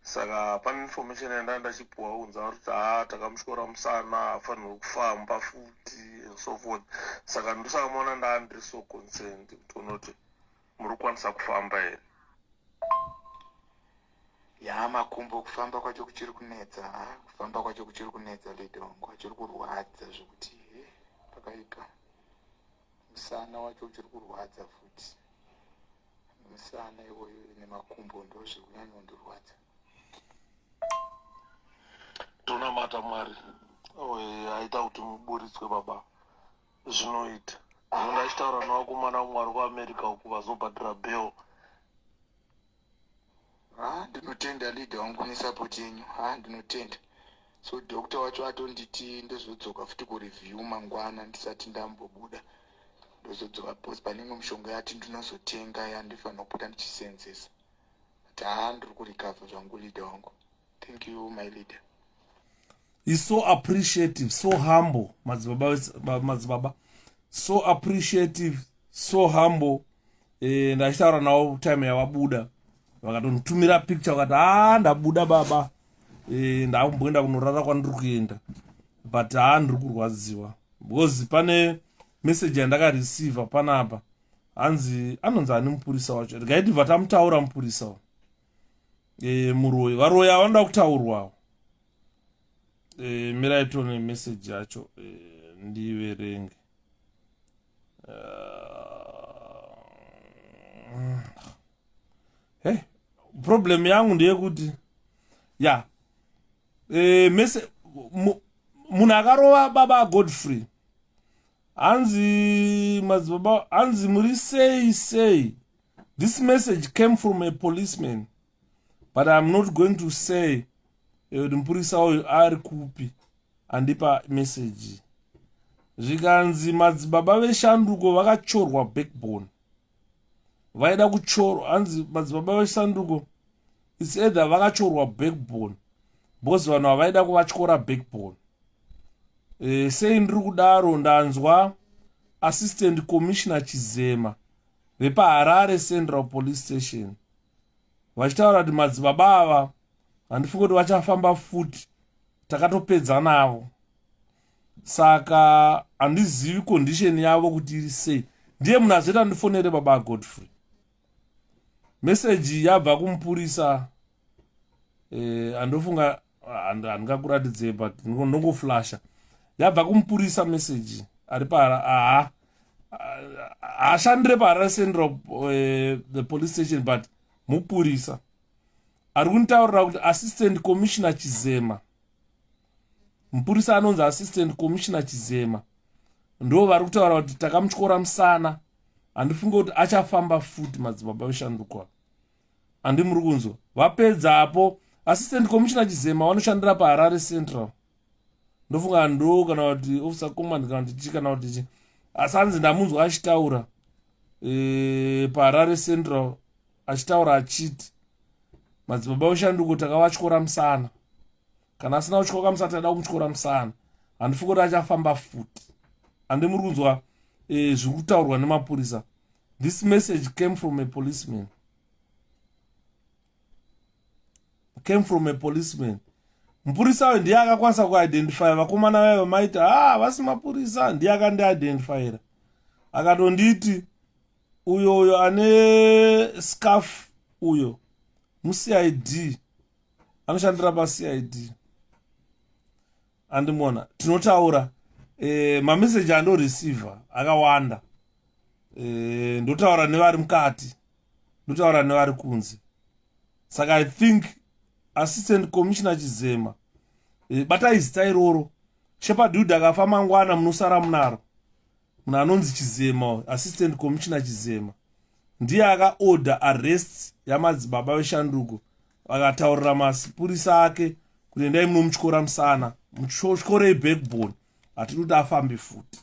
Saka pane information yandachipuwa unza kuti takamushora musana afanirwe kufamba futi and so forth. Saka ndosaka maona ndandiri so concerned kuti unoti muri kukwanisa kufamba here. Ya makumbo kufamba kwacho kuchiri kunetsa. Kufamba kwacho kuchiri kunetsa lidongo. Kuchiri kurwadza zvokuti pakaipa. Musana wacho uchiri kurwadza futi. Musana iwoyo nemakumbo ndo zviri kunyanya kundorwadza. Tonamata Mwari. Aita kuti muburitswe baba. Zvinoita. Ndachitaura navakomana Mwari kuAmerica uku vazobhadhira bail. Ndinotenda leader wangu nesupport yenyu. Ndinotenda. So doctor wacho atonditi ndozodzoka futi kureview mangwana ndisati ndambobuda. Ndozodzoka because panenge mushonga yati ndinozotenga yandifanira kupota ndichisenzesa. Ndiri kurecover zvangu leader wangu. Thank you my leader. He's so appreciative, so humble, Madzibaba. So appreciative, so humble. Ndachitaura nawo time yavabuda. Vakatotumira picture vakati ndabuda baba. Ndakumboenda kunorara kwandiri kuenda. But ndiri kurwadziwa. Because pane message yandakareceiva panapa. Anonzi ani mupurisa wacho. Ndikaiti vatamutaura mupurisa. Muroyi. Varoyi havanoda kutaurwawo. mirai tone message yacho ndiverenge. Hey, problem yangu ndeyekuti ya munhu akarova baba Godfrey hanzi madzibaba hanzi muri sei. This message came from a policeman, but I'm not going to say mupurisa uyu ari kupi andipa message. Zvikanzi madzibaba veshanduko vakachorwa backbone, vaida kuchorwa. Hanzi madzibaba veshanduko it's either vakachorwa backbone because vanhu havaida kuvatyora backbone. Sei ndiri kudaro, ndanzwa assistant commissioner Chizema vepaHarare Central Police Station vachitaura kuti madzibaba ava handifungi kuti vachafamba futi, takatopedza navo. Saka handizivi condition yavo kuti iri sei. Ndiye munhu azoita ndifonere baba Godfrey. Message yabva kumupurisa andofunga handingakuratidzei but ndongoflasha. Yabva kumupurisa message ari pa ashandire paHarare Central the police station but mupurisa ari kunitaurira kuti assistant commissioner Chizema, mupurisa anonzi assistant commissioner Chizema ndo vari kutaura kuti takamutyora musana, handifungi kuti achafamba futi madzibaba veshanduko. Handi muri kunzwa. Vapedza apo assistant commissioner Chizema vanoshandira paHarare Central. Ndofunga ndo kana kuti officer command kana kuti kana kuti asi hanzi ndamunzwa achitaura paHarare Central achitaura achiti madzibaba veshanduko takavatyora musana, kana asina kutyora musana taida kumutyora musana, handifungi kuti achafamba futi. Handi muri kunzwa zviri kutaurwa nemapurisa. This message came from a policeman. Mupurisa uyu ndiye akakwanisa kuidentify vakomana vaiva maita vasi mapurisa, ndiye akandiidentifaira akatonditi uyo ane scarf uyo muCID anoshandira paCID. Andimona tinotaura mameseji andoreceiva akawanda, ndotaura nevari mukati, ndotaura nevari kunze. Saka I think assistant commissioner Chizema batai zita iroro. Shepherd Hood akafa mangwana munosara munaro munhu anonzi Chizema, assistant commissioner Chizema ndiye akaorder arrest yamadzibaba veshanduko, akataurira mapurisa ake kuti endai munomutyora musana, mutyorei backbone, hatidi kuti afambe futi.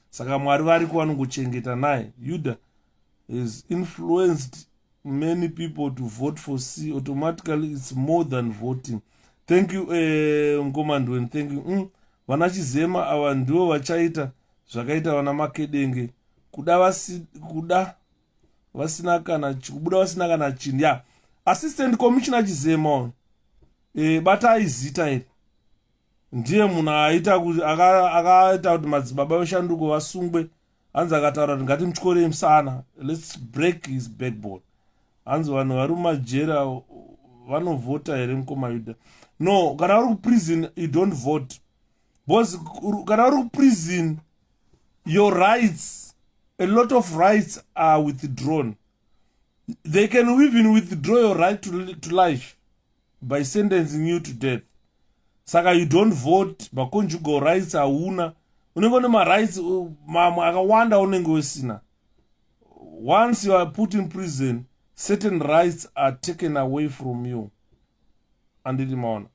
Saka Mwari variko vanongochengeta naye. Yuda has influenced many people to vote for C. Automatically it's more than voting. Thank you Mkomando, and thank you. Vana Chizema ava ndivo vachaita zvakaita vana Makedenge kuda vasina kana chini. Ya assistant commissioner Chizema batai zita iri ndiye munhu akaita kuti madzibaba veshanduko vasungwe. Hanzi akataura kuti ngatimutyorei musana, let's break his backbone. Hanzi vanhu vari mumajera vanovhota here Mukoma Yuda? No, kana uri kuprison you don't vote, because kana uri kuprison your rights, a lot of rights are withdrawn. They can even withdraw your right to life by sentencing you to death. Saka you don't vote, maconjugal rights hauna, unenge une marights mamwe akawanda unenge usina. Once you are put in prison, certain rights are taken away from you. Andidi maona.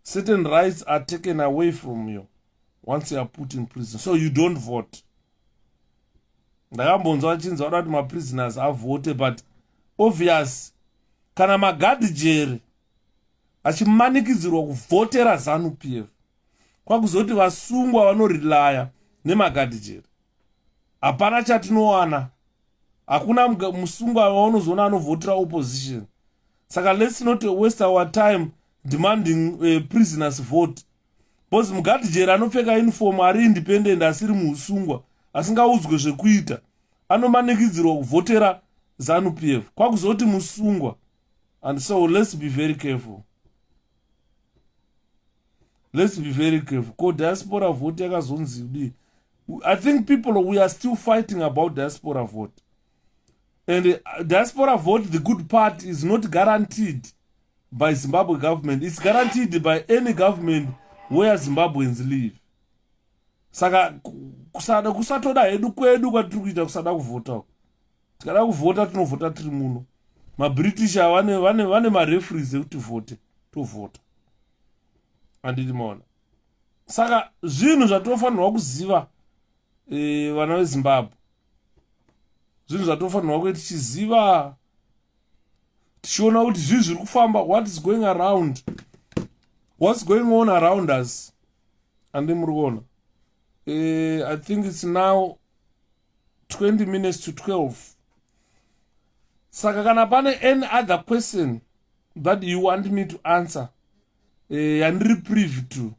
Certain rights are taken away from you once you are put in prison, so you don't vote. Ndakambonzwa vachinzi vada kuti maprisoners avote, but obvious kana magadhijeri achimanikidzirwa kuvhotera ZANU-PF kwakuzoti vasungwa vanorilaya nemagadhijeri, hapana chatinowana. Hakuna musungwa waunozoona anovhotera opposition. Saka let's not waste our time demanding prisoners vote, because mugadhijeri anopfeka uniform ari independent asiri muusungwa asingaudzwe zvekuita anomanikidzirwa kuvhotera ZANU-PF kwakuzoti musungwa. And so let's be very careful. Let's be very careful. Because diaspora vote yakazonzi. I think people, we are still fighting about diaspora vote. And diaspora vote, the good part, is not guaranteed by Zimbabwe government. It's guaranteed by any government where Zimbabweans live. Saka kusatoda hedu kwedu kwatiri kuita kusada kuvota. Tikada kuvota tinovota tiri muno. MaBritish vane mareferees ekuti vote tovota. Anditi maona. Saka zvinhu zvatofanirwa kuziva vana veZimbabwe. Zvinhu zvatofanirwa kuti tichiziva tichiona kuti zvinhu zviri kufamba, what is going around, what's going on around us. Andi muri kuona. I think it's now 20 minutes to 12. Saka kana pane any other question that you want me to answer, and reprieve to,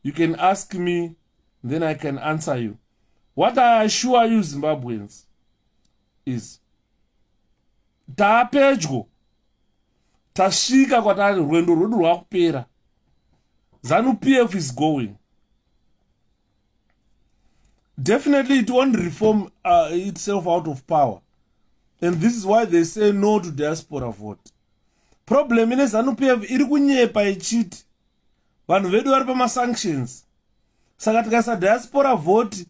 you can ask me, then I can answer you. What I assure you Zimbabweans is, taapedyo, tasvika kwatari, rwendo rwedu rwakupera. ZANU-PF is going. Definitely it won't reform itself out of power. And this is why they say no to diaspora vote. Problem ine ZANU-PF iri kunyepa ichiti vanhu vedu vari pama-sanctions. Saka tikaisa diaspora vote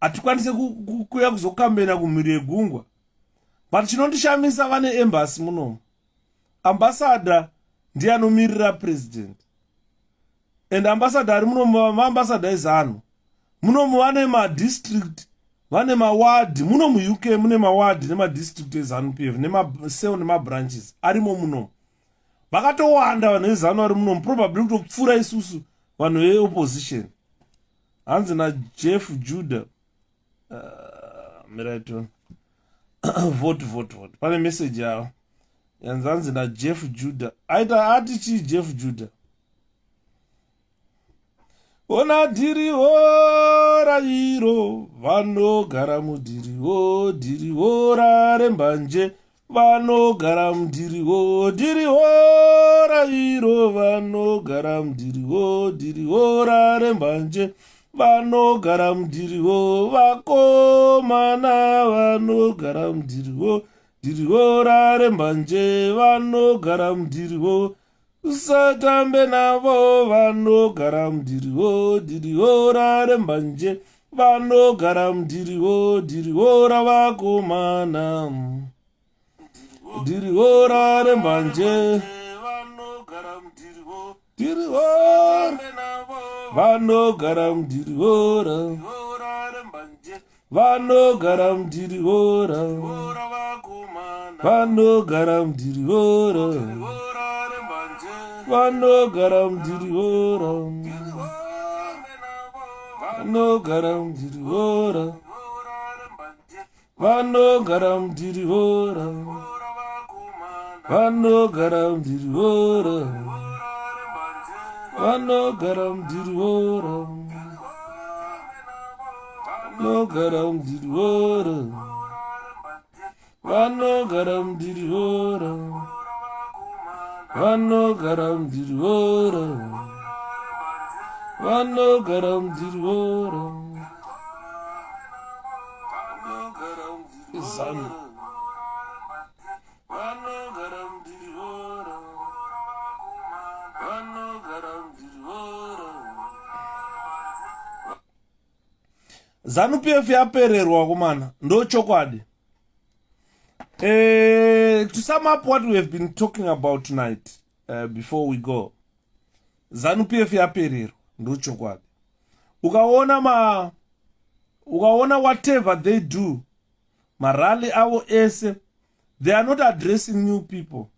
hatikwanise kuya kuzokambena kumhiri yegungwa. But chinondishamisa vane embassy munomu. Ambassador ndiye anomirira president. And ambassador ari munomu, maambassador eZANU. Munomu vane ma-district, vane ma-ward. Munomu UK mune ma-ward nema-district eZANU-PF, nema-cell nema-branches. Arimo munomu. Vakatowanda vanhu veZANU vari munomu, probably kutopfuura isusu vanhu veopposition. Hanzi naJeff Judah. Miraito. Vote. Pane message yao. Hanzi naJeff Judah. Ati chi Jeff Judah. Ona diriwo rairo, vanogara mudiriwo, diriwo rarembanje, vanogara mudiriwo, diriwo rairo, vanogara mudiriwo, diriwo rarembanje, vanogara mudiriwo, vakomana vanogara mudiriwo, diriwo rarembanje, vanogara mudiriwo, usatambe navo vanogara mudiriwo, diriwo rarembanje, vanogara mudiriwo, diriwo ravakomana, diriwo rarembanje, diriwo vanogara mudiriwo, vanogara mudiriwo, vanogara mudiriwo, vanogara mudiriwo, vanogara mudiriwo, vanogara mudiriwo, vanogara mudiriwo, vanogara mudiriwo, vanogara mudiriwo, vanogara mudiriwo, vanogara mudiriwo, vanogara mudiriwo, ZANU. Vanogara mudiriwo, vanogara mudiriwo. ZANU-PF yapererwa kumana, ndo chokwadi. To sum up what we have been talking about tonight, before we go, ZANU-PF yapererwa, ndo chokwadi. Ukaona whatever they do, marali avo ese, they are not addressing new people.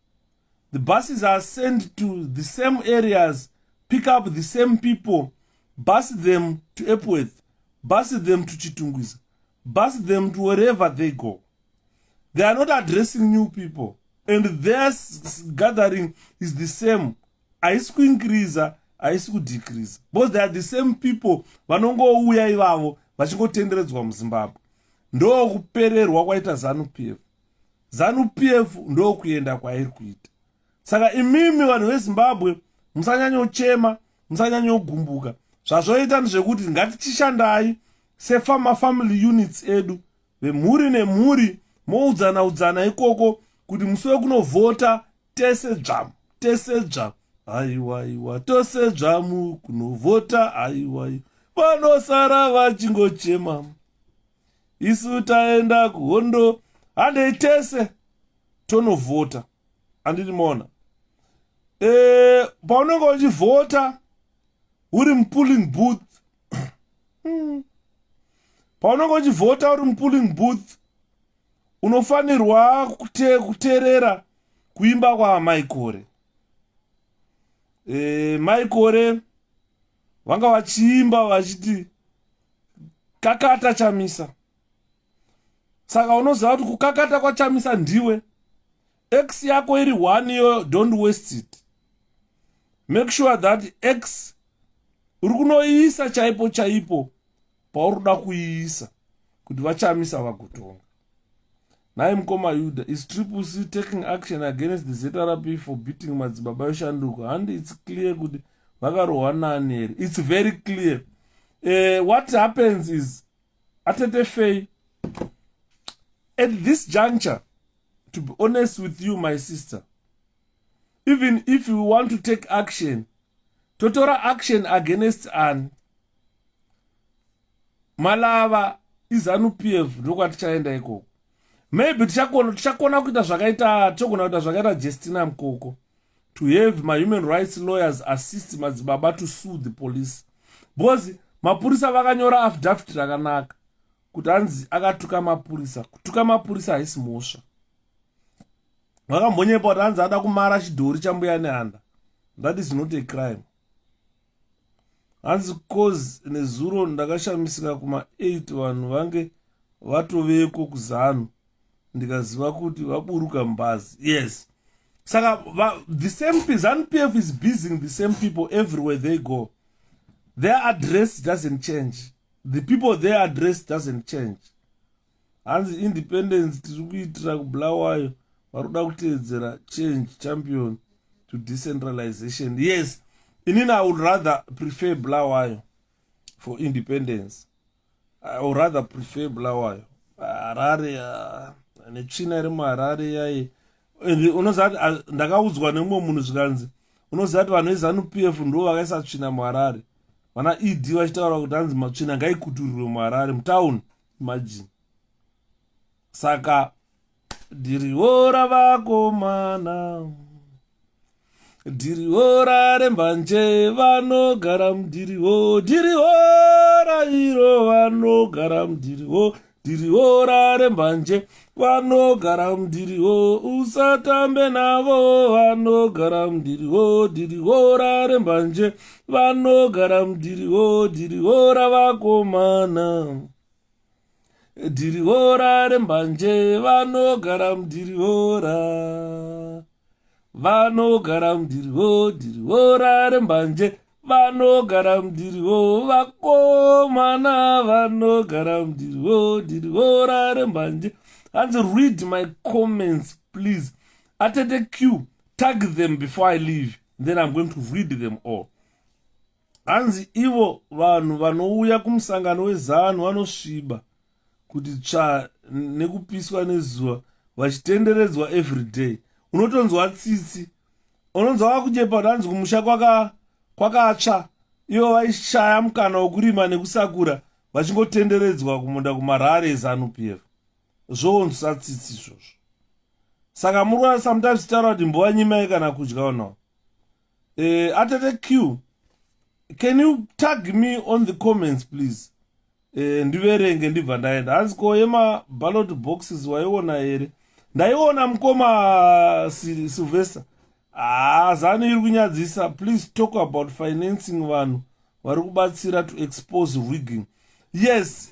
The buses are sent to the same areas, pick up the same people, bus them to Epworth, bus them to Chitungwiza, bus them to wherever they go. They are not addressing new people. And their gathering is the same. Haisi kuincrease, haisi kudecrease. Because they are the same people. Vanongouya ivavo, vachingotenderedzwa muZimbabwe. Ndo kupererwa kwaita ZANU-PF. ZANU-PF ndo kuenda kwairi kuita. Saka imimi vanhu veZimbabwe, musanyanyochema, musanyanyogumbuka. Zvazvoita ndezvekuti ngatichishandai family units edu vemhuri nemhuri, moudzana ikoko kuti musuwe kunovhota tese dzvamu. Aiwa tose dzvamu kunovhota. Aiwa vanosara vachingochema, isu taenda kuhondo, handei tese tonovhota. Handiti mona paunenge uchivhota uri mupulling booth paunenge uchivhota uri mupulling booth unofanirwa kuteerera kuimba kwaMaikore. Maikore vanga vachiimba vachiti kakata chamisa. Saka unoziva kuti kukakata kwachamisa ndiwe. X yako iri 1 yo, don't waste it. Make sure that X uri kunoiisa chaipo pauri kuda kuiisa kuti vachamisa vagotonga. Naye mukoma Yuda, is Triple C taking action against the ZRP for beating madzibaba yoshanduka? And it's clear kuti vakarohwa nani here. It's very clear. What happens is Atete Faye, at this juncture, to be honest with you, my sister, even if you want to take action, totora action against an Malava is ZANU-PF ndokwati chaenda ikoko. Maybe tichakona kuita zvakaita Justina Mkoko, to have my human rights lawyers assist madzibaba to sue the police. Because mapurisa vakanyora affidavit rakanaka kuti anzi akatuka mapurisa. Kutuka mapurisa haisi mhosva. Vakambonyepa kuti anzi ada kumara chidhori chambuya nehanda. That is not a crime. Hanzi cause nezuro ndakashamisika kuma 8 vanhu vange vatoveko kuzanu. Ndikaziva kuti vaburuka mbazi. Yes. Saka the same ZANU-PF is busy the same people everywhere they go. Their address doesn't change. The people their address doesn't change. Hanzi independence tirikuitira kubulawayo varuda kuteedzera change champion to decentralization. Yes. Inini I would rather prefer Bulawayo for independence. I would rather prefer Bulawayo. Harare netsvina iri muHarare yaye. Unoziva ndakaudzwa nemumwe munhu zvikanzi unoziva kuti vanhu veZANU-PF ndo vakaisa tsvina muHarare. Vana ED vachitaura kuti hanzi matsvina ngaikuturirwe muHarare mutauni. Imagine. Saka ndiriwo ravakomana, ndiriwo rarembanje vanogara mudiriwo, ndiriwo rairo vanogara mudiriwo, ndiriwo rarembanje vanogara mudiriwo, usatambe navo vanogara mudiriwo, ndiriwo rarembanje vanogara mudiriwo, ndiriwo ravakomana, ndiriwo rarembanje vanogara mudiriwo vanogara mudiriwo, ndiriwo rarembanje vanogara mudiriwo, vakomana vanogara mudiriwo, ndiriwo rarembanje. Hanzi read my comments please. Atete Q, tag them before I leave, then I'm going to read them all. Hanzi ivo vanhu vanouya kumusangano weZANU vanosviba kuti tsva nekupiswa nezuva vachitenderedzwa everyday. Unotonzwa tsitsi, unonzwa vakujepa kuti hanzi kumusha kwakatsva, ivo vaishaya mukana wokurima nekusakura vachingotenderedzwa kumunda kumarare eZANU-PF. Zvonzwa tsitsi izvozvo. Saka muri sometimes taura kuti mbowanyimai kana kudya now. Atete Q, can you tag me on the comments please? Ndiverenge ndibva ndaenda. Hanzi ko yema ballot boxes waiona here? Ndaiona mukoma Sylvester. ZANU iri kunyadzisa. Please talk about financing vanhu vari kubatsira to expose rigging. Yes,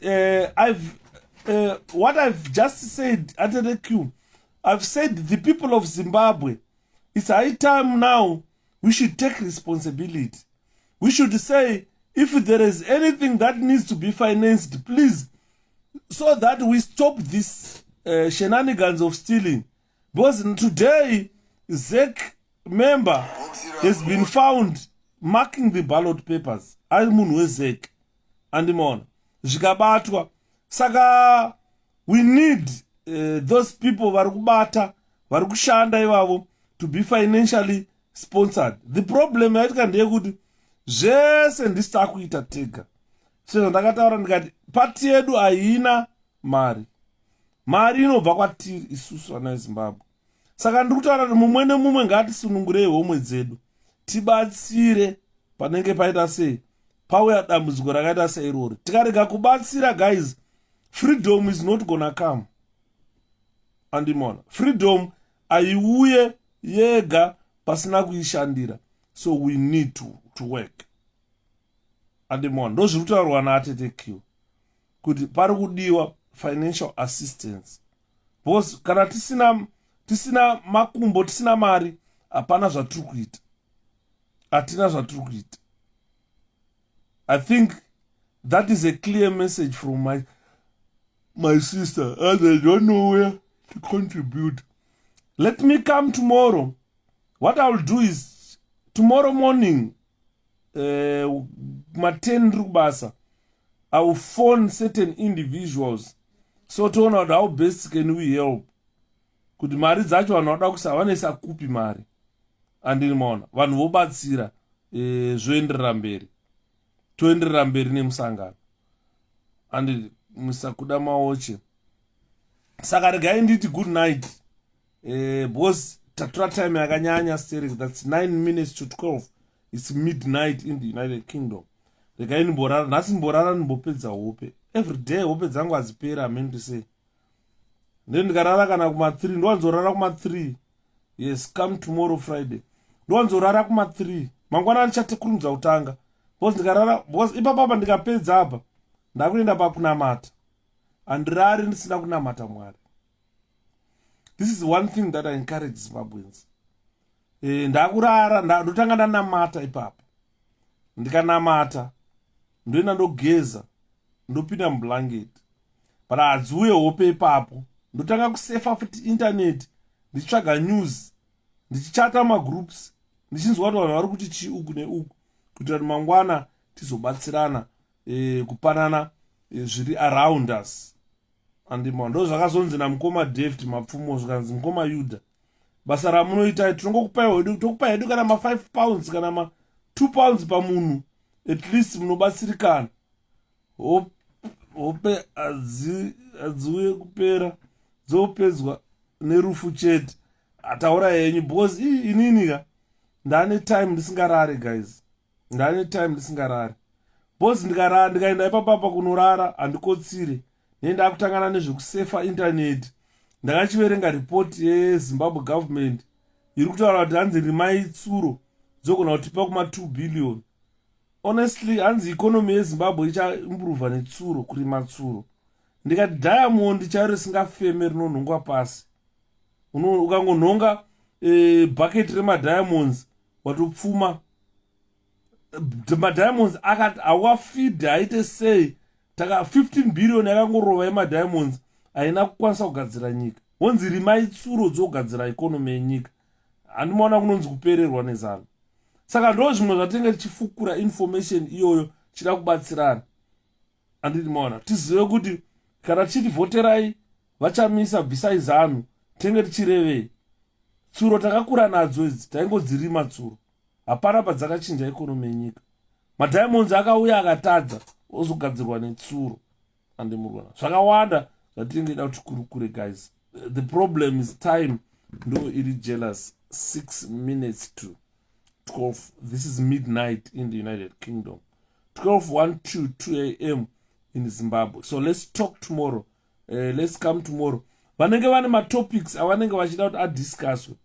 what I've just said at the Q, I've said the people of Zimbabwe, it's high time now we should take responsibility. We should say, if there is anything that needs to be financed, please, so that we stop this shenanigans of stealing. Because today, ZEC member has been found marking the ballot papers ari munhu wezek andimona zvikabatwa saka we need those people vari kubata vari kushanda ivavo to be financially sponsored. The problem yaitika ndeyekuti zvese ndisi takuita tega sezvandakataura ndikati pati yedu haina mari inobva kwatiri isusu vana vezimbabwe. Saka ndiri kutaura kuti mumwe nemumwe ngatisunungurei homwe dzedu tibatsire panenge paita sei pauya dambudziko rakaita seirori. Tikarega kubatsira guys, freedom is not gonna come. Andimona freedom haiuye yega pasina kuishandira, so we need to work. Andimona ndozviri kutaurwa naatete Q kuti pari kudiwa financial assistance, because kana tisina makumbo, tisina mari, hapana zvatiri kuita, hatina zvatiri kuita. I think that is a clear message from my sister, and I don't know where to contribute. Let me come tomorrow. What I will do is tomorrow morning, Maten Rubasa, I will phone certain individuals. So to know how best can we help. Kuti mari dzacho vanoda kusa vanesa kupi mari andimona vanhu vobatsira zvoenderera mberi, toenderera mberi nemusangano andi musakuda maoche. Saka regai nditi good night because tatora time yakanyanya sterek, that's 9 minutes to 12. It's midnight in the United Kingdom. Regai nimborara nhasi, nimborara nimbopedza hope every day. Hope dzangu hadzipera, amen to say. Then ndikarara kana kuma3 ndowanzorara kuma3. Yes, come tomorrow Friday ndowanzorara kuma3 mangwana ndichatekurumidza kutanga because ndikarara, because ipapapa ndikapedza apa ndakuenda pakunamata, handirari ndisina kunamata Mwari. This is one thing that I encourage Zimbabweans. Ndakurara ndotanga ndanamata ipapa, ndikanamata ndoenda ndogeza ndopinda mublanketi, but hadziuye hope ipapo. Ndotanga kusefa futi internet, ndichitsvaga news, ndichichata magroups, ndichinzwa kuti vanhu vari kuti chii uku neuku, kuitira kuti mangwana tizobatsirana kupanana zviri around us. Andima ndo zvakazonzi namukoma David mapfumo zvikanzi mukoma Yuda, basa ramunoita tokupa hedu kana ma5 pounds kana ma2 pounds pamunhu, at least munobatsirikana. Hope hadziuye kupera, dzopedzwa nerufu chete. Ataura henyu because ininika ndane time ndisingarare guys, ndane time ndisingarare because ndikaenda ipapapa kunorara handikotsire. Nenda kutangana nezvekusefa internet. Ndakachiverenga report yeZimbabwe government iri kutaura kuti hanzi rimai tsuro dzogona kutipa kuma2 billion. Honestly, hanzi economy yeZimbabwe ichaimprova netsuro, kurima tsuro. Ndikati diamond chairo risingafeme rinonhongwa pasi. Ukangonhonga bucket remadiamonds watopfuma. Madiamonds akati awafeed haite sei, taka 15 billion yakangorova yemadiamonds haina kukwanisa kugadzira nyika. Honzi rimai tsuro dzogadzira economy yenyika. Handimaona kunonzi kupererwa nezano. Saka ndo zvimwe zvatenge tichifukura information iyoyo chida kubatsirana. Anditimaona tizive kuti kana chitivhoterai vachamisa bvisai zanu, tenge tichirevei. Tsuro takakura nadzo idzi, taingodzirima tsuro, hapana padzakachinja economy yenyika. Madiamonds akauya akatadza ozogadzirwa netsuro. Andimurwana zvakawanda zvatingeda kuti kurukure guys. The problem is time ndo iri jealous. 6 minutes to 12. This is midnight in the United Kingdom, 12:12 2 a.m. in Zimbabwe. So let's talk tomorrow. Let's come tomorrow. Vanenge vane matopics avanenge vachida kuti adiscusswe,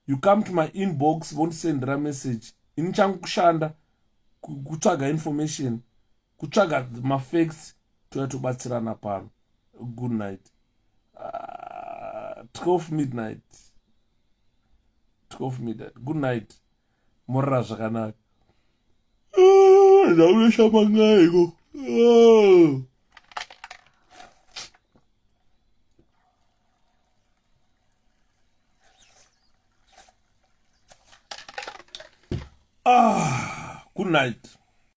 you come to my inbox, vondisendera message. Ini changu kushanda kutsvaga information, kutsvaga mafacts, toya tobatsirana pano. Good night. 12 midnight. Good night. Morra zvakanaka. Ndauya shamangaiko. Good night.